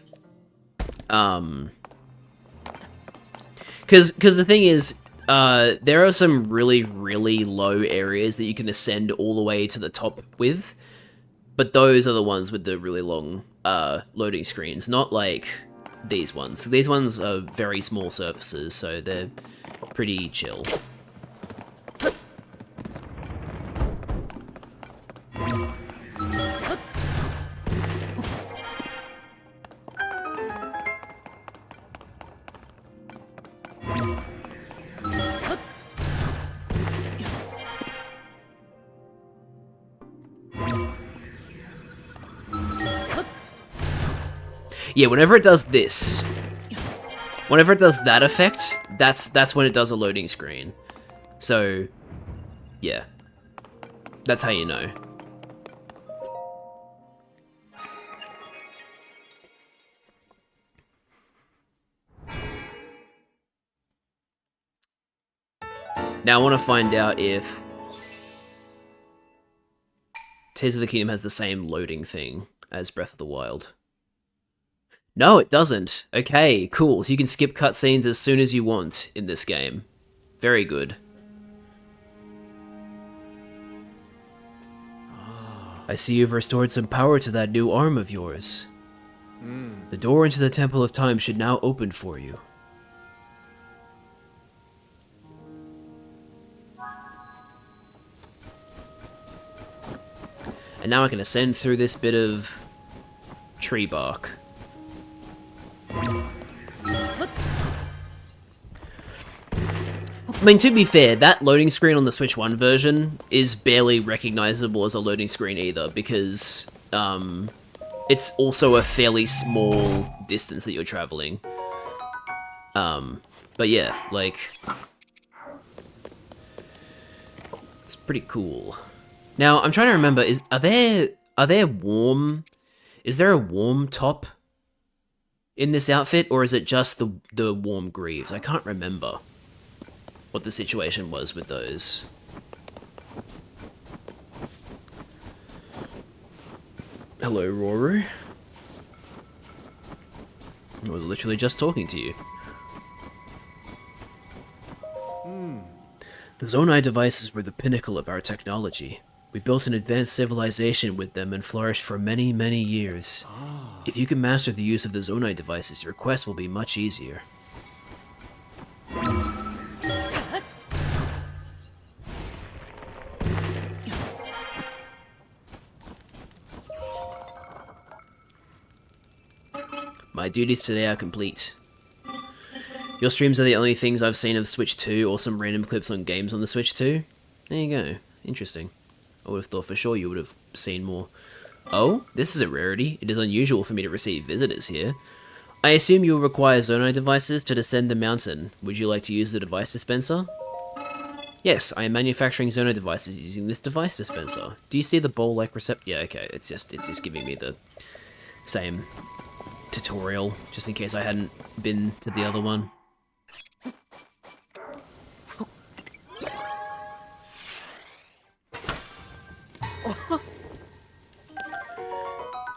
Speaker 1: because the thing is, there are some really, really low areas that you can ascend all the way to the top with, but those are the ones with the really long loading screens, not like these ones. These ones are very small surfaces, so they're pretty chill. Yeah, whenever it does this, whenever it does that effect, that's when it does a loading screen. So, yeah, that's how you know. Now I want to find out if Tears of the Kingdom has the same loading thing as Breath of the Wild. No, it doesn't. Okay, cool. So you can skip cutscenes as soon as you want in this game. Very good. I see you've restored some power to that new arm of yours. The door into the Temple of Time should now open for you. And now I can ascend through this bit of tree bark. I mean, to be fair, that loading screen on the Switch 1 version is barely recognizable as a loading screen either, because it's also a fairly small distance that you're traveling. But yeah, like, it's pretty cool. Now, I'm trying to remember, are there warm... Is there a warm top in this outfit, or is it just the warm greaves? I can't remember what the situation was with those. Hello, Roru. I was literally just talking to you. The Zonai devices were the pinnacle of our technology. We built an advanced civilization with them and flourished for many, many years. If you can master the use of the Zonai devices, your quest will be much easier. My duties today are complete. Your streams are the only things I've seen of Switch 2, or some random clips on games on the Switch 2. There you go. Interesting. I would have thought for sure you would have seen more. Oh, this is a rarity. It is unusual for me to receive visitors here. I assume you will require Zonai devices to descend the mountain. Would you like to use the device dispenser? Yes, I am manufacturing Zonai devices using this device dispenser. Do you see the bowl-like Yeah, okay. It's just giving me the same tutorial, just in case I hadn't been to the other one.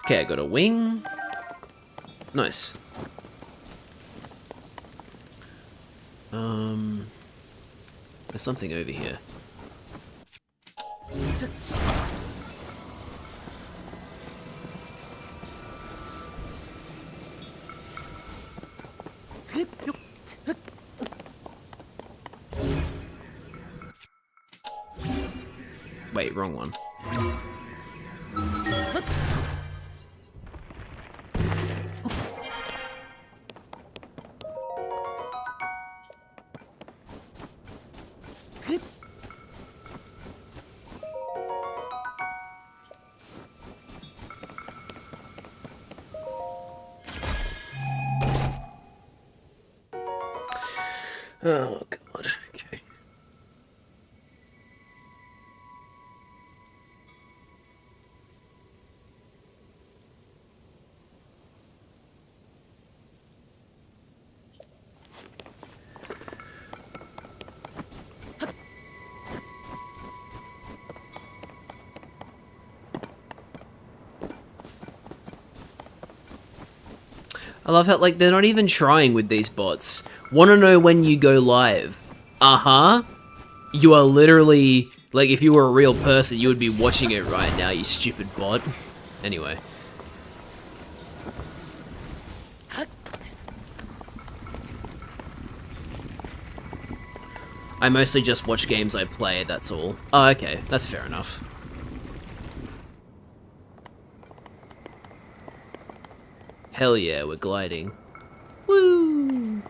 Speaker 1: Okay, I got a wing. Nice. There's something over here. Wait, wrong one. Oh, God. Okay. I love how, like, they're not even trying with these bots. Want to know when you go live? Uh-huh. You are literally, like, if you were a real person, you would be watching it right now, you stupid bot. Anyway. I mostly just watch games I play, that's all. Oh, okay, that's fair enough. Hell yeah, we're gliding. Woo!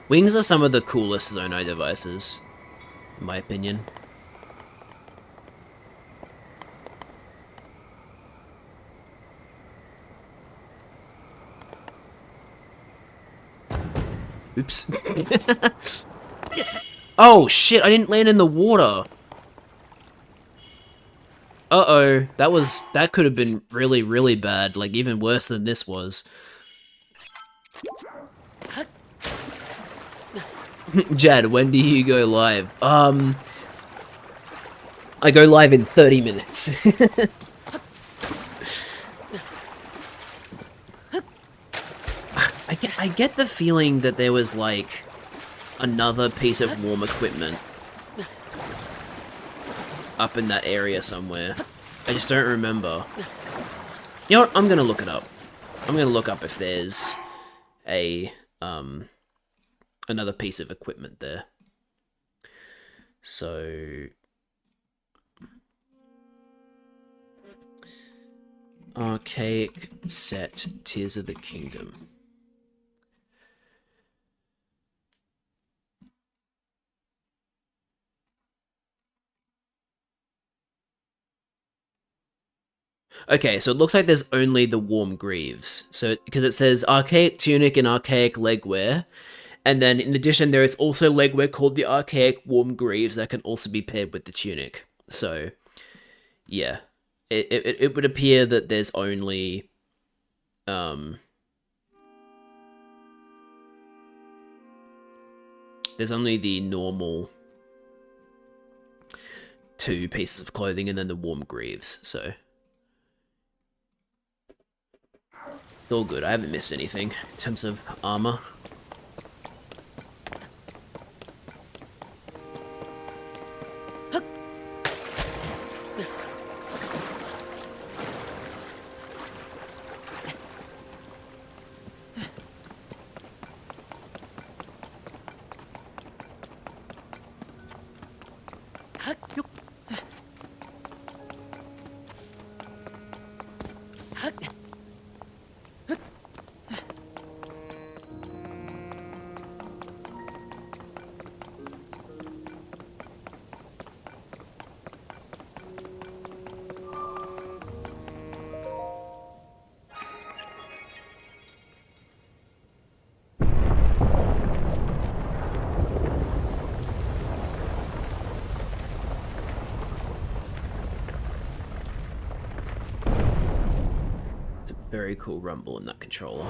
Speaker 1: Wings are some of the coolest Zonai devices, in my opinion. Oops. Oh shit, I didn't land in the water! Uh-oh, that could have been really, really bad, like even worse than this was. Jad, when do you go live? I go live in 30 minutes. I get the feeling that there was, like, another piece of warm equipment up in that area somewhere. I just don't remember. You know what? I'm gonna look it up. I'm gonna look up if there's a, another piece of equipment there. So... Archaic set Tears of the Kingdom. Okay, so it looks like there's only the warm greaves. So, because it says archaic tunic and archaic legwear. And then in addition, there is also legwear called the archaic warm greaves that can also be paired with the tunic. So, yeah, it would appear that there's only the normal 2 pieces of clothing and then the warm greaves, so it's all good. I haven't missed anything in terms of armor. Very cool rumble in that controller.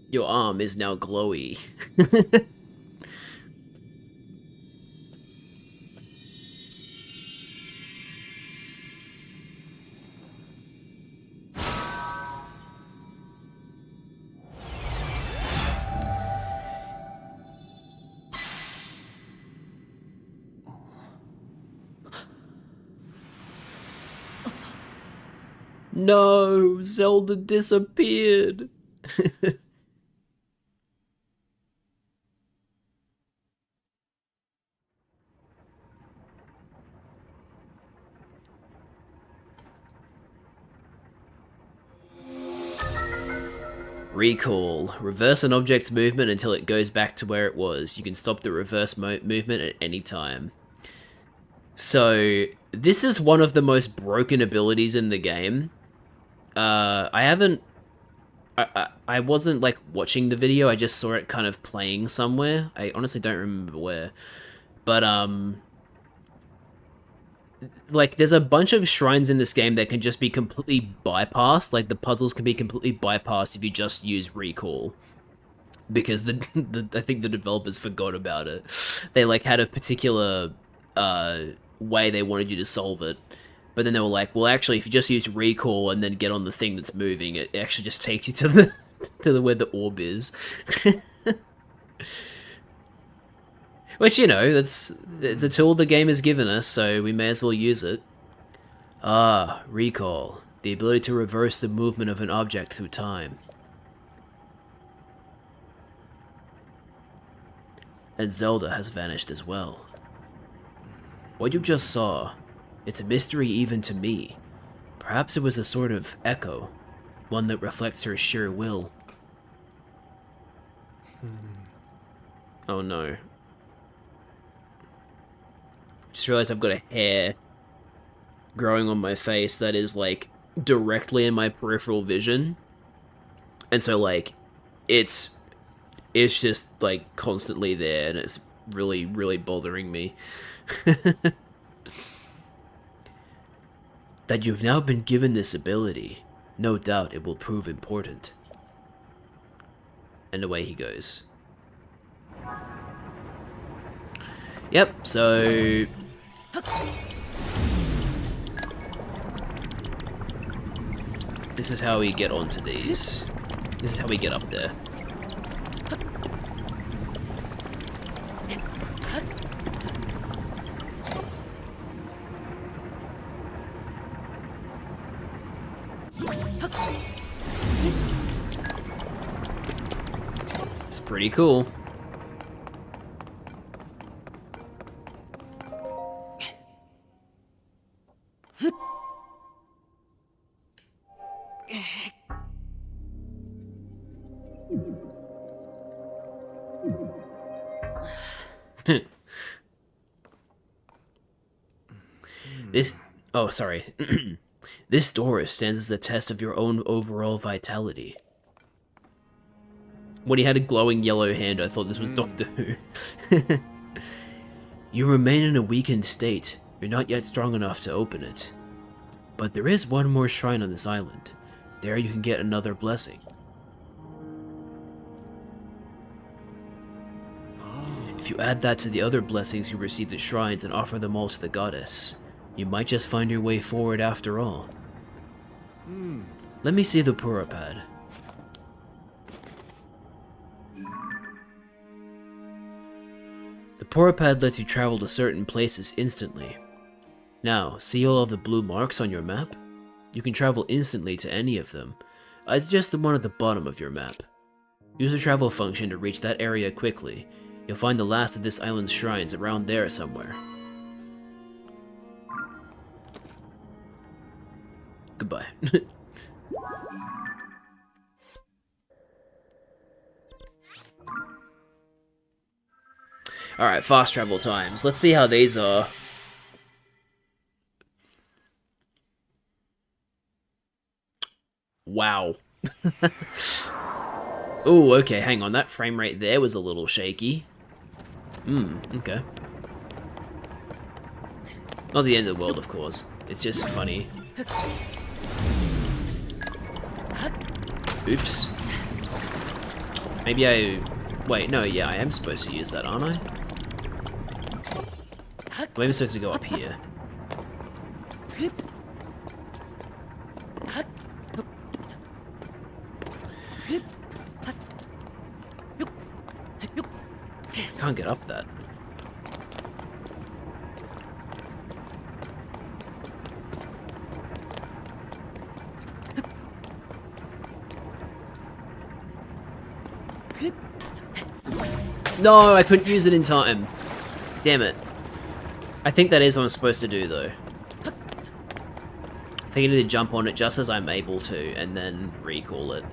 Speaker 1: Your arm is now glowy. No, Zelda disappeared. Recall. Reverse an object's movement until it goes back to where it was. You can stop the reverse movement at any time. So, this is one of the most broken abilities in the game. I wasn't, like, watching the video, I just saw it kind of playing somewhere. I honestly don't remember where. But, like, there's a bunch of shrines in this game that can just be completely bypassed. Like, the puzzles can be completely bypassed if you just use recall. Because I think the developers forgot about it. They, like, had a particular way they wanted you to solve it. But then they were like, well, actually, if you just use recall and then get on the thing that's moving, it actually just takes you to the where the orb is. Which, you know, it's a tool the game has given us, so we may as well use it. Ah, recall. The ability to reverse the movement of an object through time. And Zelda has vanished as well. What you just saw, it's a mystery even to me. Perhaps it was a sort of echo, one that reflects her sheer will. Oh no. Just realized I've got a hair growing on my face that is, like, directly in my peripheral vision. And so, like, it's it's just like constantly there, and it's really, really bothering me. That you've now been given this ability, no doubt it will prove important. And away he goes. Yep, so... this is how we get onto these. This is how we get up there. It's pretty cool. This... oh, sorry. This door stands as a test of your own overall vitality. When he had a glowing yellow hand, I thought this was Doctor Who. You remain in a weakened state. You're not yet strong enough to open it. But there is one more shrine on this island. There you can get another blessing. If you add that to the other blessings you received at shrines and offer them all to the goddess, you might just find your way forward after all. Let me see the Purapad. The Purapad lets you travel to certain places instantly. Now, see all of the blue marks on your map? You can travel instantly to any of them. I suggest the one at the bottom of your map. Use the travel function to reach that area quickly. You'll find the last of this island's shrines around there somewhere. Goodbye. Alright, fast travel times. Let's see how these are. Wow. Oh, okay, hang on. That frame rate there was a little shaky. Okay. Not the end of the world, of course. It's just funny. Oops. Maybe I... wait, no, yeah, I am supposed to use that, aren't I? Maybe I'm supposed to go up here. Can't get up that. No, I couldn't use it in time. Damn it. I think that is what I'm supposed to do, though. I think I need to jump on it just as I'm able to, and then recall it.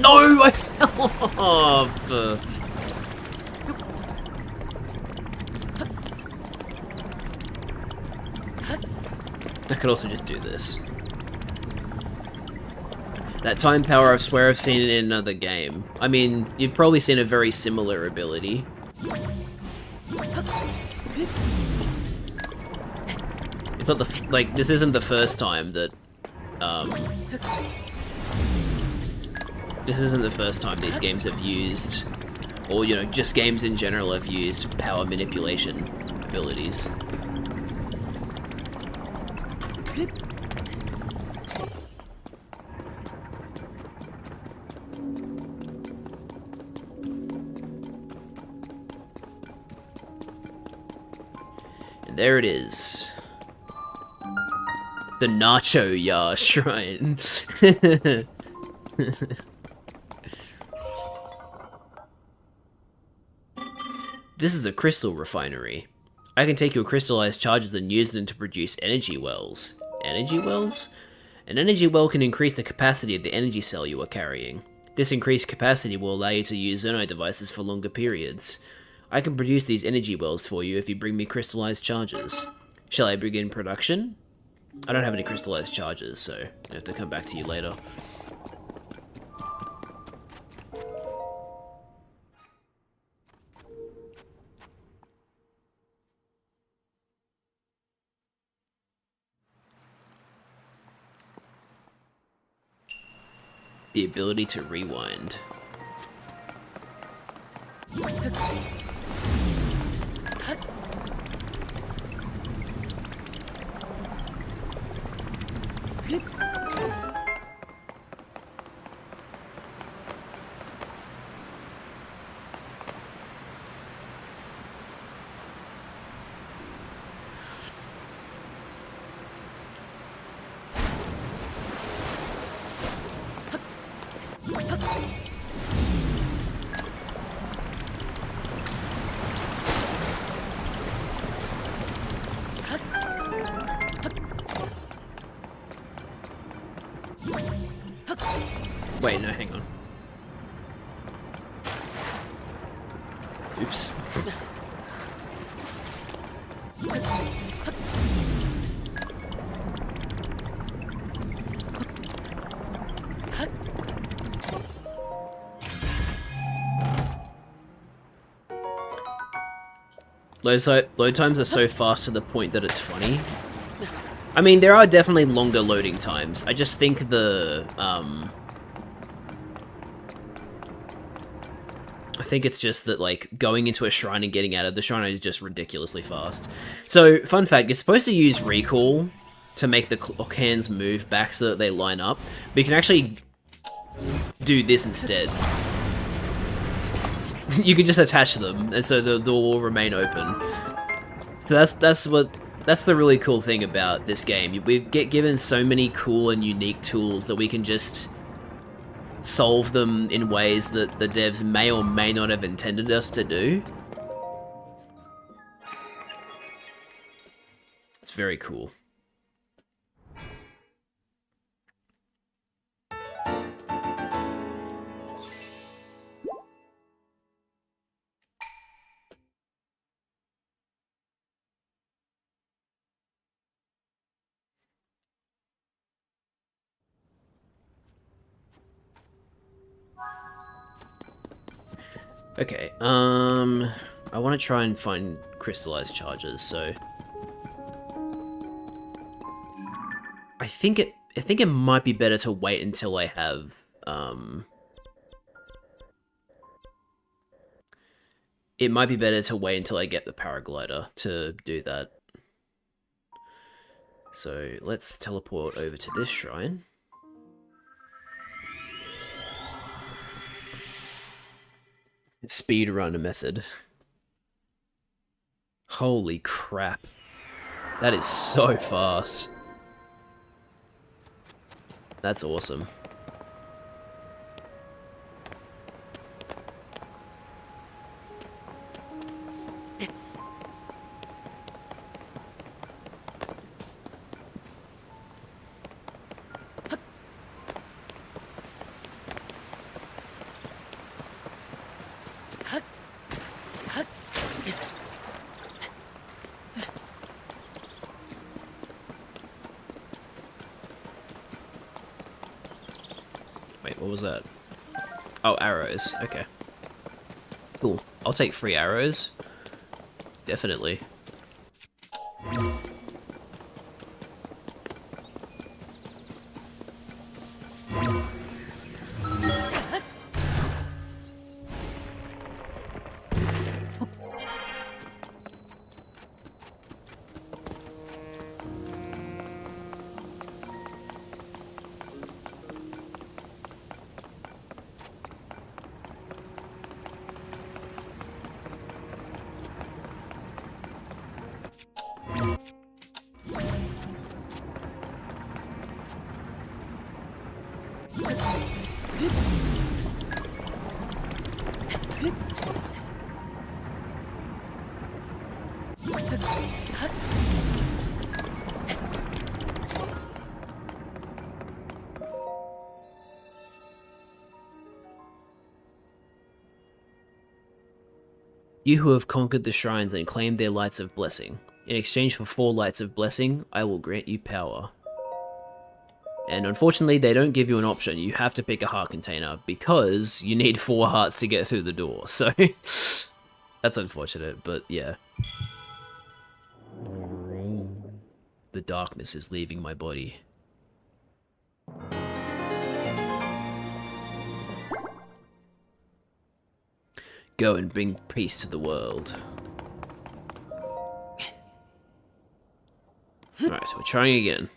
Speaker 1: No! I fell off! I could also just do this. That time power, I swear I've seen it in another game. I mean, you've probably seen a very similar ability. It's not the like, this isn't the first time that, this isn't the first time these games have used, or, you know, just games in general have used power manipulation abilities. And there it is. The Nacho Ya Shrine. This is a crystal refinery. I can take your crystallized charges and use them to produce energy wells. Energy wells? An energy well can increase the capacity of the energy cell you are carrying. This increased capacity will allow you to use Zonai devices for longer periods. I can produce these energy wells for you if you bring me crystallized charges. Shall I begin production? I don't have any crystallized charges, so I have to come back to you later. The ability to rewind. Wait, no, hang on. Oops. Load times are so fast to the point that it's funny. I mean, there are definitely longer loading times. I just think I think it's just that, like, going into a shrine and getting out of the shrine is just ridiculously fast. So, fun fact, you're supposed to use recall to make the clock hands move back so that they line up, but you can actually do this instead. You can just attach them, and so the door will remain open. So that's the really cool thing about this game. We get given so many cool and unique tools that we can just solve them in ways that the devs may or may not have intended us to do. It's very cool. Okay, I want to try and find crystallized charges, so I think it might be better to wait until I have it might be better to wait until I get the paraglider to do that. So let's teleport over to this shrine. Speedrun method. Holy crap. That is so fast. That's awesome. Wait, what was that? Oh, arrows. Okay. Cool. I'll take 3 arrows. Definitely. You who have conquered the shrines and claimed their lights of blessing, In exchange for 4 lights of blessing, I will grant you power. And unfortunately, they don't give you an option. You have to pick a heart container because you need 4 hearts to get through the door. So that's unfortunate, but yeah. The darkness is leaving my body. Go and bring peace to the world. Alright, so we're trying again.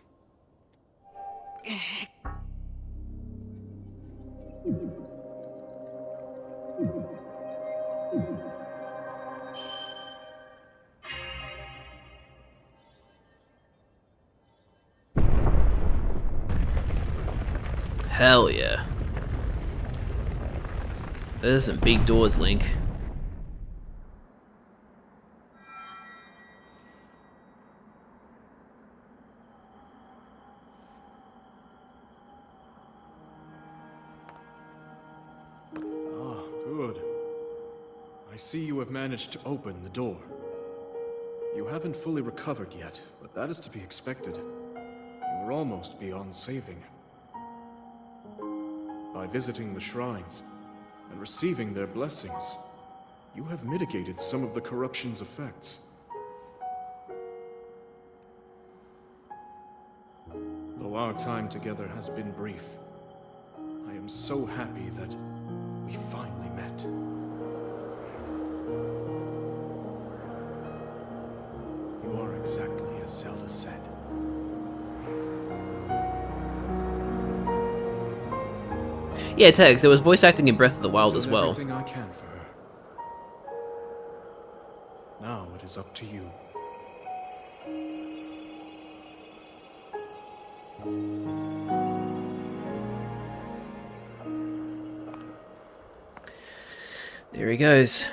Speaker 1: Hell yeah. There's some big doors, Link.
Speaker 4: Good. I see you have managed to open the door. You haven't fully recovered yet, but that is to be expected. You were almost beyond saving. By visiting the shrines and receiving their blessings, you have mitigated some of the corruption's effects. Though our time together has been brief, I am so happy that we finally met. You are exactly as Zelda said.
Speaker 1: Yeah, Tex, there was voice acting in Breath of the Wild as well.
Speaker 4: Everything I can for her. Now it is up to you.
Speaker 1: There he goes.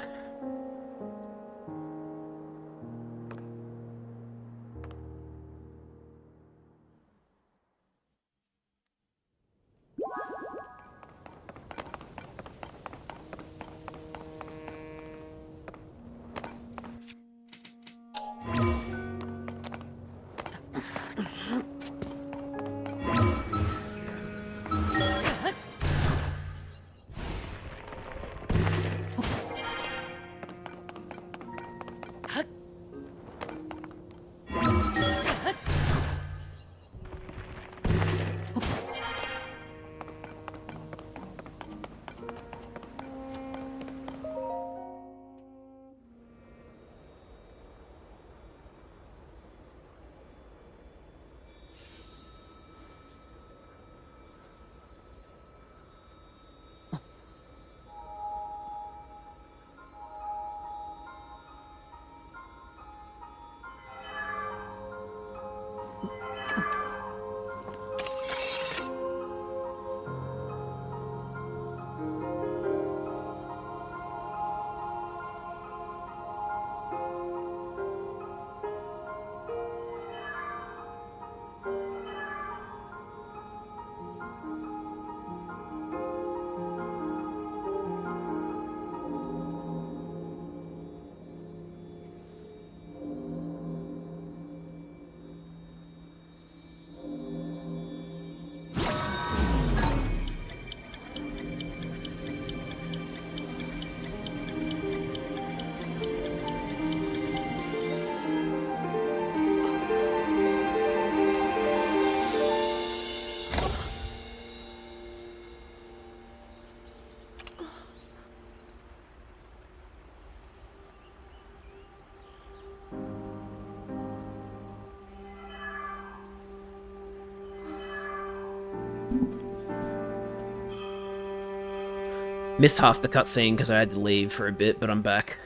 Speaker 1: Missed half the cutscene because I had to leave for a bit, but I'm back.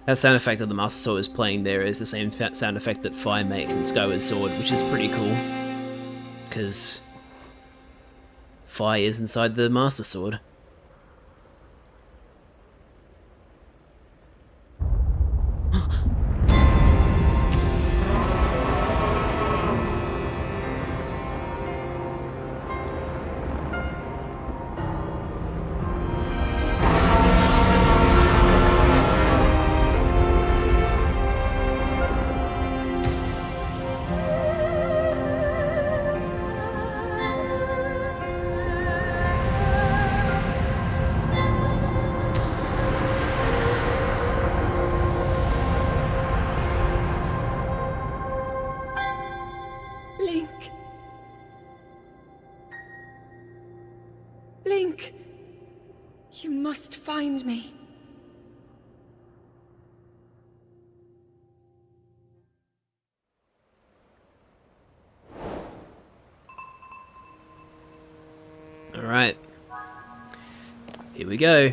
Speaker 1: That sound effect that the Master Sword is playing there is the same sound effect that Fire makes in Skyward Sword, which is pretty cool. Because Fire is inside the Master Sword.
Speaker 2: You must find me.
Speaker 1: Alright. Here we go.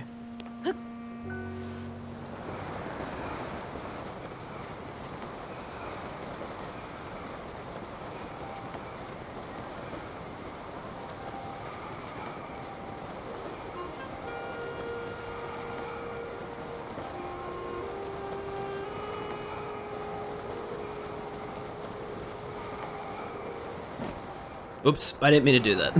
Speaker 1: Oops, I didn't mean to do that.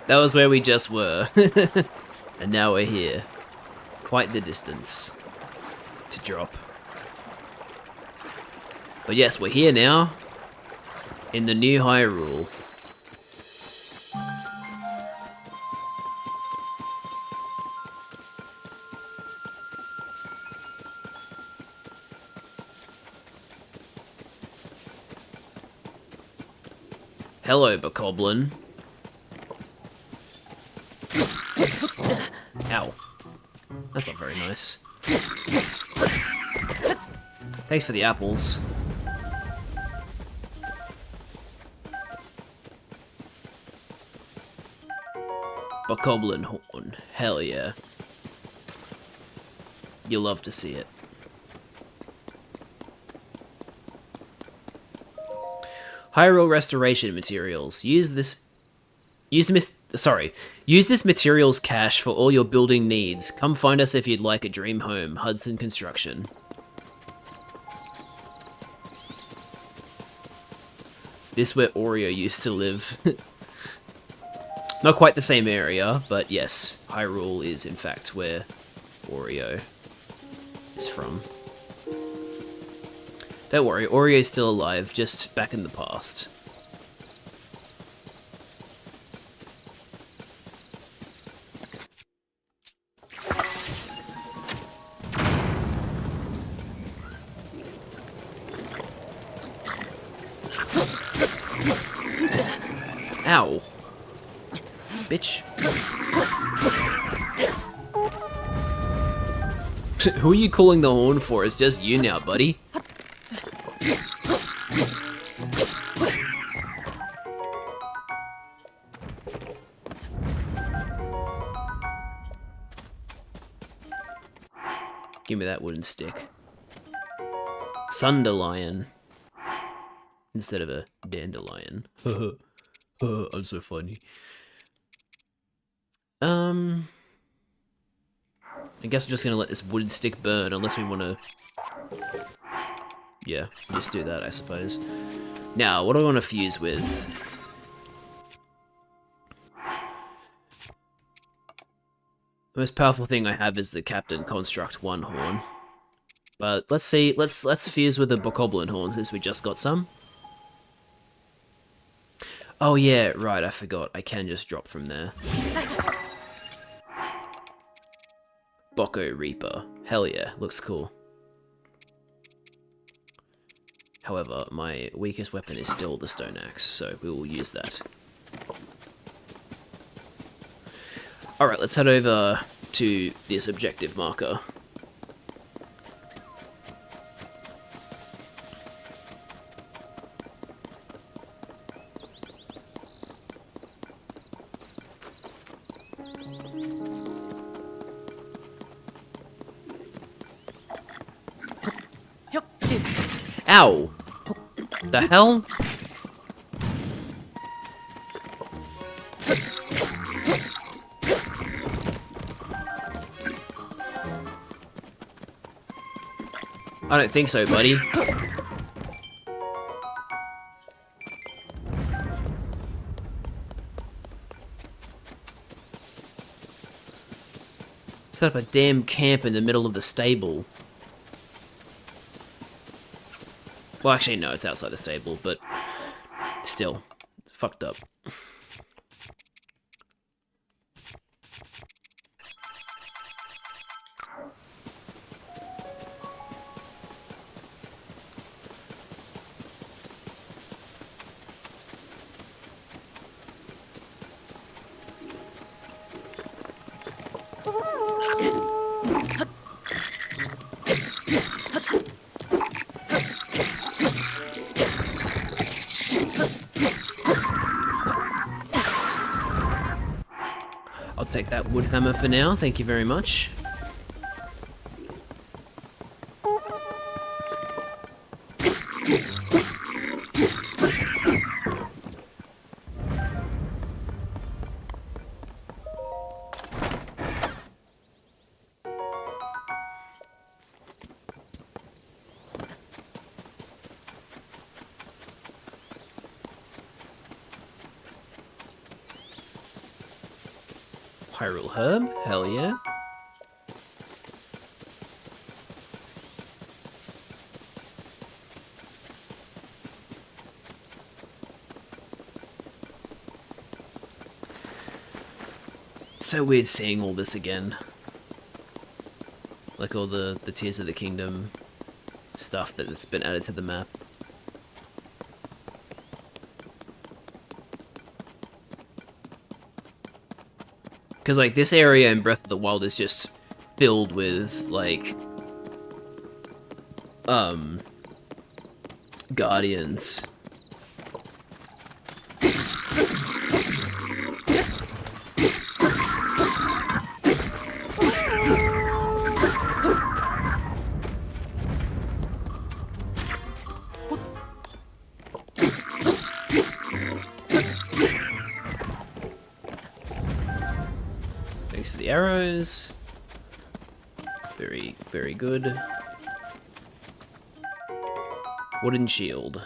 Speaker 1: That was where we just were. And now we're here. Quite the distance to drop. But yes, we're here now. In the new Hyrule. Hello, Bokoblin. Ow. That's not very nice. Thanks for the apples. Bokoblin horn. Hell yeah. You'll love to see it. Hyrule restoration materials. Use this materials cache for all your building needs. Come find us if you'd like a dream home. Hudson Construction. This where Oreo used to live. Not quite the same area, but yes, Hyrule is in fact where Oreo is from. Don't worry, Oreo's still alive, just back in the past. Ow. Bitch. Who are you calling the horn for? It's just you now, buddy. Give me that wooden stick. Sunderlion. Instead of a dandelion. I'm so funny. I guess we're just gonna let this wooden stick burn unless we wanna... Yeah, just do that, I suppose. Now, what do I want to fuse with? The most powerful thing I have is the Captain Construct 1 horn. But let's see, let's fuse with the Bokoblin horn since we just got some. Oh yeah, right, I forgot. I can just drop from there. Boko Reaper. Hell yeah, looks cool. However, my weakest weapon is still the Stone Axe, so we will use that. Alright, let's head over to this objective marker. Ow! The hell? I don't think so, buddy. Set up a damn camp in the middle of the stable. Well, actually, no, it's outside the stable, but still, it's fucked up. I'll take that wood hammer for now, thank you very much. Hyrule Herb, hell yeah. So weird seeing all this again. Like all the Tears of the Kingdom stuff that's been added to the map. Because, like, this area in Breath of the Wild is just filled with, like, guardians. Thanks for the arrows. Very, very good. Wooden shield.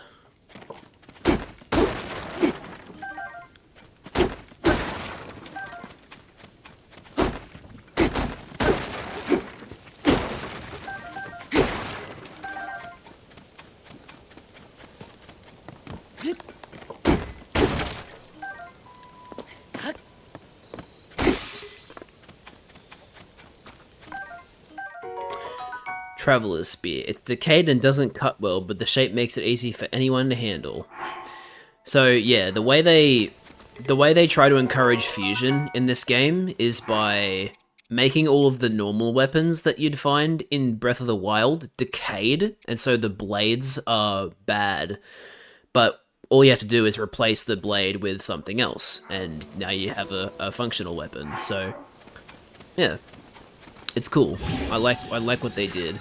Speaker 1: Traveler's Spear. It's decayed and doesn't cut well, but the shape makes it easy for anyone to handle. So yeah, the way they try to encourage fusion in this game is by making all of the normal weapons that you'd find in Breath of the Wild decayed, and so the blades are bad. But all you have to do is replace the blade with something else, and now you have a functional weapon. So yeah, it's cool. I like what they did.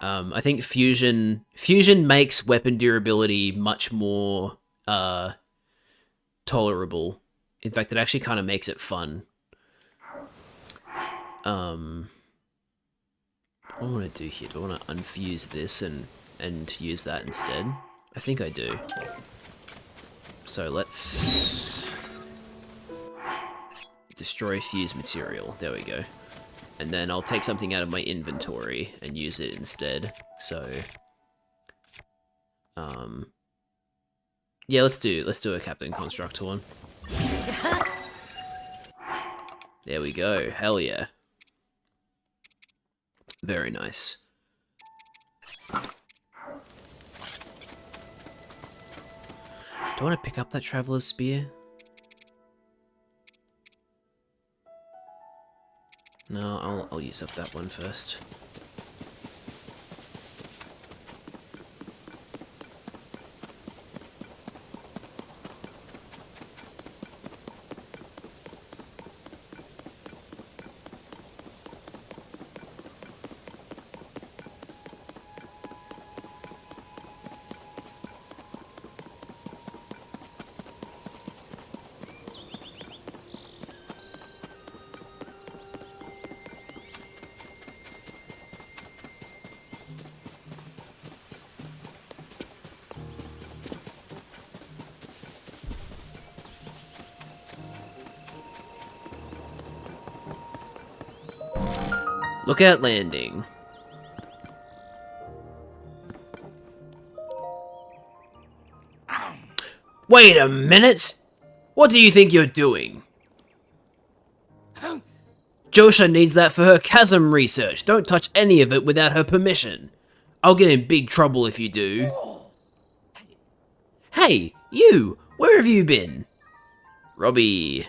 Speaker 1: I think fusion makes weapon durability much more tolerable. In fact, it actually kind of makes it fun. What do I want to do here? Do I want to unfuse this and use that instead? I think I do. So let's destroy fuse material. There we go. And then I'll take something out of my inventory and use it instead. So, yeah, let's do a Captain Constructor one. There we go. Hell yeah. Very nice. Do I want to pick up that Traveler's Spear? No, I'll use up that one first. Lookout Landing. Wait a minute! What do you think you're doing? Josha needs that for her chasm research. Don't touch any of it without her permission. I'll get in big trouble if you do. Hey, you! Where have you been? Robbie.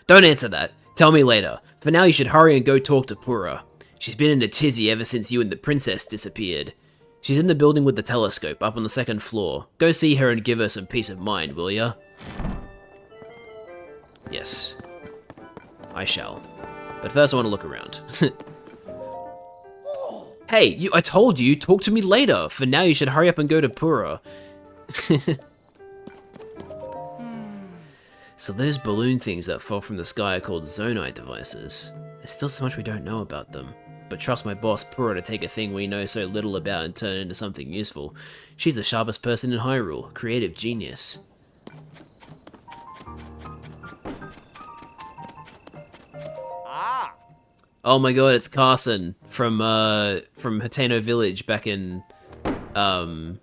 Speaker 1: Don't answer that. Tell me later. For now, you should hurry and go talk to Pura. She's been in a tizzy ever since you and the princess disappeared. She's in the building with the telescope, up on the 2nd floor. Go see her and give her some peace of mind, will ya? Yes. I shall. But first I want to look around. Hey, I told you, talk to me later. For now, you should hurry up and go to Pura. So those balloon things that fall from the sky are called Zonite devices. There's still so much we don't know about them. But trust my boss Pura to take a thing we know so little about and turn it into something useful. She's the sharpest person in Hyrule. Creative genius. Oh my god, it's Carson from Hateno Village back in Breath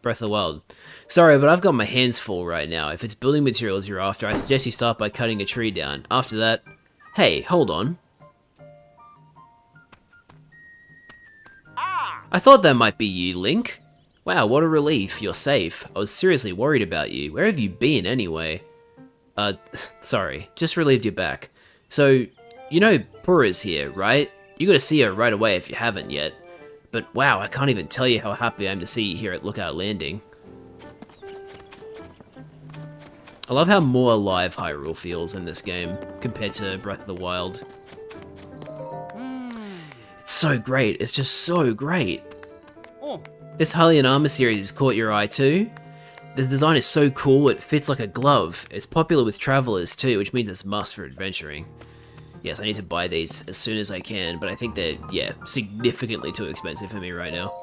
Speaker 1: of the Wild. Sorry, but I've got my hands full right now. If it's building materials you're after, I suggest you start by cutting a tree down. After that... Hey, hold on. I thought that might be you, Link. Wow, what a relief. You're safe. I was seriously worried about you. Where have you been, anyway? Sorry. Just relieved you're back. So, you know Pura's here, right? You gotta see her right away if you haven't yet. But wow, I can't even tell you how happy I am to see you here at Lookout Landing. I love how more alive Hyrule feels in this game compared to Breath of the Wild. It's so great, it's just so great. This Hylian armor series has caught your eye too? The design is so cool, it fits like a glove. It's popular with travelers too, which means it's a must for adventuring. Yes, I need to buy these as soon as I can, but I think they're, yeah, significantly too expensive for me right now.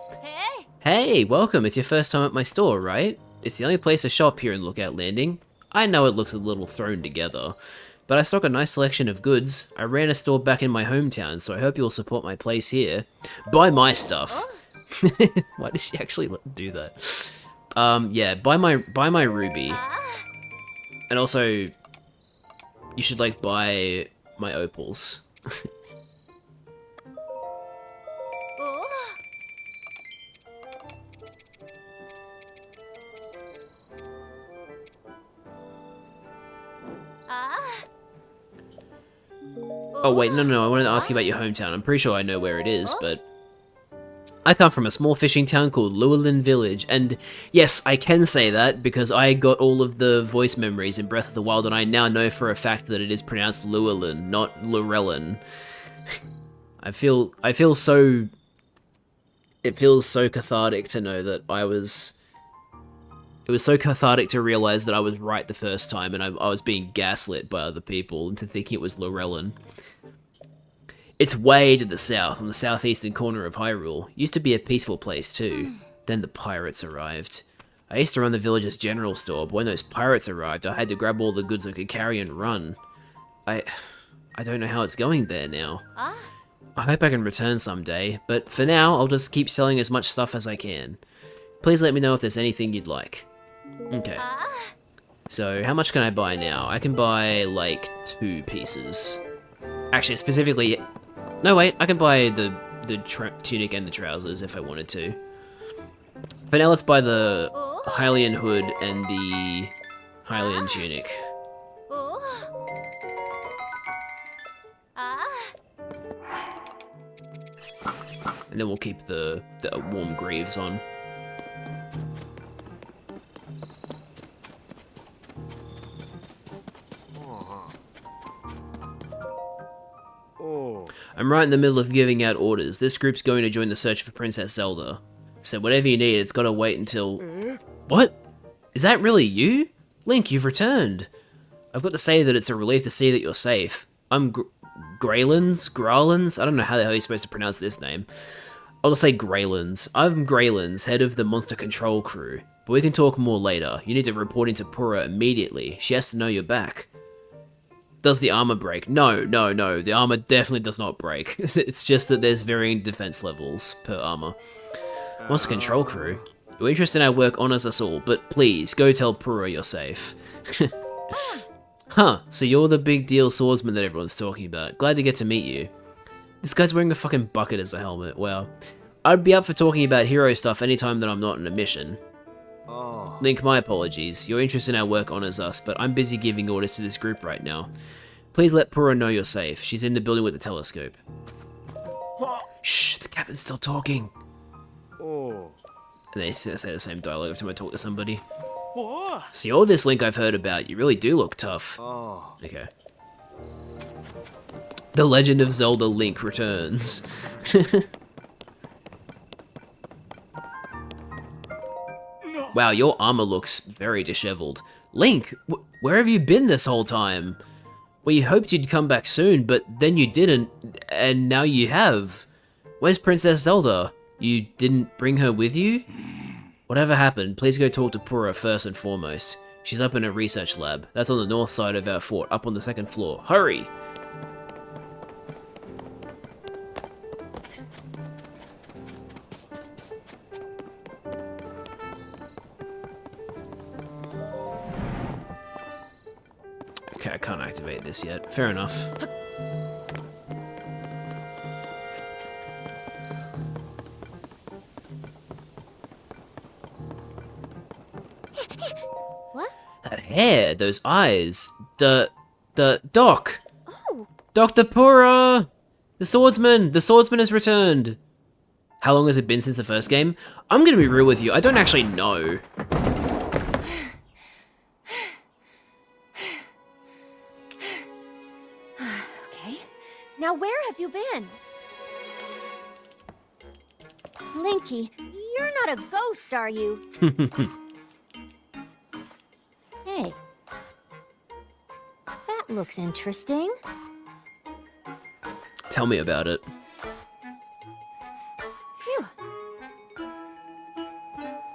Speaker 1: Hey, welcome, it's your first time at my store, right? It's the only place to shop here in Lookout Landing. I know it looks a little thrown together, but I stock a nice selection of goods. I ran a store back in my hometown, so I hope you'll support my place here. Buy my stuff. Why did she actually do that? Yeah, buy my ruby. And also, you should, like, buy my opals. Oh wait, no, I wanted to ask you about your hometown. I'm pretty sure I know where it is, but... I come from a small fishing town called Llewellyn Village, and yes, I can say that because I got all of the voice memories in Breath of the Wild, and I now know for a fact that it is pronounced Llewellyn, not Llewellyn. I feel so... It feels so cathartic to know that I was... It was so cathartic to realize that I was right the first time, and I was being gaslit by other people into thinking it was Llewellyn. It's way to the south, on the southeastern corner of Hyrule. Used to be a peaceful place too. Then the pirates arrived. I used to run the village's general store, but when those pirates arrived, I had to grab all the goods I could carry and run. I don't know how it's going there now. I hope I can return someday, but for now, I'll just keep selling as much stuff as I can. Please let me know if there's anything you'd like. Okay. So, how much can I buy now? I can buy, like, 2 pieces. Actually, specifically... No, wait, I can buy the tunic and the trousers if I wanted to. For now, let's buy the Hylian hood and the Hylian tunic. And then we'll keep the warm greaves on. I'm right in the middle of giving out orders. This group's going to join the search for Princess Zelda. So whatever you need, it's gotta wait until... What? Is that really you? Link, you've returned. I've got to say that it's a relief to see that you're safe. I'm Graylins? I don't know how the hell you're supposed to pronounce this name. I'll just say Graylins. I'm Graylins, head of the Monster Control crew. But we can talk more later. You need to report into Pura immediately. She has to know you're back. Does the armor break? No. The armor definitely does not break. It's just that there's varying defense levels per armor. Monster Control Crew? Your interest in our work honors us all, but please, go tell Pura you're safe. Huh, so you're the big deal swordsman that everyone's talking about. Glad to get to meet you. This guy's wearing a fucking bucket as a helmet, wow. I'd be up for talking about hero stuff anytime that I'm not on a mission. Link, my apologies. Your interest in our work honors us, but I'm busy giving orders to this group right now. Please let Pura know you're safe. She's in the building with the telescope. Shh, the captain's still talking. And they say the same dialogue every time I talk to somebody. See, all this Link I've heard about, you really do look tough. Okay. The Legend of Zelda Link returns. Wow, your armor looks very disheveled. Link, where have you been this whole time? We hoped you'd come back soon, but then you didn't, and now you have. Where's Princess Zelda? You didn't bring her with you? Whatever happened, please go talk to Pura first and foremost. She's up in a research lab. That's on the north side of our fort, up on the second floor. Hurry! Okay, I can't activate this yet. Fair enough.
Speaker 6: What?
Speaker 1: That hair, those eyes, the Doc!
Speaker 6: Oh!
Speaker 1: Dr. Pura! The swordsman has returned! How long has it been since the first game? I'm gonna be real with you, I don't actually know.
Speaker 6: Okay. Now where have you been? Linky, you're not a ghost, are you? Hey. That looks interesting.
Speaker 1: Tell me about it.
Speaker 6: Phew.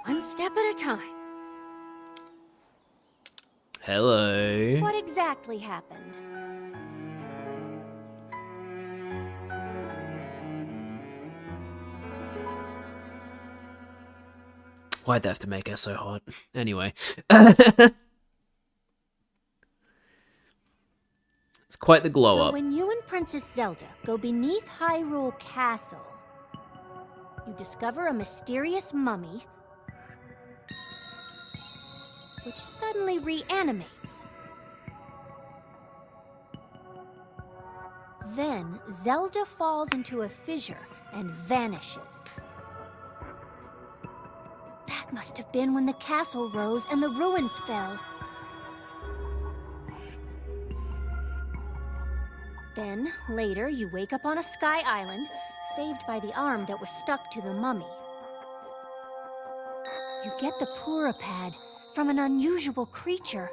Speaker 6: One step at a time.
Speaker 1: Hello.
Speaker 6: What exactly happened?
Speaker 1: Why'd they have to make her so hot? Anyway. It's quite the glow
Speaker 6: So
Speaker 1: up.
Speaker 6: when you and Princess Zelda go beneath Hyrule Castle, you discover a mysterious mummy which suddenly reanimates. Then Zelda falls into a fissure and vanishes. That must have been when the castle rose and the ruins fell. Then, later, you wake up on a sky island, saved by the arm that was stuck to the mummy. You get the Pura pad from an unusual creature,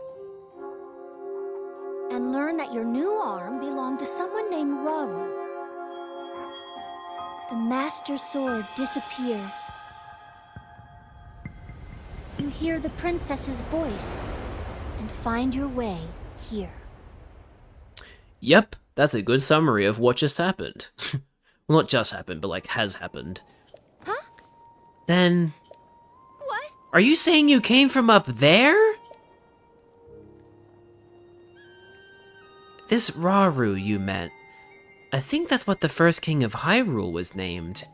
Speaker 6: and learn that your new arm belonged to someone named Rauru. The Master Sword disappears. You hear the princess's voice, and find your way here.
Speaker 1: Yep, that's a good summary of what just happened. Well, not just happened, but like has happened.
Speaker 6: Huh?
Speaker 1: Then...
Speaker 6: What?
Speaker 1: Are you saying you came from up there? This Rauru you met. I think that's what the first king of Hyrule was named.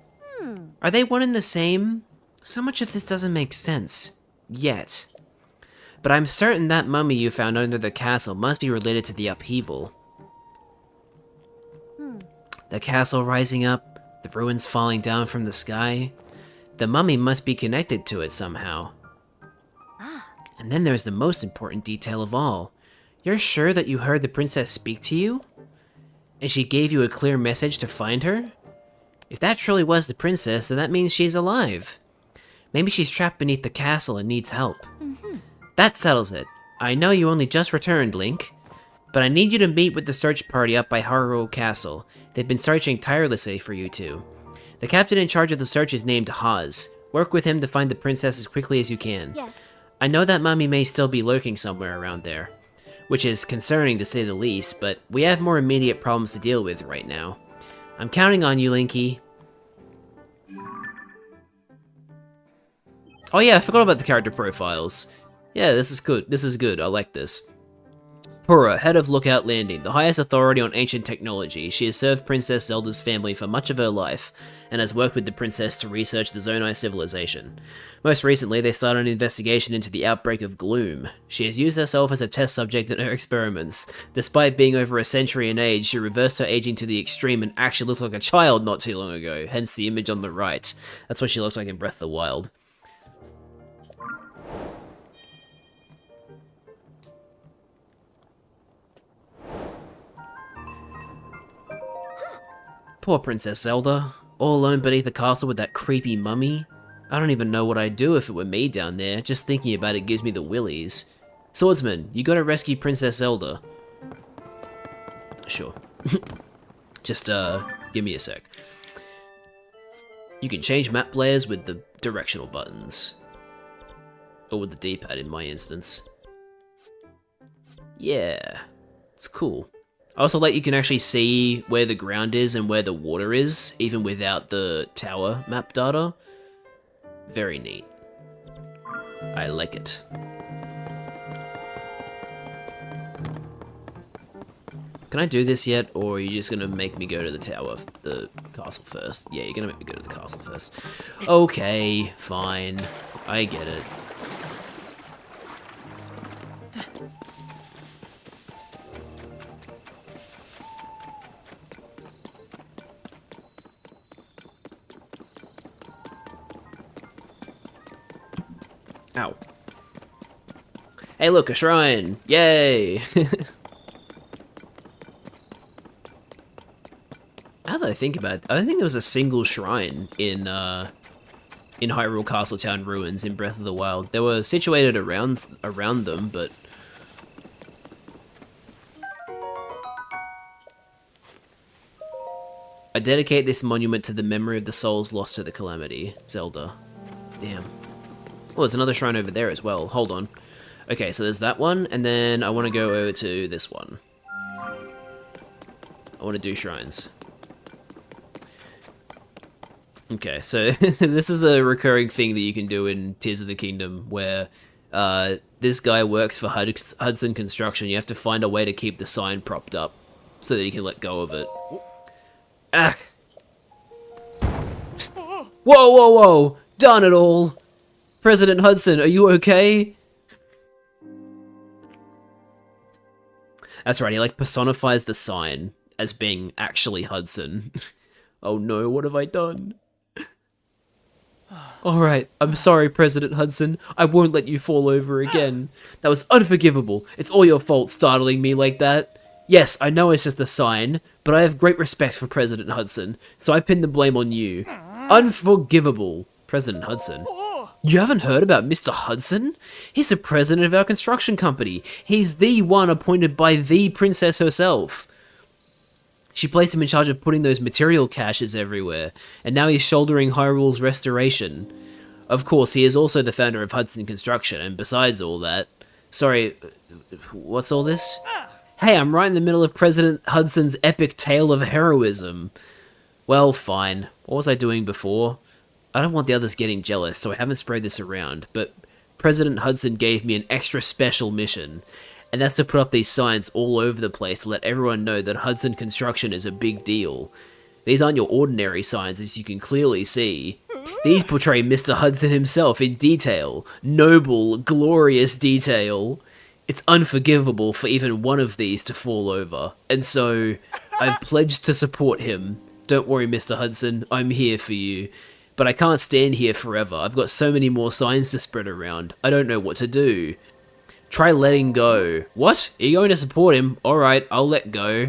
Speaker 1: Are they one and the same? So much of this doesn't make sense. Yet. But I'm certain that mummy you found under the castle must be related to the upheaval. The castle rising up, the ruins falling down from the sky. The mummy must be connected to it somehow. And then there's the most important detail of all. You're sure that you heard the princess speak to you? And she gave you a clear message to find her? If that truly was the princess, then that means she's alive. Maybe she's trapped beneath the castle and needs help. That settles it. I know you only just returned, Link. But I need you to meet with the search party up by Hyrule Castle. They've been searching tirelessly for you two. The captain in charge of the search is named Haz. Work with him to find the princess as quickly as you can.
Speaker 6: Yes.
Speaker 1: I know that mummy may still be lurking somewhere around there, which is concerning to say the least, but we have more immediate problems to deal with right now. I'm counting on you, Linky. Oh yeah, I forgot about the character profiles. Yeah, this is good. This is good. I like this. Pura, head of Lookout Landing, the highest authority on ancient technology. She has served Princess Zelda's family for much of her life, and has worked with the princess to research the Zonai civilization. Most recently, they started an investigation into the outbreak of gloom. She has used herself as a test subject in her experiments. Despite being over a century in age, she reversed her aging to the extreme and actually looked like a child not too long ago, hence the image on the right. That's what she looks like in Breath of the Wild. Poor Princess Zelda, all alone beneath the castle with that creepy mummy. I don't even know what I'd do if it were me down there, just thinking about it gives me the willies. Swordsman, you gotta rescue Princess Zelda. Sure. Just, give me a sec. You can change map layers with the directional buttons. Or with the D-pad in my instance. Yeah, it's cool. I also like you can actually see where the ground is and where the water is, even without the tower map data. Very neat. I like it. Can I do this yet, or are you just gonna make me go to the tower, the castle first? Yeah, you're gonna make me go to the castle first. Okay, fine. I get it. Ow. Hey look, a shrine! Yay! Now that I think about it, I don't think there was a single shrine in Hyrule Castletown ruins in Breath of the Wild. They were situated around them, but I dedicate this monument to the memory of the souls lost to the calamity. Zelda. Damn. Oh, there's another shrine over there as well. Hold on. Okay, so there's that one, and then I want to go over to this one. I want to do shrines. Okay, so this is a recurring thing that you can do in Tears of the Kingdom, where this guy works for Hudson Construction. You have to find a way to keep the sign propped up so that you can let go of it. Ah! Whoa, whoa, whoa! Darn it all! President Hudson, are you okay? That's right, he like personifies the sign as being actually Hudson. Oh no, what have I done? Alright, I'm sorry, President Hudson. I won't let you fall over again. That was unforgivable. It's all your fault startling me like that. Yes, I know it's just a sign, but I have great respect for President Hudson, so I pin the blame on you. Unforgivable. President Hudson. You haven't heard about Mr. Hudson? He's the president of our construction company. He's the one appointed by the princess herself. She placed him in charge of putting those material caches everywhere, and now he's shouldering Hyrule's restoration. Of course, he is also the founder of Hudson Construction, and besides all that... Sorry, what's all this? Hey, I'm right in the middle of President Hudson's epic tale of heroism. Well, fine. What was I doing before? I don't want the others getting jealous, so I haven't spread this around, but President Hudson gave me an extra special mission, and that's to put up these signs all over the place to let everyone know that Hudson Construction is a big deal. These aren't your ordinary signs, as you can clearly see. These portray Mr. Hudson himself in detail. Noble, glorious detail. It's unforgivable for even one of these to fall over, and so I've pledged to support him. Don't worry, Mr. Hudson, I'm here for you. But I can't stand here forever. I've got so many more signs to spread around. I don't know what to do. Try letting go. What? Are you going to support him? Alright, I'll let go.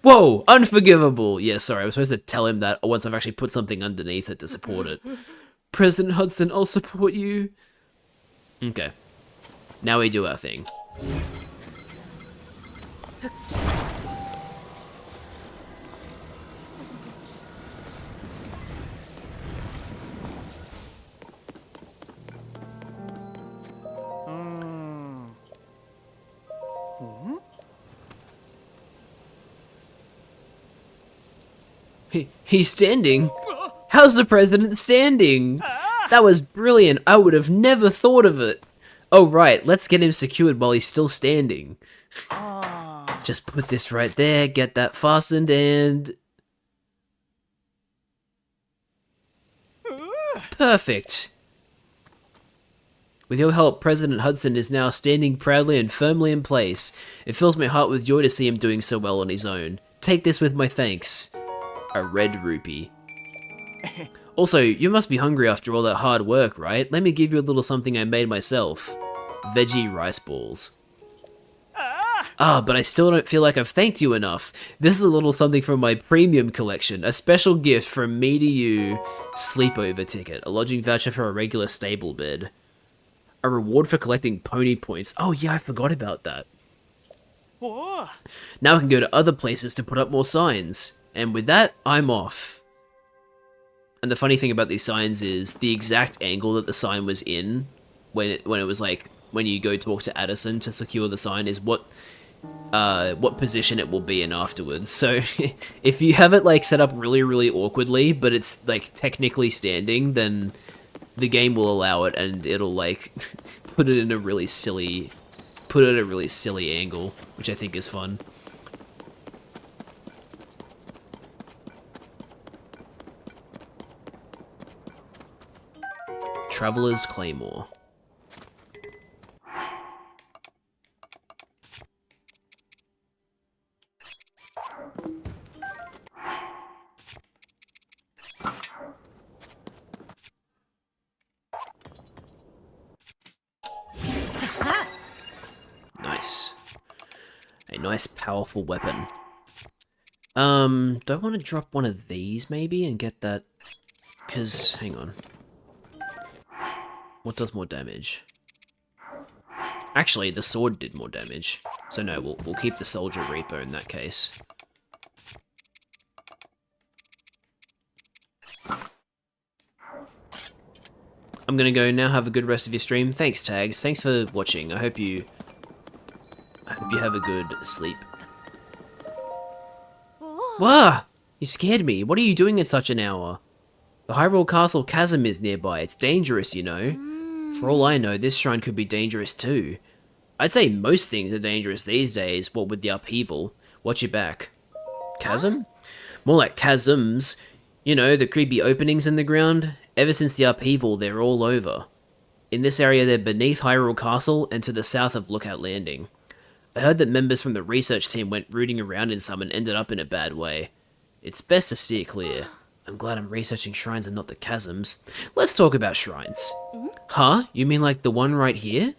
Speaker 1: Whoa! Unforgivable! Yeah, sorry, I was supposed to tell him that once I've actually put something underneath it to support it. President Hudson, I'll support you. Okay. Now we do our thing. He's standing? How's the president standing? That was brilliant. I would have never thought of it. Oh, right. Let's get him secured while he's still standing. Just put this right there, get that fastened, and... Perfect. With your help, President Hudson is now standing proudly and firmly in place. It fills my heart with joy to see him doing so well on his own. Take this with my thanks. A red rupee. Also, you must be hungry after all that hard work, right? Let me give you a little something I made myself. Veggie rice balls. But I still don't feel like I've thanked you enough. This is a little something from my premium collection. A special gift from me to you. Sleepover ticket. A lodging voucher for a regular stable bed. A reward for collecting pony points. Oh yeah, I forgot about that. Now I can go to other places to put up more signs. And with that, I'm off. And the funny thing about these signs is the exact angle that the sign was in when it was like when you go talk to Addison to secure the sign is what position it will be in afterwards. So if you have it like set up really awkwardly, but it's like technically standing, then the game will allow it and it'll like put it at a really silly angle, which I think is fun. Traveler's Claymore. Nice. A nice, powerful weapon. Do I want to drop one of these, maybe, and get that? Because, hang on. What does more damage? Actually, the sword did more damage. So no, we'll keep the Soldier Reaper in that case. I'm gonna go now. Have a good rest of your stream. Thanks, Tags. Thanks for watching. I hope you have a good sleep. Wah! You scared me. What are you doing at such an hour? The Hyrule Castle chasm is nearby. It's dangerous, you know. For all I know, this shrine could be dangerous too. I'd say most things are dangerous these days, what with the upheaval. Watch your back. Chasm? More like chasms. You know, the creepy openings in the ground. Ever since the upheaval, they're all over. In this area, they're beneath Hyrule Castle and to the south of Lookout Landing. I heard that members from the research team went rooting around in some and ended up in a bad way. It's best to steer clear. I'm glad I'm researching shrines and not the chasms. Let's talk about shrines. Huh? You mean like the one right here?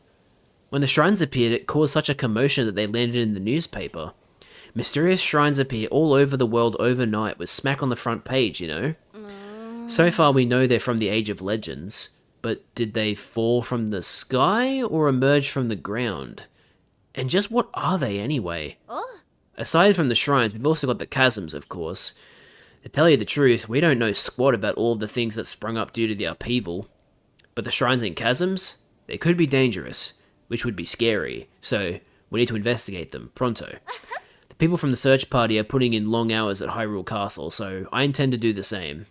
Speaker 1: When the shrines appeared, it caused such a commotion that they landed in the newspaper. Mysterious shrines appear all over the world overnight with smack on the front page, you know? So far we know they're from the Age of Legends, but did they fall from the sky or emerge from the ground? And just what are they anyway? Aside from the shrines, we've also got the chasms, of course. To tell you the truth, we don't know squat about all of the things that sprung up due to the upheaval. But the shrines and chasms, they could be dangerous, which would be scary, so we need to investigate them, pronto. The people from the search party are putting in long hours at Hyrule Castle, so I intend to do the same.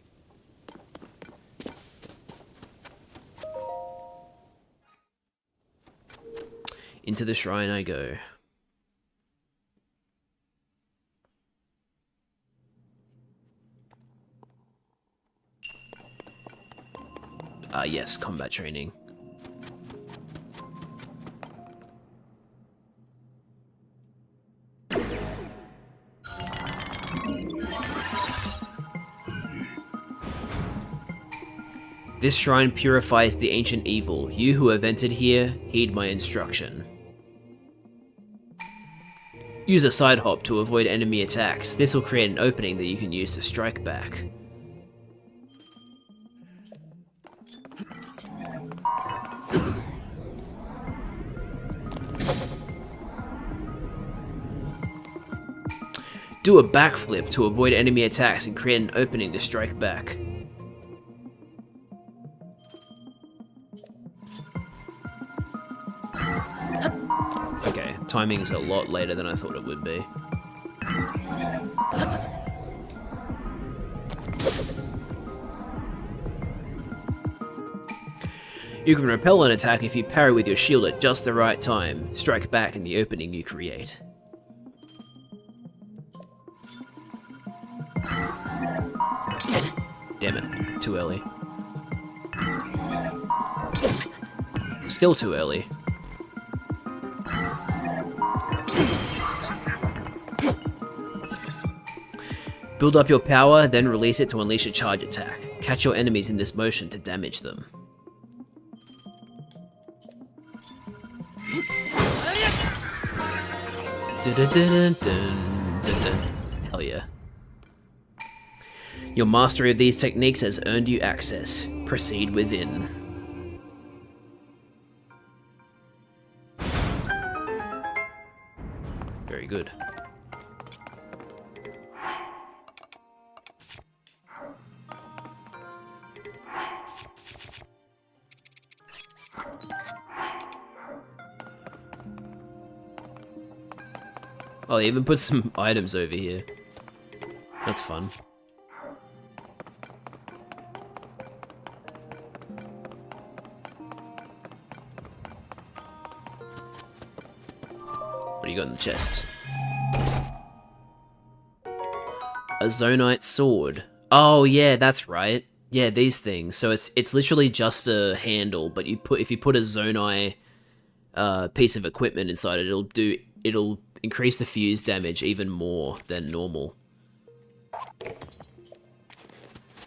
Speaker 1: Into the shrine I go. Yes, combat training. This shrine purifies the ancient evil. You who have entered here, heed my instruction. Use a side hop to avoid enemy attacks. This will create an opening that you can use to strike back. Do a backflip to avoid enemy attacks and create an opening to strike back. Okay, timing is a lot later than I thought it would be. You can repel an attack if you parry with your shield at just the right time. Strike back in the opening you create. Damn it, too early. Still too early. Build up your power, then release it to unleash a charge attack. Catch your enemies in this motion to damage them. Hell yeah. Your mastery of these techniques has earned you access. Proceed within. Very good. Oh, they even put some items over here. That's fun. What do you got in the chest? A Zonite sword. Oh yeah, that's right. Yeah, these things. So it's literally just a handle, but if you put a Zonite piece of equipment inside it, it'll increase the fuse damage even more than normal.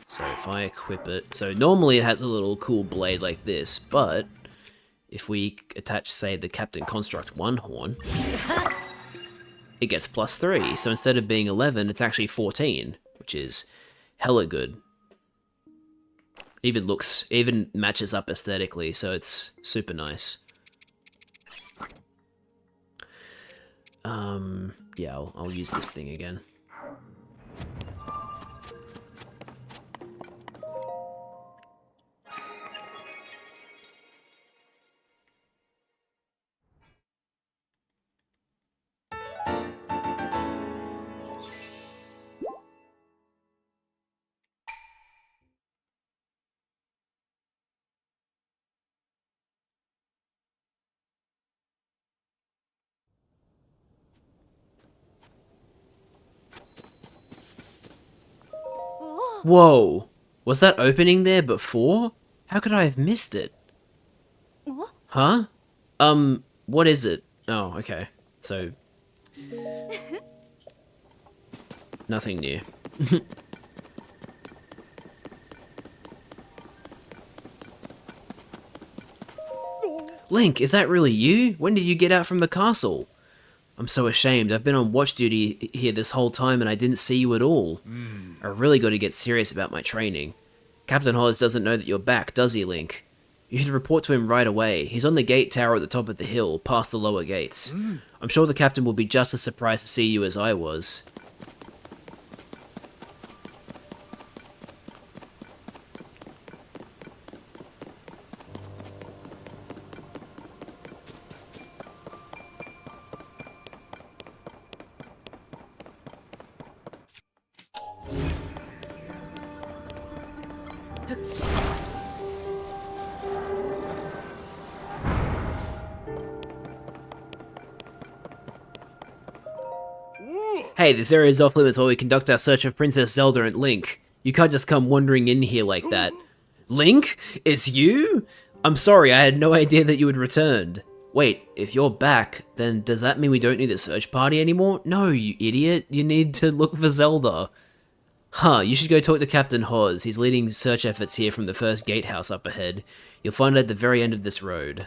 Speaker 1: So if I equip it, so normally it has a little cool blade like this, but if we attach, say, the Captain Construct 1 horn, it gets +3. So instead of being 11, it's actually 14, which is hella good. Even matches up aesthetically, so it's super nice. Yeah, I'll use this thing again. Whoa! Was that opening there before? How could I have missed it? Huh? What is it? Oh, okay. So... nothing new. Link, is that really you? When did you get out from the castle? I'm so ashamed. I've been on watch duty here this whole time and I didn't see you at all. I really got to get serious about my training. Captain Hawes doesn't know that you're back, does he, Link? You should report to him right away. He's on the gate tower at the top of the hill, past the lower gates. I'm sure the captain will be just as surprised to see you as I was. Hey, this area is off limits while we conduct our search of Princess Zelda and Link. You can't just come wandering in here like that. Link? It's you? I'm sorry, I had no idea that you had returned. Wait, if you're back, then does that mean we don't need the search party anymore? No, you idiot. You need to look for Zelda. Huh, you should go talk to Captain Hawes. He's leading search efforts here from the first gatehouse up ahead. You'll find it at the very end of this road.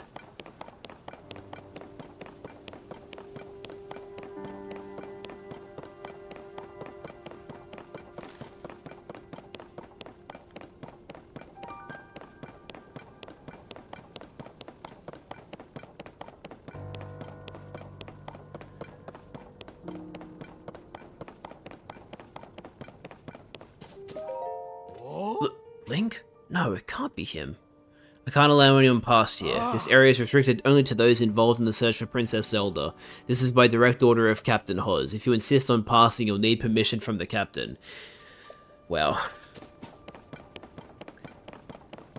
Speaker 1: Link? No, it can't be him. I can't allow anyone past here. This area is restricted only to those involved in the search for Princess Zelda. This is by direct order of Captain Hawes. If you insist on passing, you'll need permission from the captain. Wow.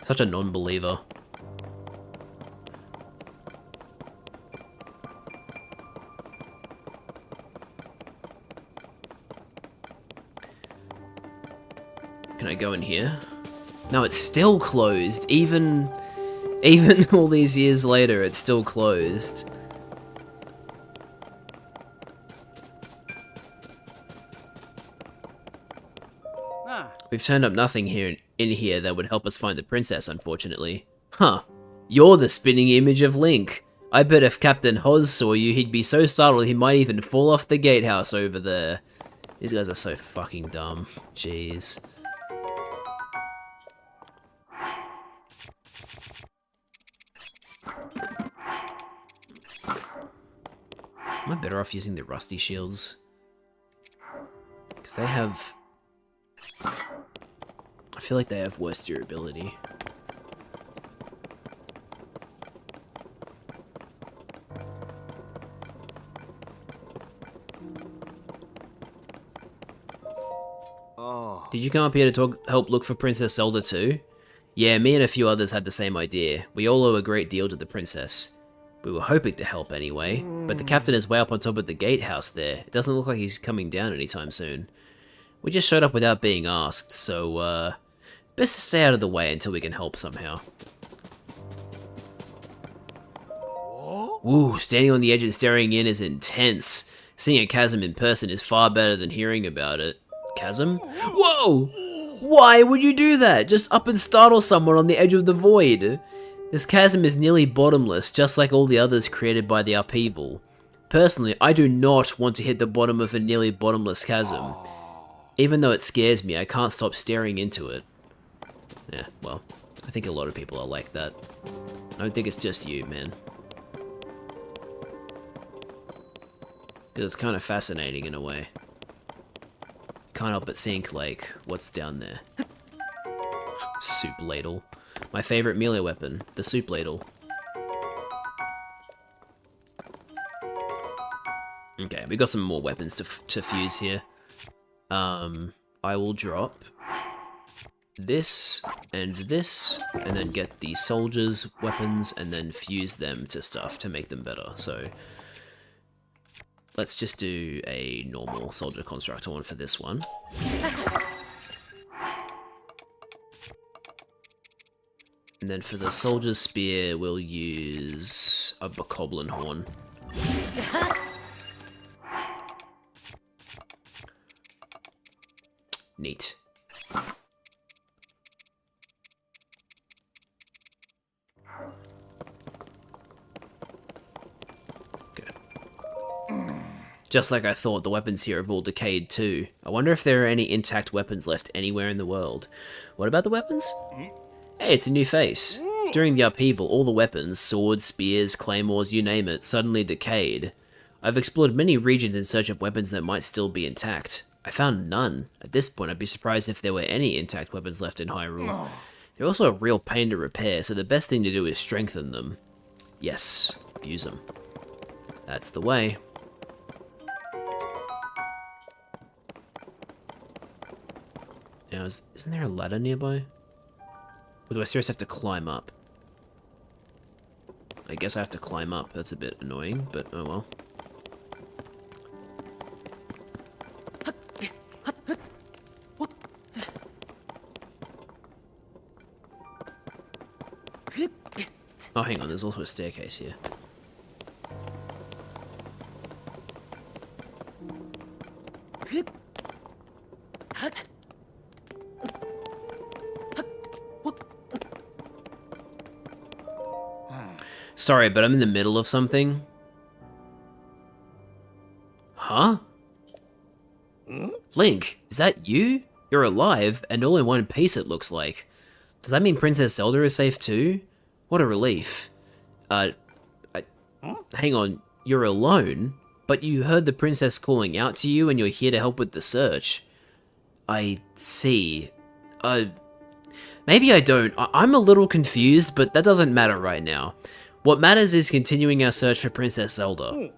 Speaker 1: Such a non-believer. Can I go in here? No, it's still closed. Even all these years later, it's still closed. We've turned up nothing in here that would help us find the princess, unfortunately. Huh. You're the spinning image of Link. I bet if Captain Hoz saw you, he'd be so startled he might even fall off the gatehouse over there. These guys are so fucking dumb. Jeez. Am I better off using the rusty shields? Because they have... I feel like they have worse durability. Did you come up here to help look for Princess Zelda too? Yeah, me and a few others had the same idea. We all owe a great deal to the princess. We were hoping to help anyway, but the captain is way up on top of the gatehouse there. It doesn't look like he's coming down anytime soon. We just showed up without being asked, so, best to stay out of the way until we can help somehow. Ooh, standing on the edge and staring in is intense. Seeing a chasm in person is far better than hearing about it. Chasm? Whoa! Why would you do that? Just up and startle someone on the edge of the void. This chasm is nearly bottomless, just like all the others created by the upheaval. Personally, I do not want to hit the bottom of a nearly bottomless chasm. Even though it scares me, I can't stop staring into it. Yeah, well, I think a lot of people are like that. I don't think it's just you, man. Because it's kind of fascinating in a way. Can't help but think, like, what's down there? Soup ladle. My favorite melee weapon, the soup ladle. Okay, we got some more weapons to fuse here. I will drop this, and then get the soldiers' weapons, and then fuse them to stuff to make them better, so... Let's just do a normal soldier constructor one for this one. And then for the soldier's spear, we'll use a bokoblin horn. Neat. Just like I thought, the weapons here have all decayed too. I wonder if there are any intact weapons left anywhere in the world. What about the weapons? Hey, it's a new face. During the upheaval, all the weapons, swords, spears, claymores, you name it, suddenly decayed. I've explored many regions in search of weapons that might still be intact. I found none. At this point, I'd be surprised if there were any intact weapons left in Hyrule. They're also a real pain to repair, so the best thing to do is strengthen them. Yes, fuse them. That's the way. Now, isn't there a ladder nearby? Or do I seriously have to climb up? I guess I have to climb up. That's a bit annoying, but oh well. Oh, hang on, there's also a staircase here. Sorry, but I'm in the middle of something. Huh? Link, is that you? You're alive, and all in one piece it looks like. Does that mean Princess Zelda is safe too? What a relief. Hang on, you're alone? But you heard the princess calling out to you and you're here to help with the search. I see. Maybe I don't. I'm a little confused, but that doesn't matter right now. What matters is continuing our search for Princess Zelda.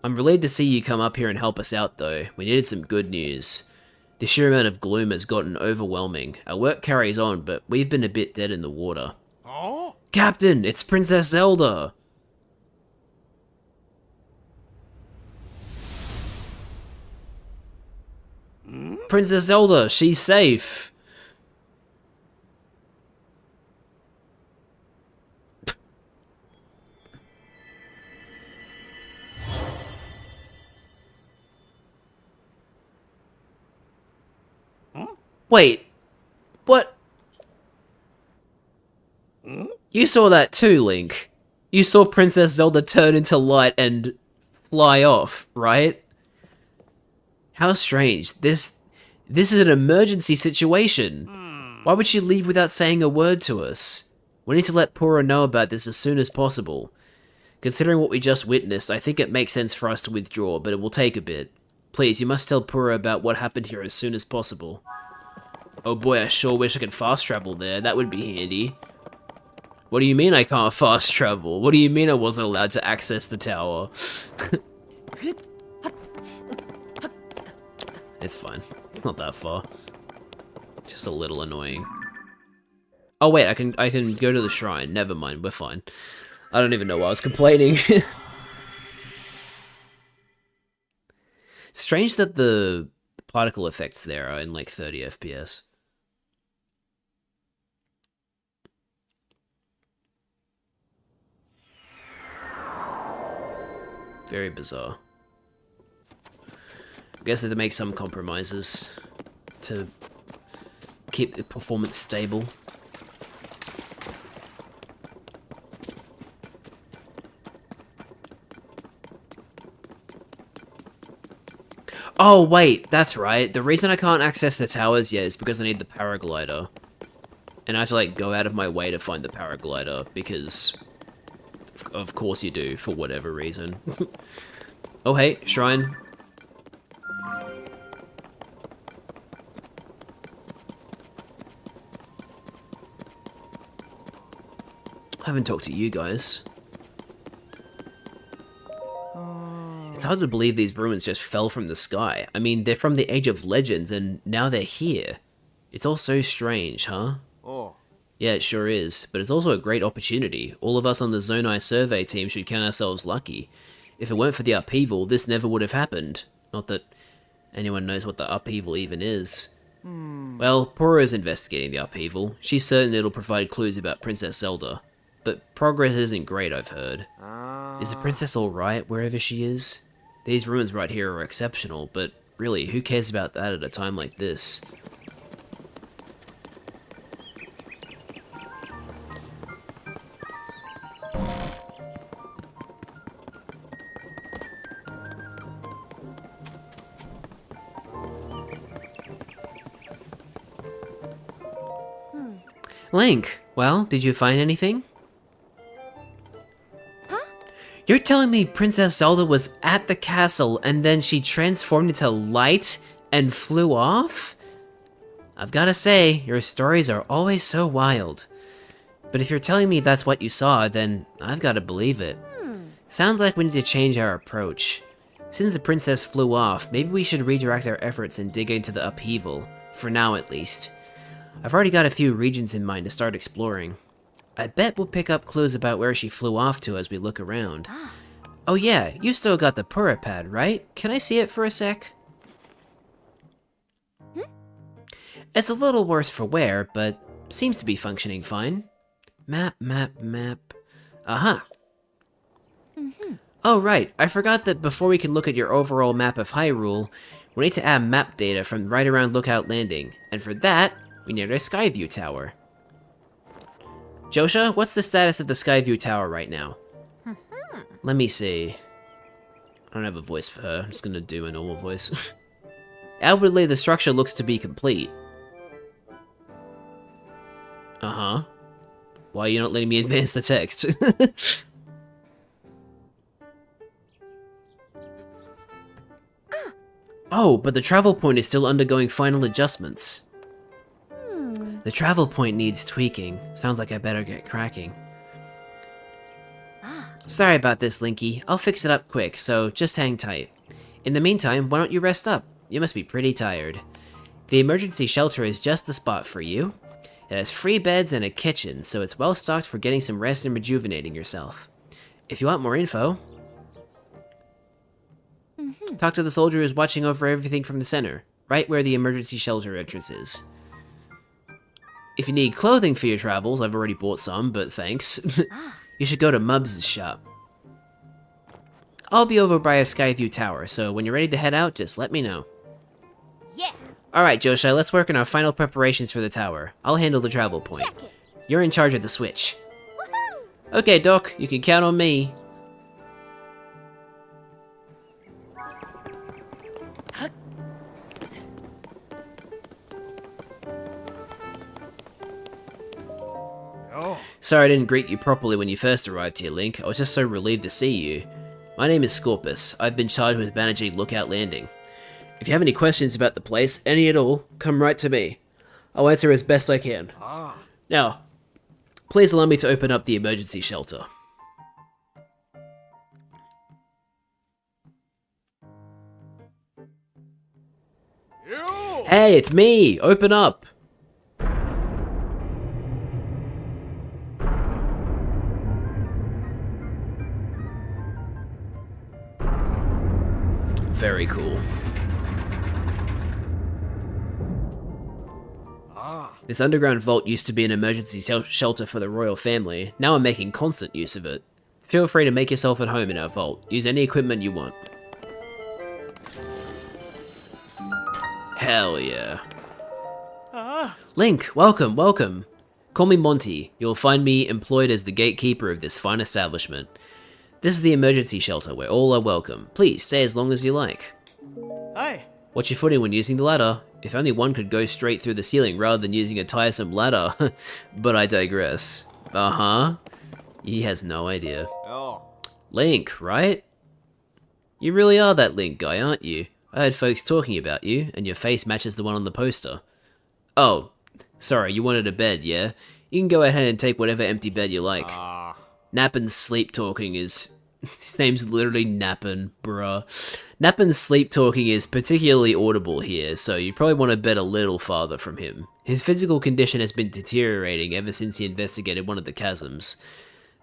Speaker 1: I'm relieved to see you come up here and help us out though. We needed some good news. The sheer amount of gloom has gotten overwhelming. Our work carries on, but we've been a bit dead in the water. Oh? Captain, it's Princess Zelda! Princess Zelda, she's safe! Wait, what? You saw that too, Link. You saw Princess Zelda turn into light and fly off, right? How strange. This is an emergency situation. Why would she leave without saying a word to us? We need to let Pura know about this as soon as possible. Considering what we just witnessed, I think it makes sense for us to withdraw, but it will take a bit. Please, you must tell Pura about what happened here as soon as possible. Oh boy, I sure wish I could fast travel there. That would be handy. What do you mean I can't fast travel? What do you mean I wasn't allowed to access the tower? It's fine. It's not that far. Just a little annoying. Oh wait, I can go to the shrine. Never mind, we're fine. I don't even know why I was complaining. Strange that the particle effects there are in like 30 FPS. Very bizarre. I guess they had to make some compromises to keep the performance stable. Oh wait, that's right. The reason I can't access the towers yet is because I need the paraglider. And I have to like go out of my way to find the paraglider because of course you do, for whatever reason. Oh hey, shrine. I haven't talked to you guys. It's hard to believe these ruins just fell from the sky. I mean, they're from the Age of Legends, and now they're here. It's all so strange, huh?
Speaker 5: Oh.
Speaker 1: Yeah, it sure is, but it's also a great opportunity. All of us on the Zonai survey team should count ourselves lucky. If it weren't for the upheaval, this never would have happened. Not that anyone knows what the upheaval even is. Well, Pura is investigating the upheaval. She's certain it'll provide clues about Princess Zelda. But progress isn't great, I've heard. Is the princess alright wherever she is? These ruins right here are exceptional, but really, who cares about that at a time like this? Link, well, did you find anything? You're telling me Princess Zelda was at the castle and then she transformed into light and flew off? I've gotta say, your stories are always so wild. But if you're telling me that's what you saw, then I've gotta believe it. Sounds like we need to change our approach. Since the princess flew off, maybe we should redirect our efforts and dig into the upheaval. For now, at least. I've already got a few regions in mind to start exploring. I bet we'll pick up clues about where she flew off to as we look around. Oh yeah, you still got the Pura pad, right? Can I see it for a sec? It's a little worse for wear, but seems to be functioning fine. Map. Aha. Oh right, I forgot that before we can look at your overall map of Hyrule, we need to add map data from right around Lookout Landing, and for that, we need a Skyview Tower. Josha, what's the status of the Skyview Tower right now? Let me see. I don't have a voice for her. I'm just gonna do a normal voice. Outwardly, the structure looks to be complete. Uh-huh. Why are you not letting me advance the text? Oh, but the travel point is still undergoing final adjustments. The travel point needs tweaking. Sounds like I better get cracking. Sorry about this, Linky. I'll fix it up quick, so just hang tight. In the meantime, why don't you rest up? You must be pretty tired. The emergency shelter is just the spot for you. It has free beds and a kitchen, so it's well stocked for getting some rest and rejuvenating yourself. If you want more info, talk to the soldier who's watching over everything from the center, right where the emergency shelter entrance is. If you need clothing for your travels, I've already bought some, but thanks. You should go to Mubs' shop. I'll be over by a Skyview Tower, so when you're ready to head out, just let me know.
Speaker 6: Yeah.
Speaker 1: Alright, Joshua, let's work on our final preparations for the tower. I'll handle the travel point.
Speaker 6: Check it.
Speaker 1: You're in charge of the switch.
Speaker 6: Woohoo!
Speaker 1: Okay, Doc, you can count on me. Sorry I didn't greet you properly when you first arrived here, Link. I was just so relieved to see you. My name is Scorpus. I've been charged with managing Lookout Landing. If you have any questions about the place, any at all, come right to me. I'll answer as best I can. Now, please allow me to open up the emergency shelter. Hey, it's me! Open up! Very cool. This underground vault used to be an emergency shelter for the royal family. Now I'm making constant use of it. Feel free to make yourself at home in our vault. Use any equipment you want. Hell yeah. Link, welcome, welcome. Call me Monty. You'll find me employed as the gatekeeper of this fine establishment. This is the emergency shelter where all are welcome. Please stay as long as you like.
Speaker 5: Hi.
Speaker 1: Watch your footing when using the ladder. If only one could go straight through the ceiling rather than using a tiresome ladder. But I digress. Uh-huh. He has no idea.
Speaker 5: Oh.
Speaker 1: Link, right? You really are that Link guy, aren't you? I heard folks talking about you, and your face matches the one on the poster. Oh, sorry, you wanted a bed, yeah? You can go ahead and take whatever empty bed you like. Nappin's sleep talking is... His name's literally Nappin, bruh. Nappin's sleep talking is particularly audible here, so you probably want to bed a little farther from him. His physical condition has been deteriorating ever since he investigated one of the chasms.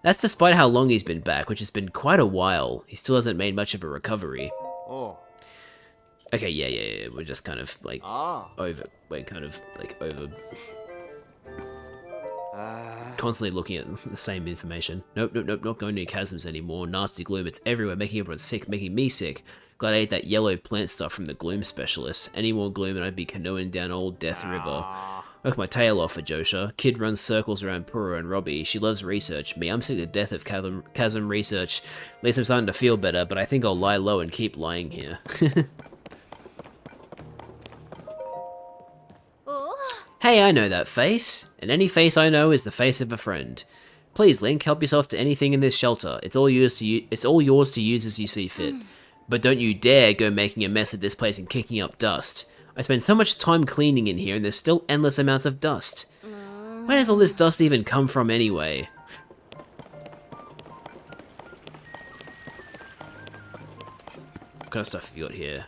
Speaker 1: That's despite how long he's been back, which has been quite a while. He still hasn't made much of a recovery.
Speaker 5: Oh.
Speaker 1: Okay, yeah, we're just kind of, like, we're kind of, like, over... Constantly looking at the same information. Nope, not going near chasms anymore. Nasty gloom, it's everywhere, making everyone sick, making me sick. Glad I ate that yellow plant stuff from the gloom specialist. Any more gloom and I'd be canoeing down old Death River. Work my tail off for Josha. Kid runs circles around Pura and Robbie. She loves research. Me, I'm sick to death of chasm research. At least I'm starting to feel better, but I think I'll lie low and keep lying here. Hey, I know that face. And any face I know is the face of a friend. Please, Link, help yourself to anything in this shelter. It's all yours to use as you see fit. But don't you dare go making a mess of this place and kicking up dust. I spend so much time cleaning in here and there's still endless amounts of dust. Where does all this dust even come from anyway? What kind of stuff have you got here?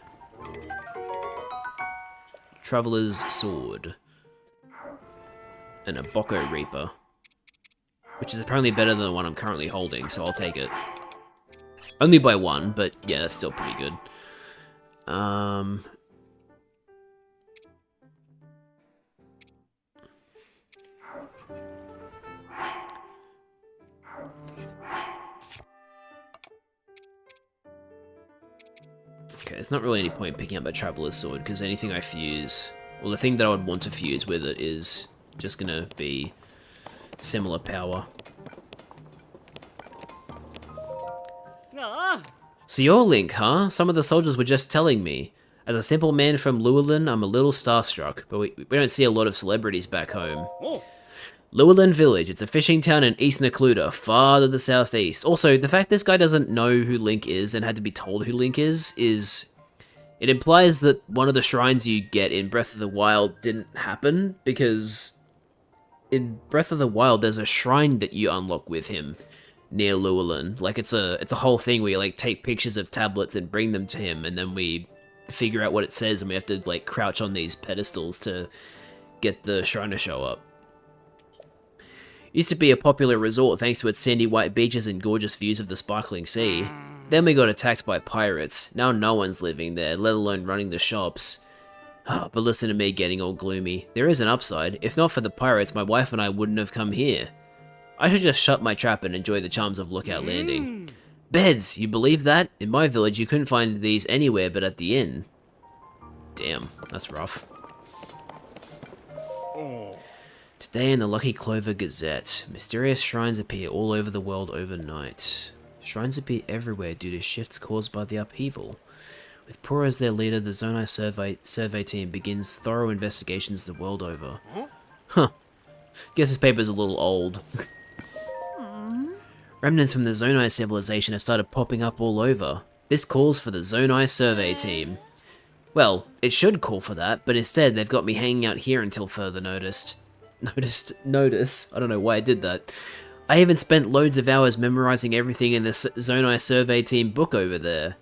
Speaker 1: Traveler's Sword. And a Boko Reaper. Which is apparently better than the one I'm currently holding, so I'll take it. Only by one, but yeah, that's still pretty good. Okay, there's not really any point picking up that Traveler's Sword, because anything I fuse... Well, the thing that I would want to fuse with it is just gonna be similar power. So you're Link, huh? Some of the soldiers were just telling me. As a simple man from Llewellyn, I'm a little starstruck, but we don't see a lot of celebrities back home. Llewellyn Village, it's a fishing town in East Necluda, far to the southeast. Also, the fact this guy doesn't know who Link is and had to be told who Link is... It implies that one of the shrines you get in Breath of the Wild didn't happen, because in Breath of the Wild there's a shrine that you unlock with him near Llewellyn. Like, it's a whole thing where you, like, take pictures of tablets and bring them to him, and then we figure out what it says, and we have to, like, crouch on these pedestals to get the shrine to show up. Used to be a popular resort thanks to its sandy white beaches and gorgeous views of the sparkling sea. Then we got attacked by pirates. Now no one's living there, let alone running the shops. But listen to me getting all gloomy. There is an upside. If not for the pirates, my wife and I wouldn't have come here. I should just shut my trap and enjoy the charms of Lookout Landing. Beds, you believe that? In my village, you couldn't find these anywhere but at the inn. Damn, that's rough. Today in the Lucky Clover Gazette, mysterious shrines appear all over the world overnight. Shrines appear everywhere due to shifts caused by the upheaval. With Pura as their leader, the Zonai survey team begins thorough investigations the world over. Huh. Guess this paper's a little old. Remnants from the Zonai civilization have started popping up all over. This calls for the Zonai survey team. Well, it should call for that, but instead they've got me hanging out here until further notice. I don't know why I did that. I even spent loads of hours memorizing everything in the Zonai survey team book over there.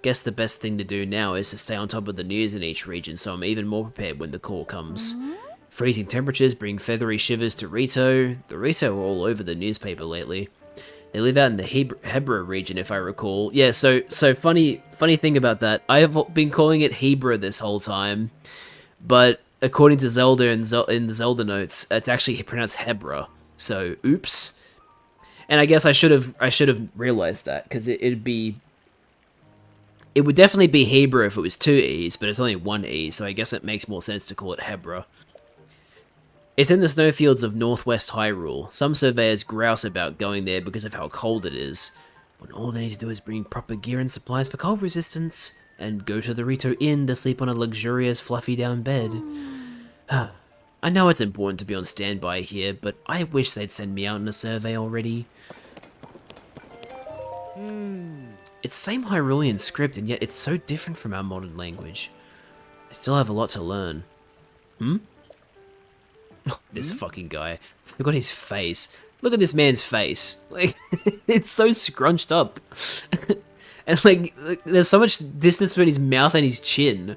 Speaker 1: Guess the best thing to do now is to stay on top of the news in each region so I'm even more prepared when the call comes. Freezing temperatures bring feathery shivers to Rito. The Rito are all over the newspaper lately. They live out in the Hebra region, if I recall. Yeah, so funny thing about that. I have been calling it Hebra this whole time, but according to Zelda in the Zelda notes, it's actually pronounced Hebra. So, oops. And I guess I should have realized that, because it would definitely be Hebra if it was 2 E's, but it's only 1 E, so I guess it makes more sense to call it Hebra. It's in the snowfields of northwest Hyrule. Some surveyors grouse about going there because of how cold it is, when all they need to do is bring proper gear and supplies for cold resistance, and go to the Rito Inn to sleep on a luxurious fluffy down bed. I know it's important to be on standby here, but I wish they'd send me out on a survey already. It's same Hyrulean script, and yet it's so different from our modern language. I still have a lot to learn. This fucking guy. Look at his face. Look at this man's face. Like, it's so scrunched up. And, like, there's so much distance between his mouth and his chin.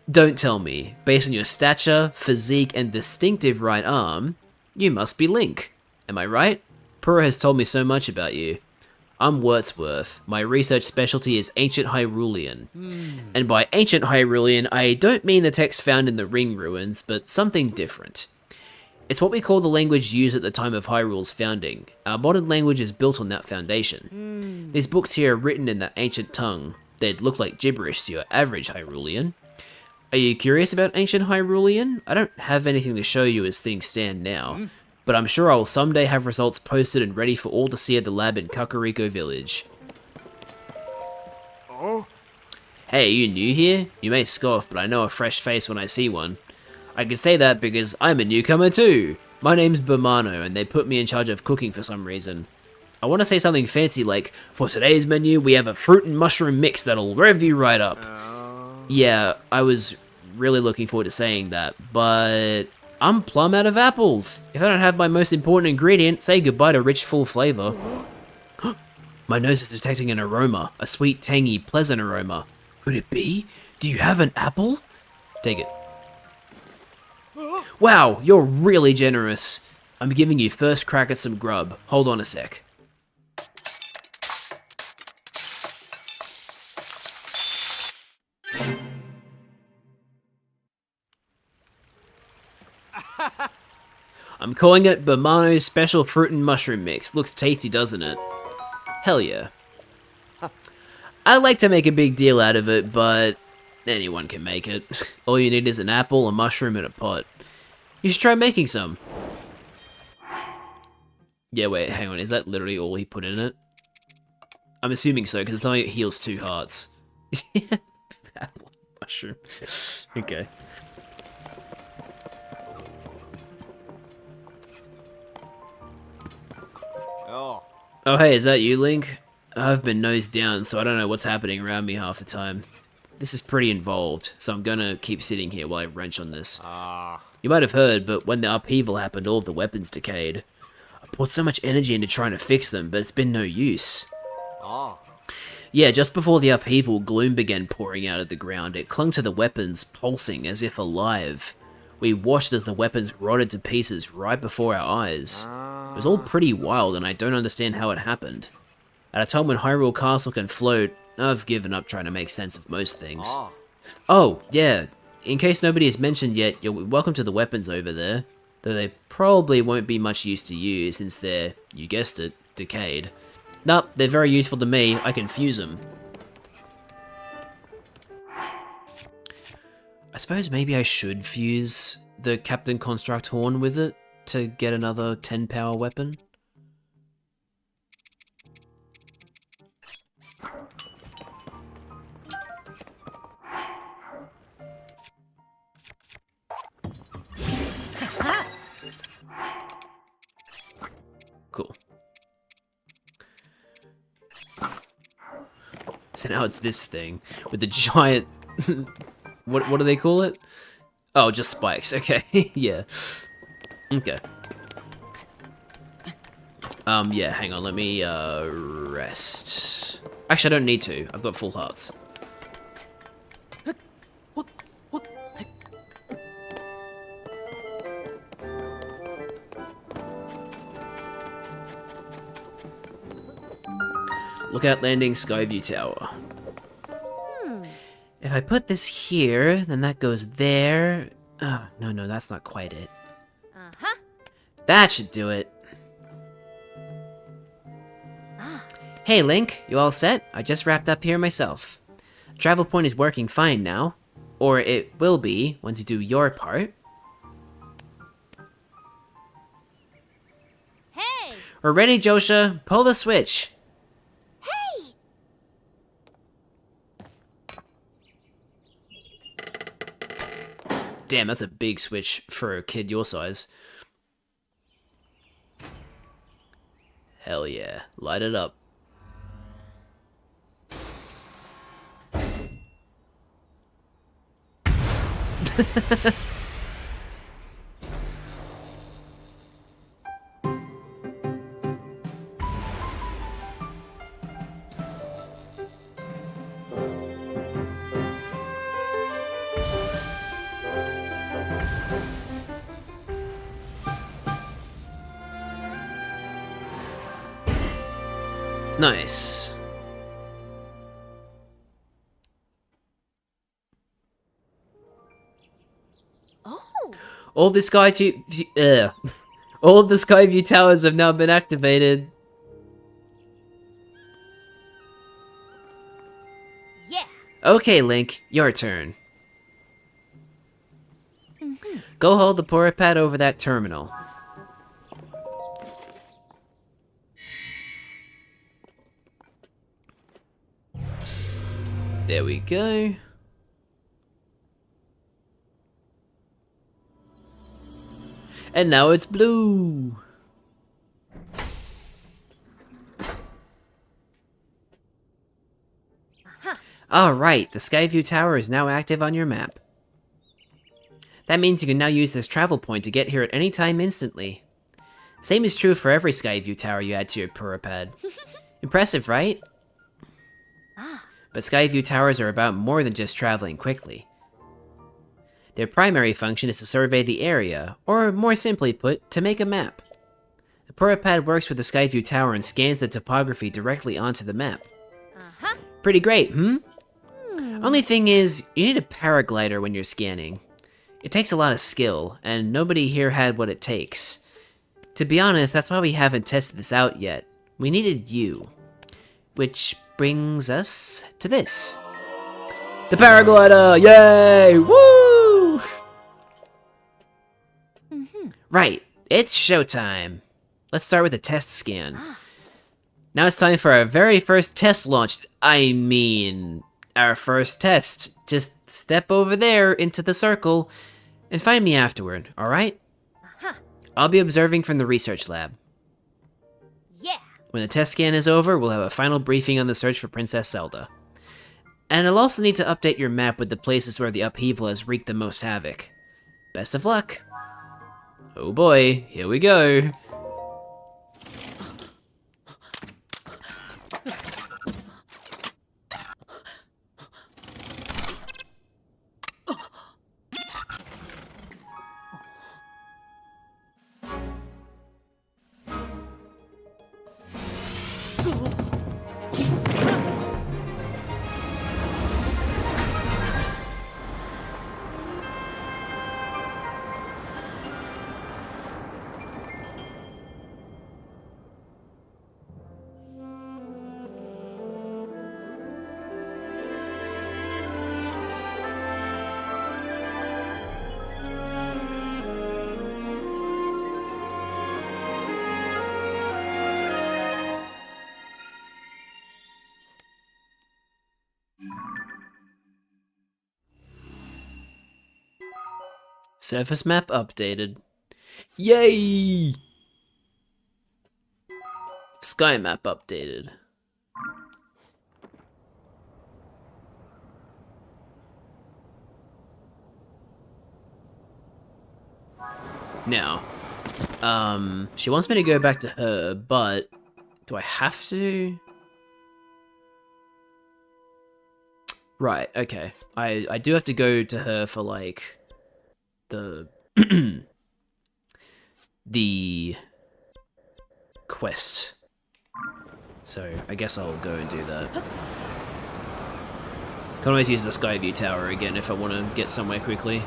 Speaker 1: Don't tell me, based on your stature, physique, and distinctive right arm, you must be Link. Am I right? Pura has told me so much about you. I'm Wordsworth. My research specialty is Ancient Hyrulean. And by Ancient Hyrulean, I don't mean the text found in the Ring Ruins, but something different. It's what we call the language used at the time of Hyrule's founding. Our modern language is built on that foundation. These books here are written in that ancient tongue. They'd look like gibberish to your average Hyrulean. Are you curious about Ancient Hyrulean? I don't have anything to show you as things stand now. But I'm sure I will someday have results posted and ready for all to see at the lab in Kakariko Village.
Speaker 5: Oh?
Speaker 1: Hey, you new here? You may scoff, but I know a fresh face when I see one. I can say that because I'm a newcomer too. My name's Bamano, and they put me in charge of cooking for some reason. I want to say something fancy like, for today's menu, we have a fruit and mushroom mix that'll rev you right up. Yeah, I was really looking forward to saying that, but I'm plumb out of apples. If I don't have my most important ingredient, say goodbye to rich, full flavor. My nose is detecting an aroma, a sweet, tangy, pleasant aroma. Could it be? Do you have an apple? Take it. Wow, you're really generous. I'm giving you first crack at some grub. Hold on a sec. I'm calling it Bamano's Special Fruit and Mushroom Mix. Looks tasty, doesn't it? Hell yeah. I like to make a big deal out of it, but anyone can make it. All you need is an apple, a mushroom, and a pot. You should try making some. Yeah, wait, hang on. Is that literally all he put in it? I'm assuming so, because it's only heals 2 hearts. Apple, mushroom. Okay. Oh hey, is that you, Link? I've been nosed down, so I don't know what's happening around me half the time. This is pretty involved, so I'm gonna keep sitting here while I wrench on this. You might have heard, but when the upheaval happened, all of the weapons decayed. I poured so much energy into trying to fix them, but it's been no use. Yeah, just before the upheaval, gloom began pouring out of the ground. It clung to the weapons, pulsing as if alive. We watched as the weapons rotted to pieces right before our eyes. It was all pretty wild, and I don't understand how it happened. At a time when Hyrule Castle can float, I've given up trying to make sense of most things. Oh, yeah, in case nobody has mentioned yet, you're welcome to the weapons over there, though they probably won't be much use to you since they're, you guessed it, decayed. Nope, they're very useful to me. I can fuse them. I suppose maybe I should fuse the Captain Construct horn with it to get another 10 power weapon. Cool. So now it's this thing with the giant. What do they call it? Oh, just spikes. Okay, yeah. Okay. Yeah. Hang on. Let me rest. Actually, I don't need to. I've got full hearts. Lookout landing, Skyview Tower. If I put this here, then that goes there. Oh, no, that's not quite it. That should do it. Hey, Link, you all set? I just wrapped up here myself. Travel point is working fine now. Or it will be, once you do your part.
Speaker 6: Hey!
Speaker 1: We're ready, Josha. Pull the switch.
Speaker 6: Hey!
Speaker 1: Damn, that's a big switch for a kid your size. Hell yeah. Light it up. Nice.
Speaker 6: Oh!
Speaker 1: All of the all of the Skyview towers have now been activated.
Speaker 6: Yeah!
Speaker 1: Okay, Link, your turn. Go hold the porta pad over that terminal. There we go. And now it's blue. Alright, the Skyview Tower is now active on your map. That means you can now use this travel point to get here at any time instantly. Same is true for every Skyview Tower you add to your Purapad. Impressive, right? But Skyview Towers are about more than just traveling quickly. Their primary function is to survey the area, or more simply put, to make a map. The Purapad works with the Skyview Tower and scans the topography directly onto the map. Pretty great, Only thing is, you need a paraglider when you're scanning. It takes a lot of skill, and nobody here had what it takes. To be honest, that's why we haven't tested this out yet. We needed you. Which brings us to this. The paraglider! Yay! Woo! Right, it's showtime. Let's start with a test scan. Now it's time for our very first test launch. I mean, our first test. Just step over there into the circle and find me afterward, alright? I'll be observing from the research lab.
Speaker 6: Yeah!
Speaker 1: When the test scan is over, we'll have a final briefing on the search for Princess Zelda. And I'll also need to update your map with the places where the upheaval has wreaked the most havoc. Best of luck! Oh boy, here we go! Surface map updated. Yay! Sky map updated. Now, she wants me to go back to her, but do I have to? Right, okay. I do have to go to her for, like, the... the quest. So, I guess I'll go and do that. Can always use the Skyview Tower again if I want to get somewhere quickly.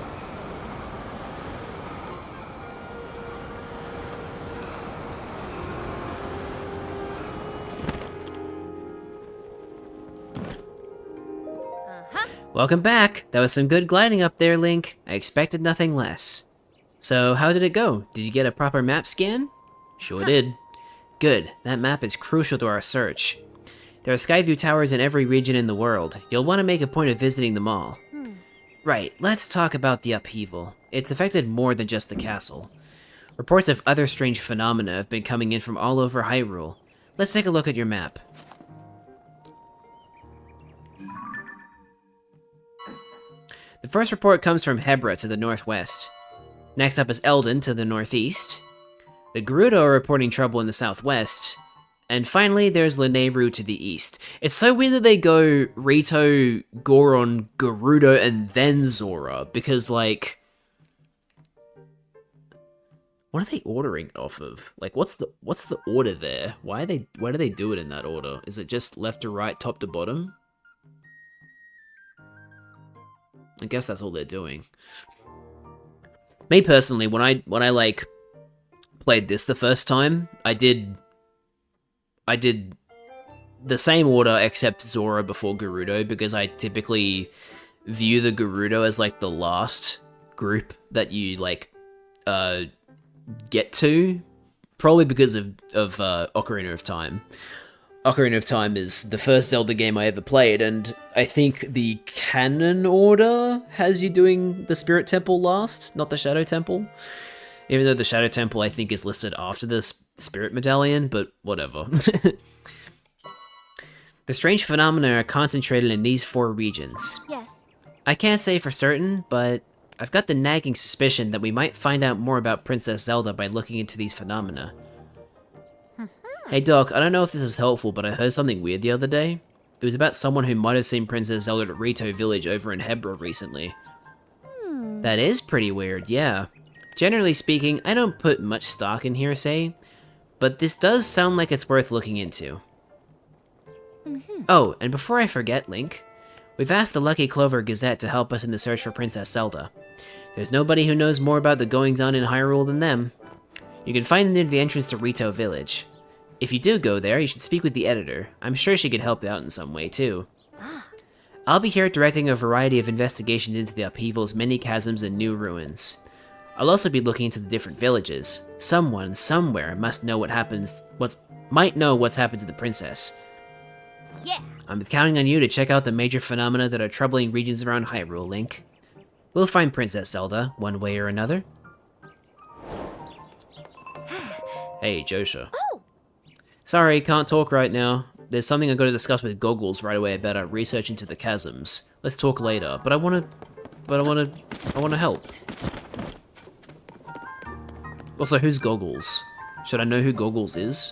Speaker 1: Welcome back! That was some good gliding up there, Link. I expected nothing less. So, how did it go? Did you get a proper map scan? Sure did. Good, that map is crucial to our search. There are Skyview towers in every region in the world. You'll want to make a point of visiting them all. Right, let's talk about the upheaval. It's affected more than just the castle. Reports of other strange phenomena have been coming in from all over Hyrule. Let's take a look at your map. The first report comes from Hebra to the northwest. Next up is Eldon to the northeast. The Gerudo are reporting trouble in the southwest. And finally, there's Lanayru to the east. It's so weird that they go Rito, Goron, Gerudo, and then Zora, because, like... what are they ordering it off of? Like, what's the order there? Why do they do it in that order? Is it just left to right, top to bottom? I guess that's all they're doing. Me personally, when I like played this the first time, I did the same order except Zora before Gerudo, because I typically view the Gerudo as like the last group that you like get to, probably because of Ocarina of Time. Ocarina of Time is the first Zelda game I ever played, and I think the canon order has you doing the Spirit Temple last, not the Shadow Temple. Even though the Shadow Temple, I think, is listed after the Spirit Medallion, but whatever. The strange phenomena are concentrated in these 4 regions.
Speaker 6: Yes.
Speaker 1: I can't say for certain, but I've got the nagging suspicion that we might find out more about Princess Zelda by looking into these phenomena. Hey Doc, I don't know if this is helpful, but I heard something weird the other day. It was about someone who might have seen Princess Zelda at Rito Village over in Hebra recently. That is pretty weird, yeah. Generally speaking, I don't put much stock in hearsay, but this does sound like it's worth looking into. Oh, and before I forget, Link, we've asked the Lucky Clover Gazette to help us in the search for Princess Zelda. There's nobody who knows more about the goings-on in Hyrule than them. You can find them near the entrance to Rito Village. If you do go there, you should speak with the editor. I'm sure she could help you out in some way, too. I'll be here directing a variety of investigations into the upheavals, many chasms, and new ruins. I'll also be looking into the different villages. Someone, somewhere, might know what's happened to the princess.
Speaker 6: Yeah.
Speaker 1: I'm counting on you to check out the major phenomena that are troubling regions around Hyrule, Link. We'll find Princess Zelda, one way or another. Hey, Josha.
Speaker 6: Oh.
Speaker 1: Sorry, can't talk right now. There's something I've got to discuss with Goggles right away about our research into the chasms. Let's talk later, but I wanna help. Also, who's Goggles? Should I know who Goggles is?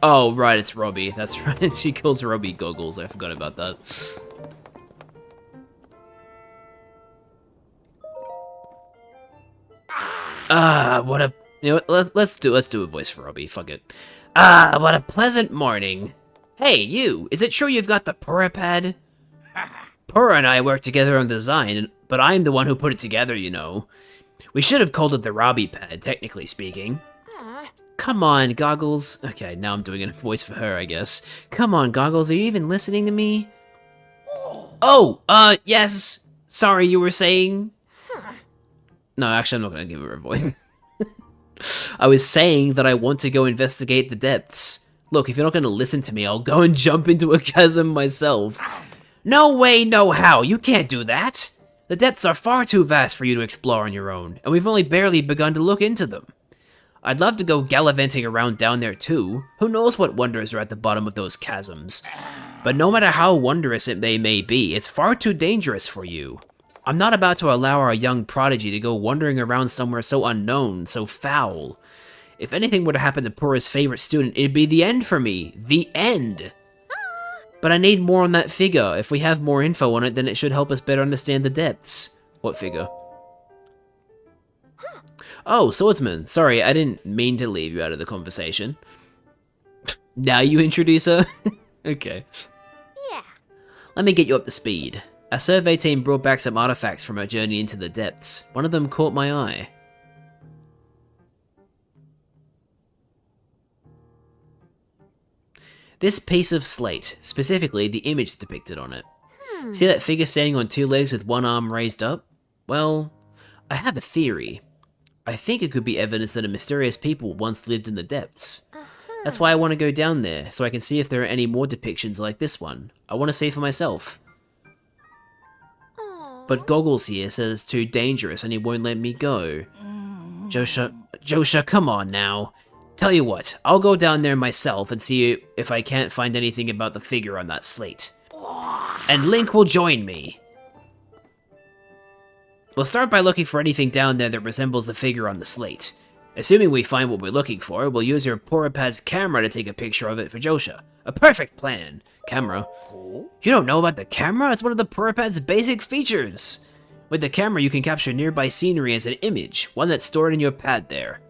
Speaker 1: Oh, right, it's Robbie. That's right. She calls Robbie Goggles. I forgot about that. What a... You know, let's do a voice for Robbie. Fuck it. What a pleasant morning. Hey, you. Is it true you've got the Purah pad? Purah and I worked together on design, but I'm the one who put it together, you know. We should have called it the Robbie pad, technically speaking. Come on, Goggles. Okay, now I'm doing a voice for her, I guess. Come on, Goggles, are you even listening to me? Oh, yes. Sorry, you were saying? No, actually, I'm not gonna give her a voice. I was saying that I want to go investigate the depths. Look, if you're not going to listen to me, I'll go and jump into a chasm myself. No way, no how, you can't do that! The depths are far too vast for you to explore on your own, and we've only barely begun to look into them. I'd love to go gallivanting around down there too. Who knows what wonders are at the bottom of those chasms. But no matter how wondrous it may be, it's far too dangerous for you. I'm not about to allow our young prodigy to go wandering around somewhere so unknown, so foul. If anything were to happen to Purah's favorite student, it'd be the end for me. The end! But I need more on that figure. If we have more info on it, then it should help us better understand the depths. What figure? Oh, swordsman. Sorry, I didn't mean to leave you out of the conversation. Now you introduce her? Okay.
Speaker 6: Yeah.
Speaker 1: Let me get you up to speed. Our survey team brought back some artifacts from our journey into the depths. One of them caught my eye. This piece of slate, specifically the image depicted on it. See that figure standing on two legs with one arm raised up? Well, I have a theory. I think it could be evidence that a mysterious people once lived in the depths. That's why I want to go down there, so I can see if there are any more depictions like this one. I want to see for myself. But Goggles here says it's too dangerous and he won't let me go. Josha, come on now. Tell you what, I'll go down there myself and see if I can't find anything about the figure on that slate. And Link will join me. We'll start by looking for anything down there that resembles the figure on the slate. Assuming we find what we're looking for, we'll use your Purapad's camera to take a picture of it for Josha. A perfect plan. Camera? You don't know about the camera? It's one of the Purapad's basic features. With the camera, you can capture nearby scenery as an image, one that's stored in your pad there.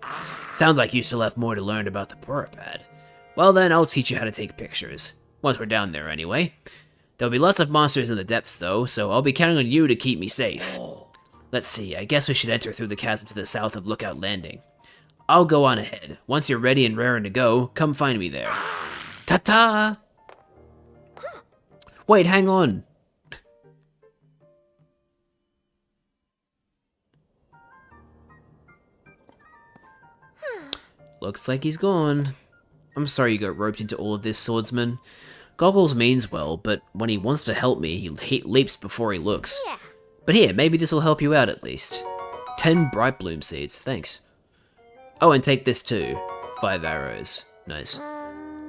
Speaker 1: Sounds like you still have more to learn about the Purapad. Well then, I'll teach you how to take pictures. Once we're down there, anyway. There'll be lots of monsters in the depths, though, so I'll be counting on you to keep me safe. Let's see, I guess we should enter through the chasm to the south of Lookout Landing. I'll go on ahead. Once you're ready and raring to go, come find me there. Ta-ta! Wait, hang on. Looks like he's gone. I'm sorry you got roped into all of this, swordsman. Goggles means well, but when he wants to help me, he leaps before he looks.
Speaker 6: Yeah.
Speaker 1: But here, maybe this will help you out at least. 10 bright bloom seeds, thanks. Oh, and take this too. 5 arrows. Nice.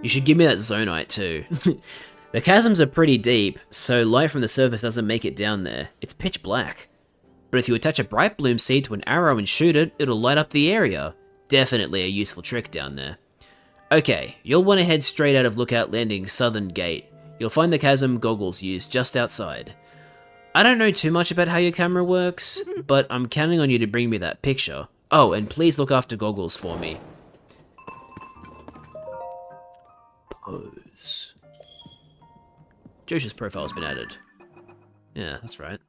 Speaker 1: You should give me that zonite too. The chasms are pretty deep, so light from the surface doesn't make it down there. It's pitch black. But if you attach a bright bloom seed to an arrow and shoot it, it'll light up the area. Definitely a useful trick down there. Okay, you'll want to head straight out of Lookout Landing's southern gate. You'll find the chasm Goggles used just outside. I don't know too much about how your camera works, but I'm counting on you to bring me that picture. Oh, and please look after Goggles for me. Pose. Josha's profile's been added. Yeah, that's right.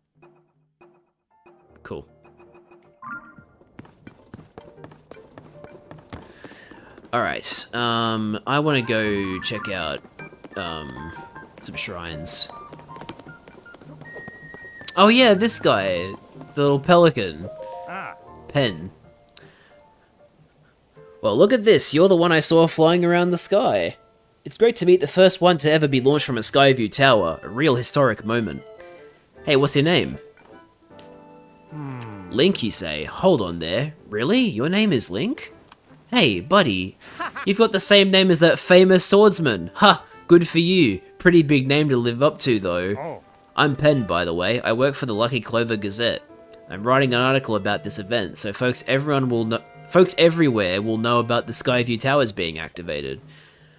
Speaker 1: Cool. Alright, I want to go check out, some shrines. Oh yeah, this guy, the little pelican. Pen. Well, look at this, you're the one I saw flying around the sky. It's great to meet the first one to ever be launched from a Skyview tower, a real historic moment. Hey, what's your name? Link, you say? Hold on there. Really? Your name is Link? Hey, buddy, you've got the same name as that famous swordsman. Ha, good for you. Pretty big name to live up to, though. I'm Pen, by the way. I work for the Lucky Clover Gazette. I'm writing an article about this event, so folks everywhere will know about the Skyview Towers being activated.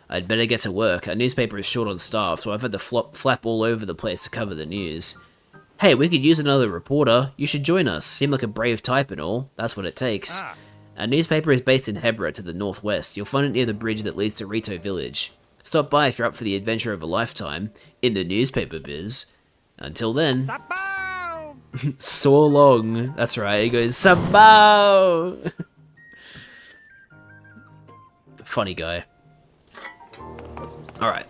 Speaker 1: I'd better get to work. Our newspaper is short on staff, so I've had to flap all over the place to cover the news. Hey, we could use another reporter. You should join us. Seem like a brave type and all. That's what it takes. Our newspaper is based in Hebra to the northwest. You'll find it near the bridge that leads to Rito Village. Stop by if you're up for the adventure of a lifetime in the newspaper biz. Until then... So long. That's right, he goes, Sabao! Funny guy. Alright.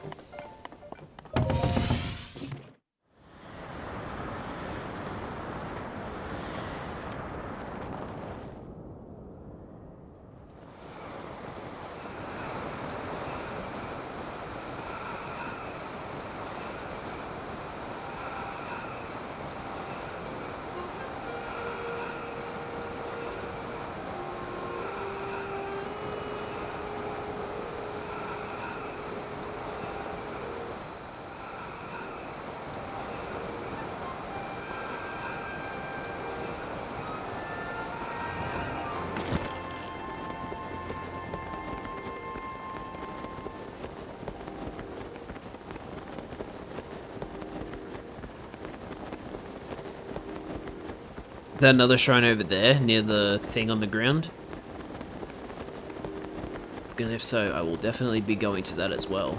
Speaker 1: Is that another shrine over there, near the thing on the ground? Because if so, I will definitely be going to that as well.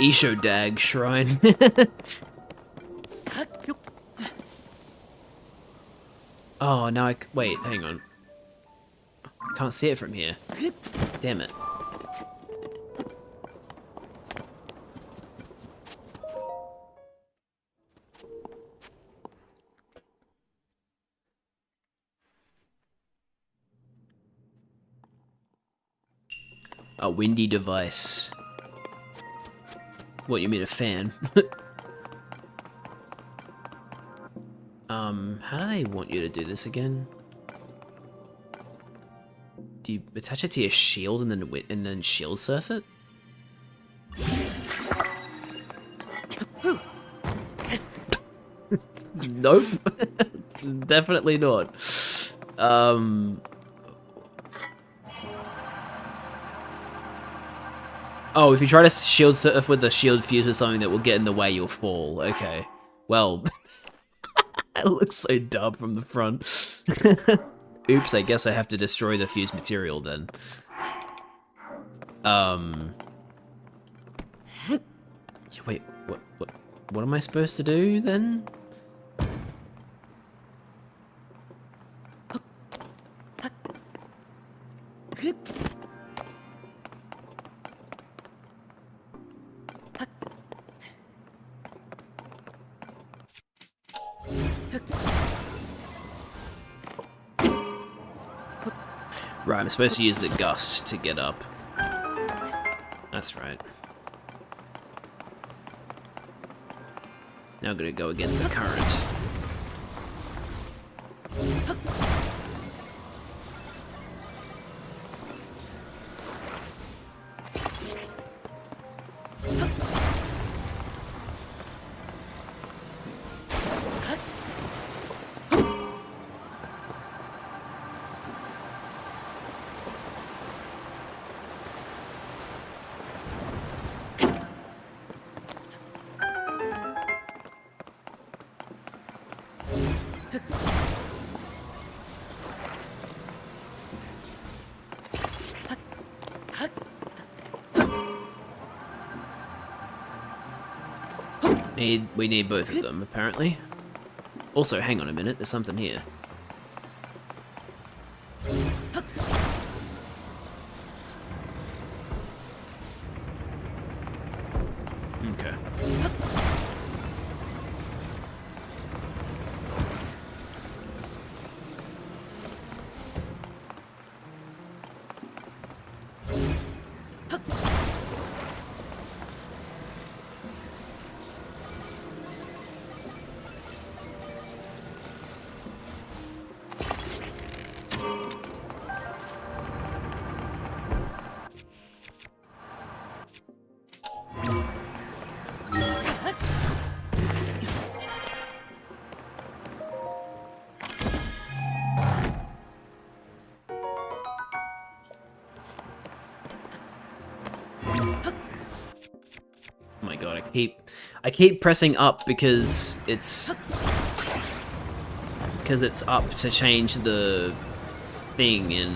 Speaker 1: Ishodag Shrine. Oh, now wait, hang on. Can't see it from here. Damn it. A windy device. What, you mean a fan? How do they want you to do this again? Do you attach it to your shield and then shield surf it? Nope. Definitely not. Oh, if you try to shield surf with a shield fuse or something that will get in the way, you'll fall. Okay. Well, it looks so dumb from the front. Oops, I guess I have to destroy the fused material then. Wait, what am I supposed to do then? Right, I'm supposed to use the gust to get up. That's right. Now I'm gonna go against the current. We need both of them, apparently. Also, hang on a minute, there's something here. Okay. Oh my god, I keep pressing up because it's up to change the thing in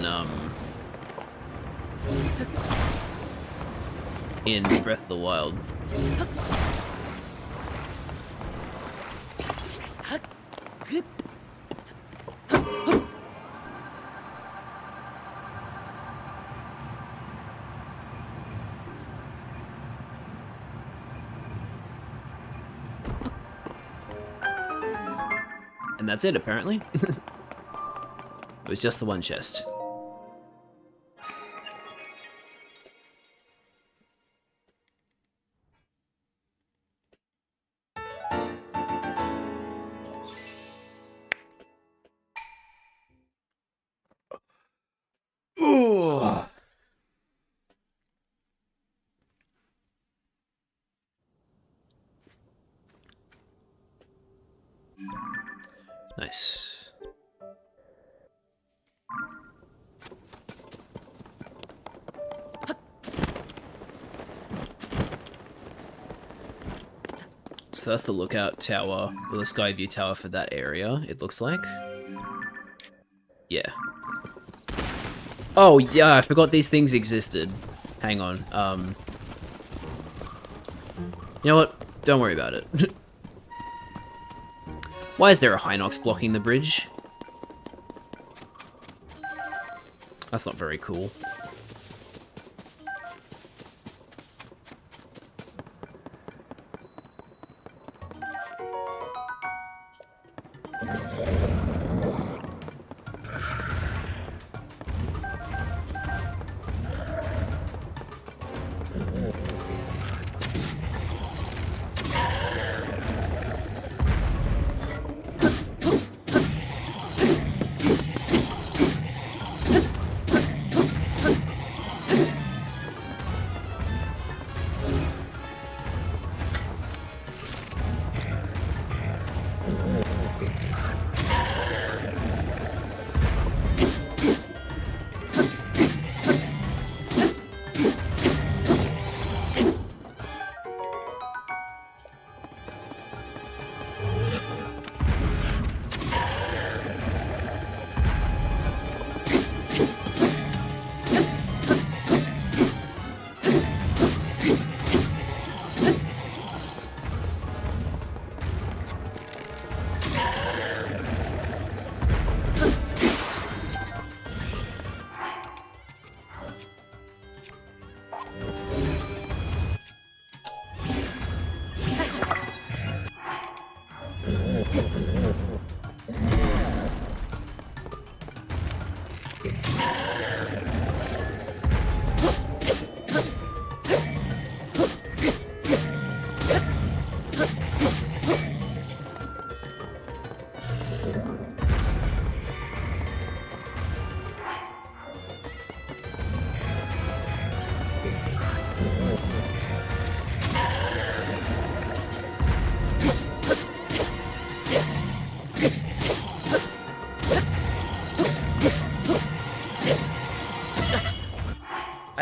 Speaker 1: Breath of the Wild. And that's it, apparently. It was just the one chest. Ooh. Nice. So that's the lookout tower, or the sky view tower for that area, it looks like. Yeah. Oh, yeah, I forgot these things existed. Hang on, you know what? Don't worry about it. Why is there a Hinox blocking the bridge? That's not very cool.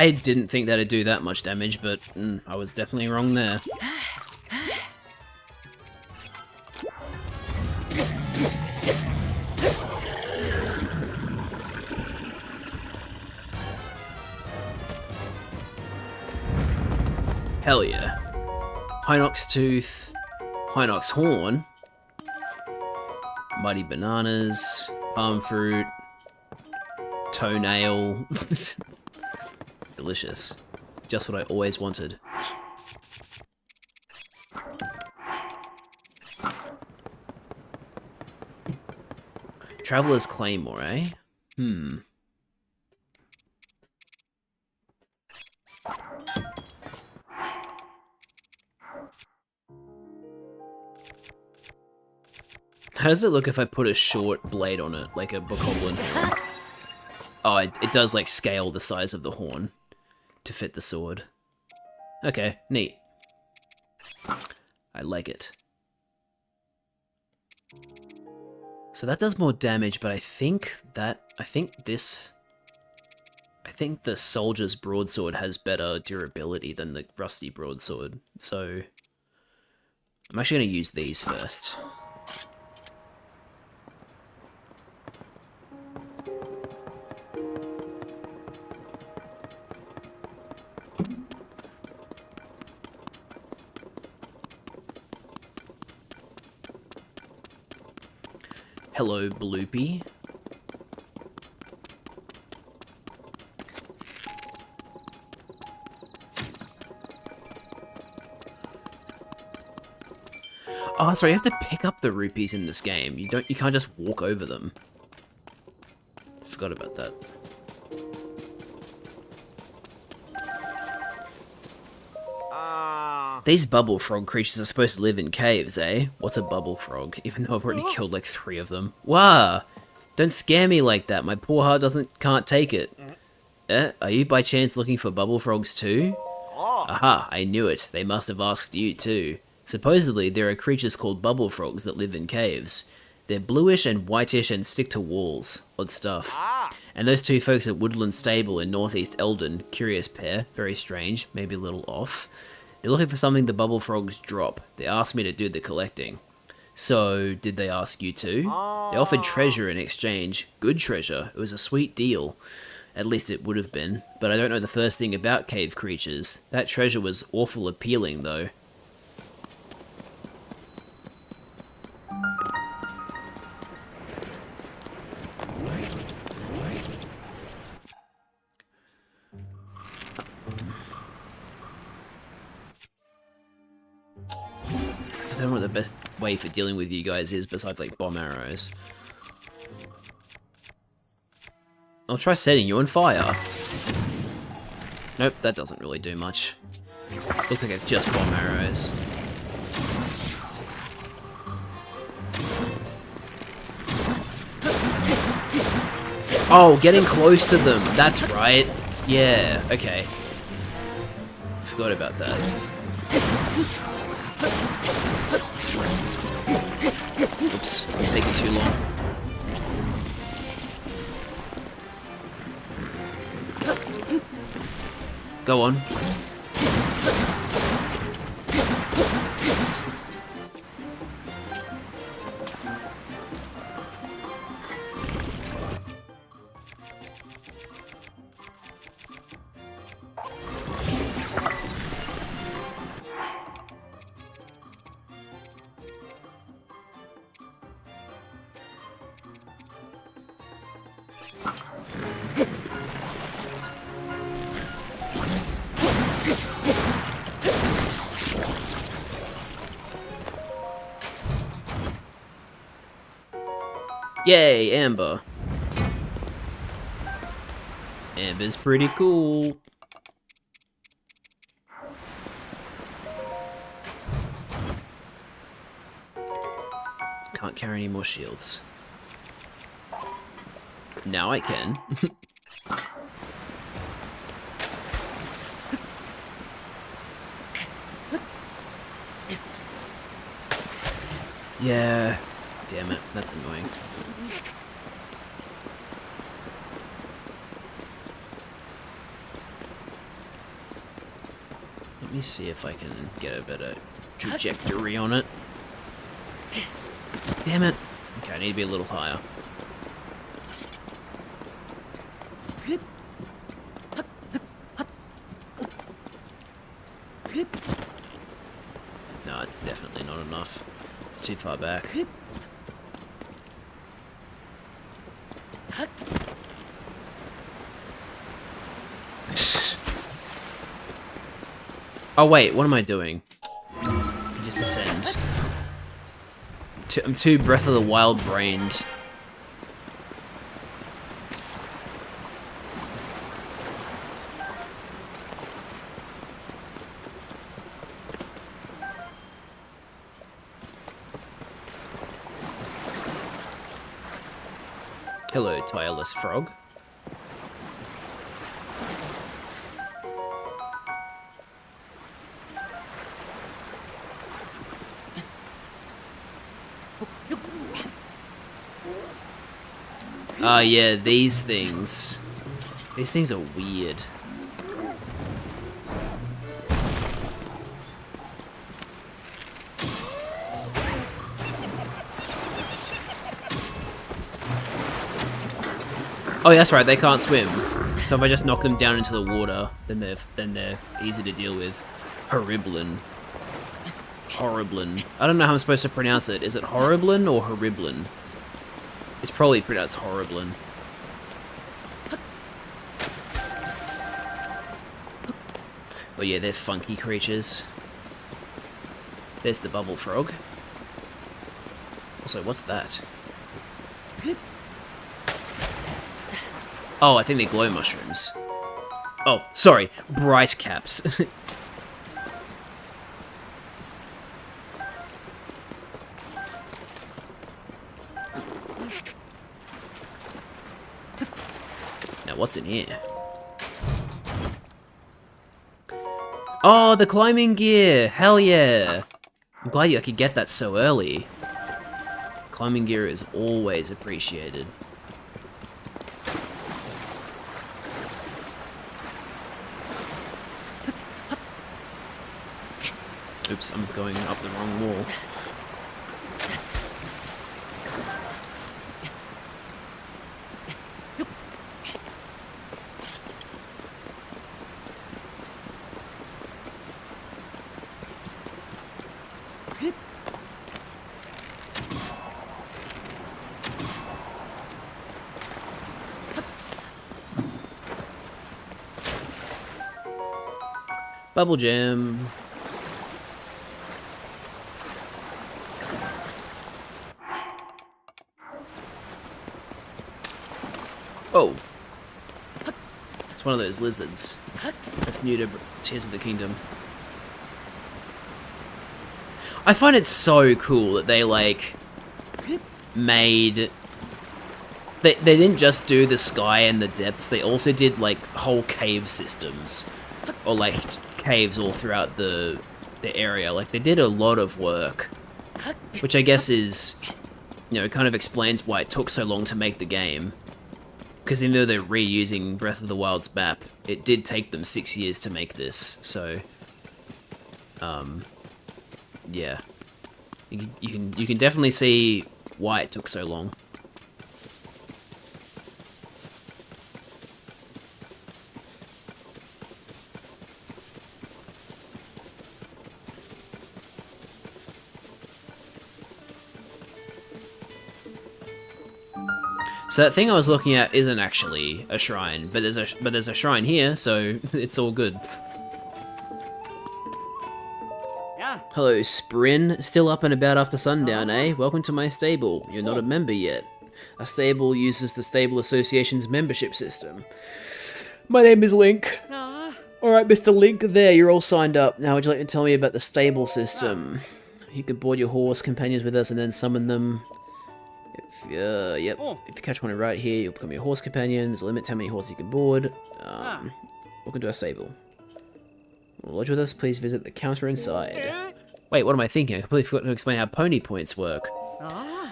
Speaker 1: I didn't think that'd do that much damage, but I was definitely wrong there. Hell yeah. Hinox Tooth, Hinox Horn, Muddy Bananas, Palm Fruit, Toenail. Delicious. Just what I always wanted. Traveler's Claymore, eh? How does it look if I put a short blade on it, like a bokoblin horn? Oh, it does, like, scale the size of the horn to fit the sword. Okay, neat. I like it. So that does more damage, but I think the soldier's broadsword has better durability than the rusty broadsword. So I'm actually going to use these first. Hello, Bloopy. Oh, sorry, you have to pick up the rupees in this game. You can't just walk over them. Forgot about that. These bubble frog creatures are supposed to live in caves, eh? What's a bubble frog? Even though I've already killed like 3 of them. Wah! Don't scare me like that. My poor heart can't take it. Are you by chance looking for bubble frogs too? Aha, I knew it. They must have asked you too. Supposedly, there are creatures called bubble frogs that live in caves. They're bluish and whitish and stick to walls. Odd stuff. And those two folks at Woodland Stable in Northeast Eldon, curious pair, very strange, maybe a little off. They're looking for something the bubble frogs drop. They asked me to do the collecting. So, did they ask you too? They offered treasure in exchange. Good treasure. It was a sweet deal. At least it would have been. But I don't know the first thing about cave creatures. That treasure was awful appealing, though. I don't know what the best way for dealing with you guys is besides like bomb arrows. I'll try setting you on fire. Nope, that doesn't really do much. Looks like it's just bomb arrows. Oh, getting close to them. That's right. Yeah, okay. Forgot about that. Oops, I'm taking too long. Go on. Yay, Amber. Amber's pretty cool. Can't carry any more shields. Now I can. Yeah. Damn it, that's annoying. Let me see if I can get a better trajectory on it. Damn it. Okay, I need to be a little higher. No, it's definitely not enough. It's too far back. Oh wait, what am I doing? Just ascend. I'm too Breath of the Wild brained. Hello, tireless frog. Ah, yeah, these things. These things are weird. Oh, yeah, that's right, they can't swim. So if I just knock them down into the water, then they're easy to deal with. Horiblin. Horiblin. I don't know how I'm supposed to pronounce it. Is it Horiblin or Horiblin? It's probably pronounced Horiblin. But yeah, they're funky creatures. There's the bubble frog. Also, what's that? Oh, I think they're glow mushrooms. Oh, sorry, bright caps. Now, what's in here? Oh, the climbing gear! Hell yeah! I'm glad I could get that so early. Climbing gear is always appreciated. Oops, I'm going up the wrong wall. Bubble Jam. Oh. It's one of those lizards. That's new to Tears of the Kingdom. I find it so cool that they, like, made... They didn't just do the sky and the depths, they also did, like, whole cave systems. Or, like, caves all throughout the area. Like, they did a lot of work. Which I guess is, you know, kind of explains why it took so long to make the game. Because even though they're reusing Breath of the Wild's map, it did take them 6 years to make this, so... yeah. You can definitely see why it took so long. So that thing I was looking at isn't actually a shrine, but there's a shrine here, so it's all good.
Speaker 5: Yeah.
Speaker 1: Hello, Sprin. Still up and about after sundown, eh? Welcome to my stable. You're not a member yet. A stable uses the Stable Association's membership system. My name is Link. Alright, Mr. Link, there, you're all signed up. Now would you like to tell me about the stable system? You can board your horse companions with us and then summon them. Yep. If you catch one right here, you'll become your horse companion. There's a limit to how many horses you can board. Welcome to our stable. To lodge with us, please visit the counter inside. Wait, what am I thinking? I completely forgot to explain how pony points work.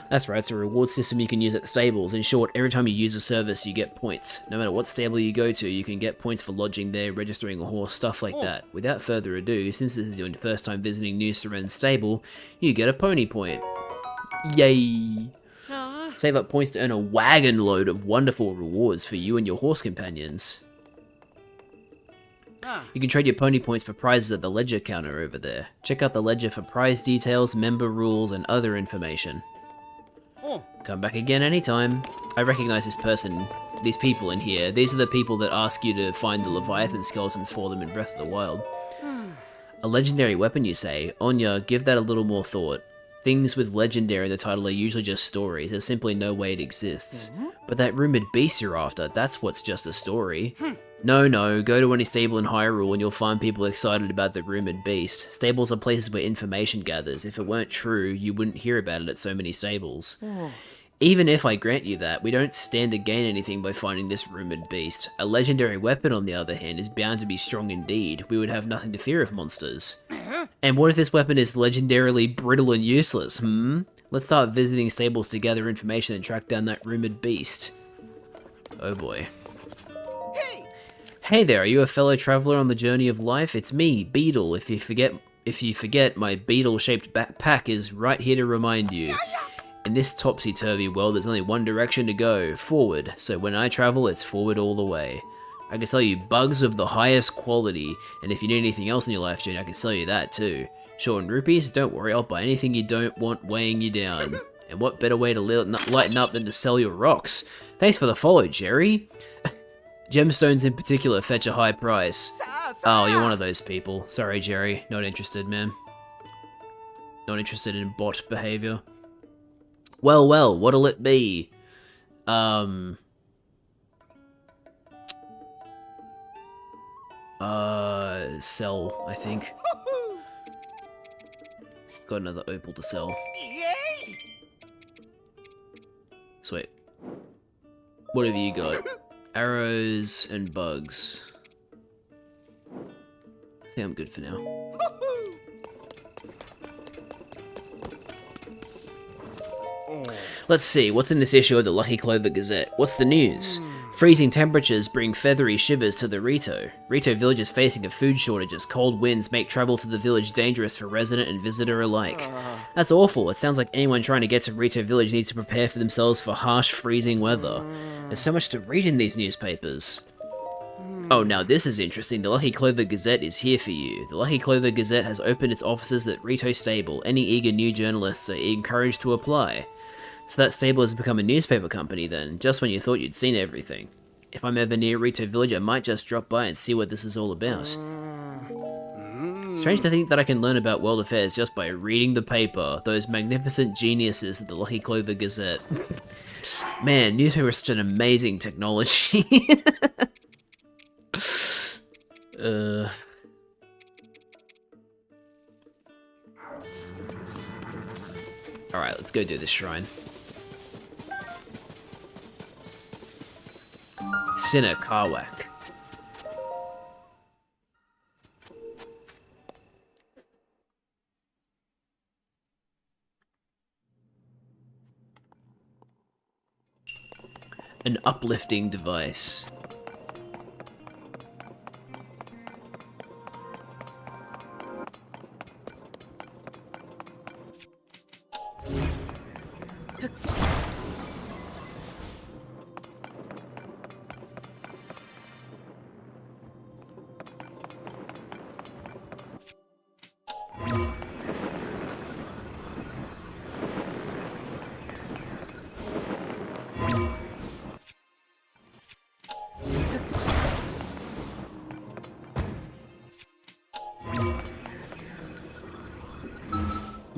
Speaker 1: That's right, it's a reward system you can use at the stables. In short, every time you use a service, you get points. No matter what stable you go to, you can get points for lodging there, registering a horse, stuff like that. Without further ado, since this is your first time visiting New Seren's stable, you get a pony point. Yay! Save up points to earn a wagon load of wonderful rewards for you and your horse companions. You can trade your pony points for prizes at the ledger counter over there. Check out the ledger for prize details, member rules, and other information. Come back again anytime. I recognize this person, these people in here. These are the people that ask you to find the Leviathan skeletons for them in Breath of the Wild. A legendary weapon, you say? Anya, give that a little more thought. Things with legendary in the title are usually just stories. There's simply no way it exists. But that rumored beast you're after, that's what's just a story. No, go to any stable in Hyrule and you'll find people excited about the rumored beast. Stables are places where information gathers. If it weren't true, you wouldn't hear about it at so many stables. Even if I grant you that, we don't stand to gain anything by finding this rumored beast. A legendary weapon, on the other hand, is bound to be strong indeed. We would have nothing to fear of monsters. And what if this weapon is legendarily brittle and useless, Let's start visiting stables to gather information and track down that rumored beast. Oh boy. Hey there, are you a fellow traveler on the journey of life? It's me, Beetle. If you forget, my beetle-shaped backpack is right here to remind you. In this topsy-turvy world, there's only one direction to go, forward. So when I travel, it's forward all the way. I can sell you bugs of the highest quality, and if you need anything else in your life journey, I can sell you that too. Short and rupees? Don't worry, I'll buy anything you don't want weighing you down. And what better way to lighten up than to sell your rocks? Thanks for the follow, Jerry. Gemstones in particular fetch a high price. Oh, you're one of those people. Sorry, Jerry. Not interested, man. Not interested in bot behavior. Well, what'll it be? Sell, I think. Got another opal to sell. Sweet. What have you got? Arrows and bugs. I think I'm good for now. Let's see, what's in this issue of the Lucky Clover Gazette? What's the news? Freezing temperatures bring feathery shivers to the Rito. Rito village is facing a food shortage as cold winds make travel to the village dangerous for resident and visitor alike. That's awful. It sounds like anyone trying to get to Rito village needs to prepare for themselves for harsh, freezing weather. There's so much to read in these newspapers. Oh, now this is interesting. The Lucky Clover Gazette is here for you. The Lucky Clover Gazette has opened its offices at Rito Stable. Any eager new journalists are encouraged to apply. So that stable has become a newspaper company then, just when you thought you'd seen everything. If I'm ever near Rito Village, I might just drop by and see what this is all about. Strange to think that I can learn about world affairs just by reading the paper, those magnificent geniuses at the Lucky Clover Gazette. Man, newspaper is such an amazing technology. Alright, let's go do this shrine. Sinner Karwak. An uplifting device.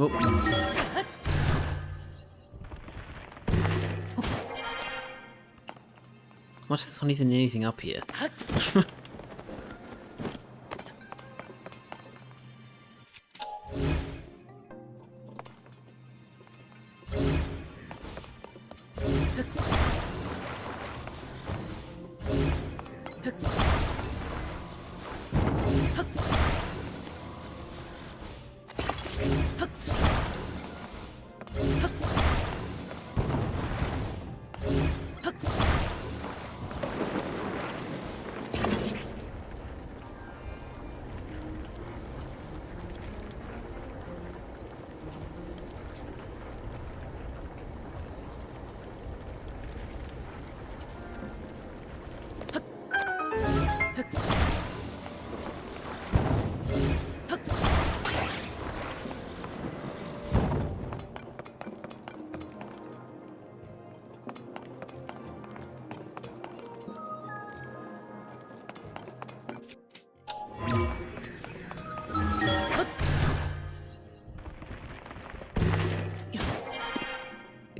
Speaker 1: Oh. What's this? Not even anything up here.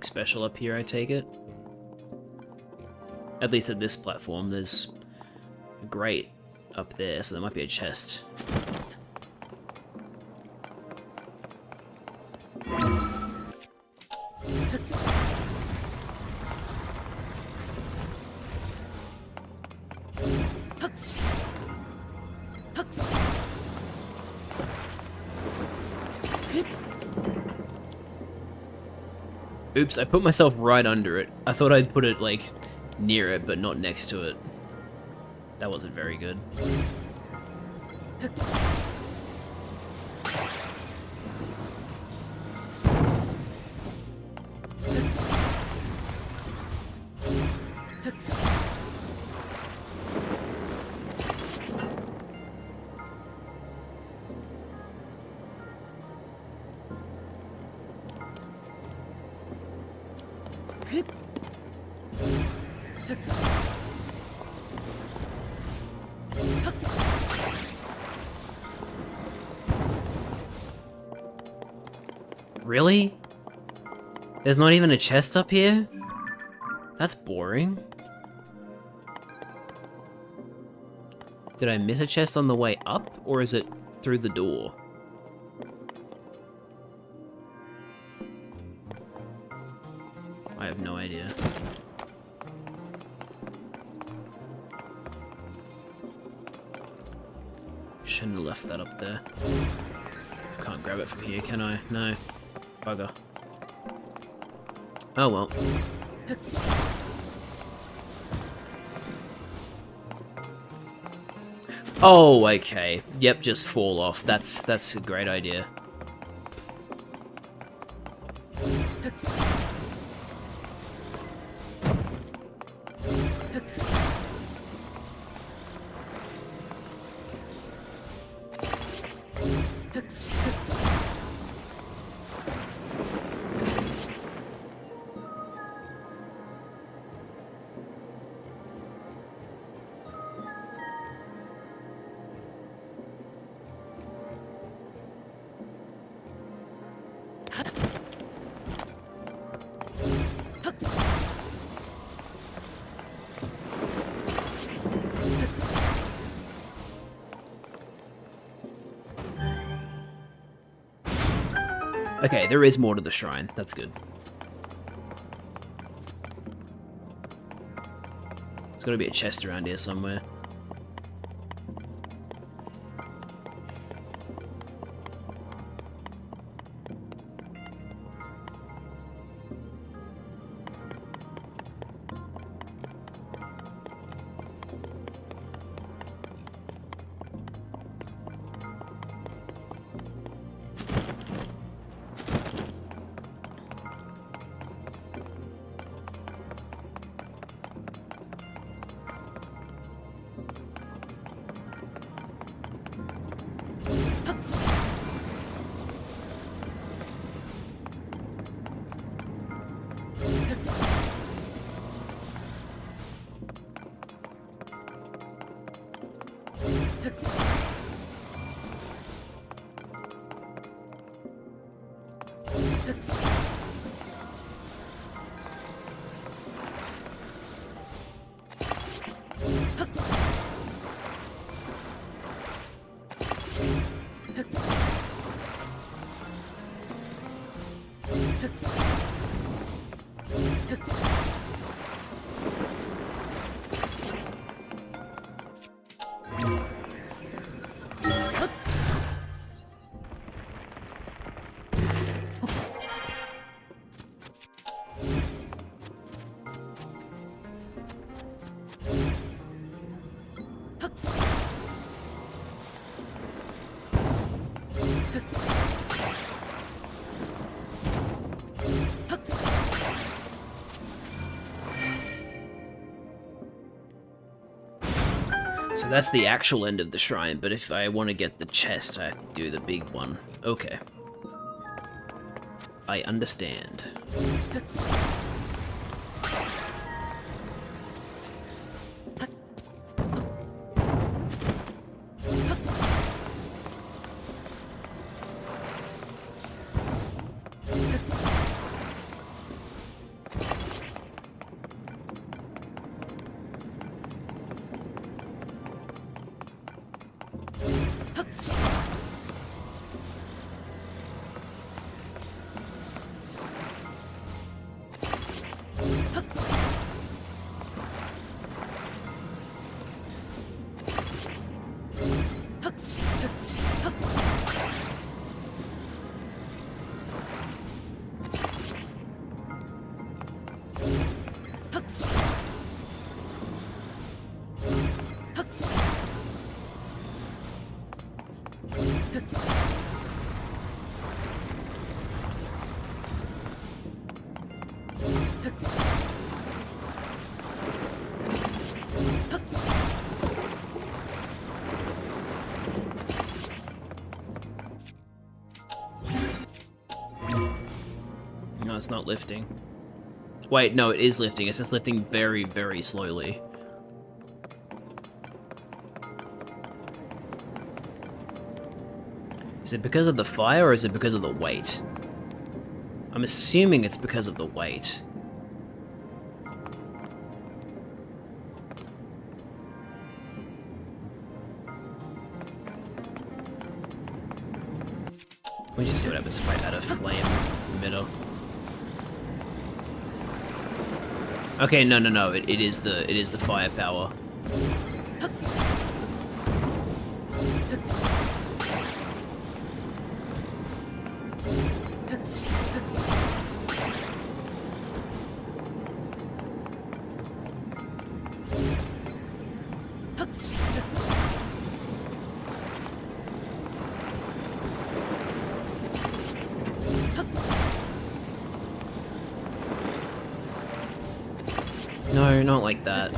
Speaker 1: Special up here, I take it. At least at this platform, there's a grate up there, so there might be a chest. Oops, I put myself right under it. I thought I'd put it, like, near it, but not next to it. That wasn't very good. Really? There's not even a chest up here? That's boring. Did I miss a chest on the way up, or is it through the door? I have no idea. Shouldn't have left that up there. Can't grab it from here, can I? No. Bugger. Oh well. Oh, okay. Yep, just fall off. That's a great idea. Okay, there is more to the shrine. That's good. There's gotta be a chest around here somewhere. So that's the actual end of the shrine, but if I want to get the chest, I have to do the big one. Okay. I understand. No, it's not lifting. Wait, no, it is lifting. It's just lifting very, very slowly. Is it because of the fire, or is it because of the weight? I'm assuming it's because of the weight. We just see what happens if I add a flame emitter. Okay, no. It is the firepower. No, not like that.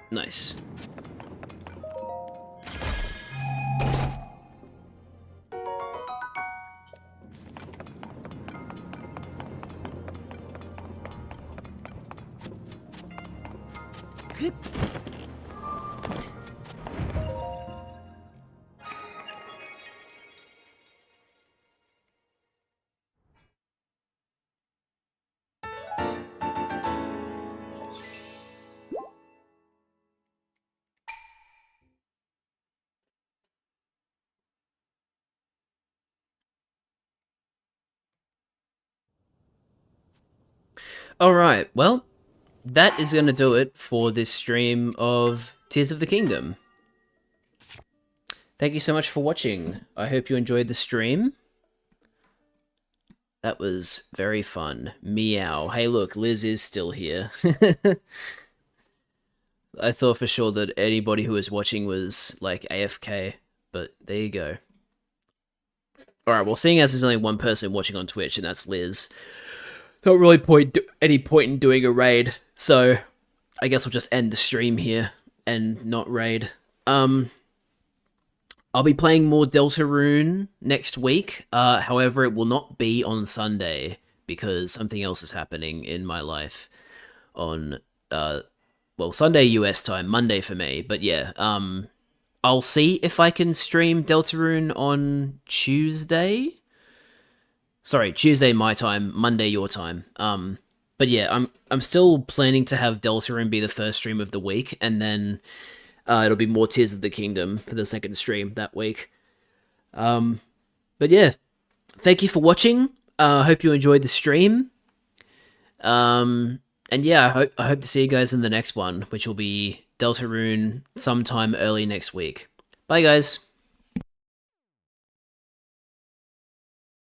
Speaker 1: Nice. Alright, well, that is going to do it for this stream of Tears of the Kingdom. Thank you so much for watching. I hope you enjoyed the stream. That was very fun. Meow. Hey look, Liz is still here. I thought for sure that anybody who was watching was, like, AFK, but there you go. Alright, well, seeing as there's only one person watching on Twitch, and that's Liz, not really any point in doing a raid, so I guess we'll just end the stream here and not raid. I'll be playing more Deltarune next week, however it will not be on Sunday, because something else is happening in my life on, well, Sunday US time, Monday for me, but yeah, I'll see if I can stream Deltarune on Tuesday? Sorry, Tuesday my time, Monday your time. But yeah, I'm still planning to have Deltarune be the first stream of the week, and then it'll be more Tears of the Kingdom for the second stream that week. But yeah, thank you for watching. I hope you enjoyed the stream. And yeah, I hope to see you guys in the next one, which will be Deltarune sometime early next week. Bye, guys.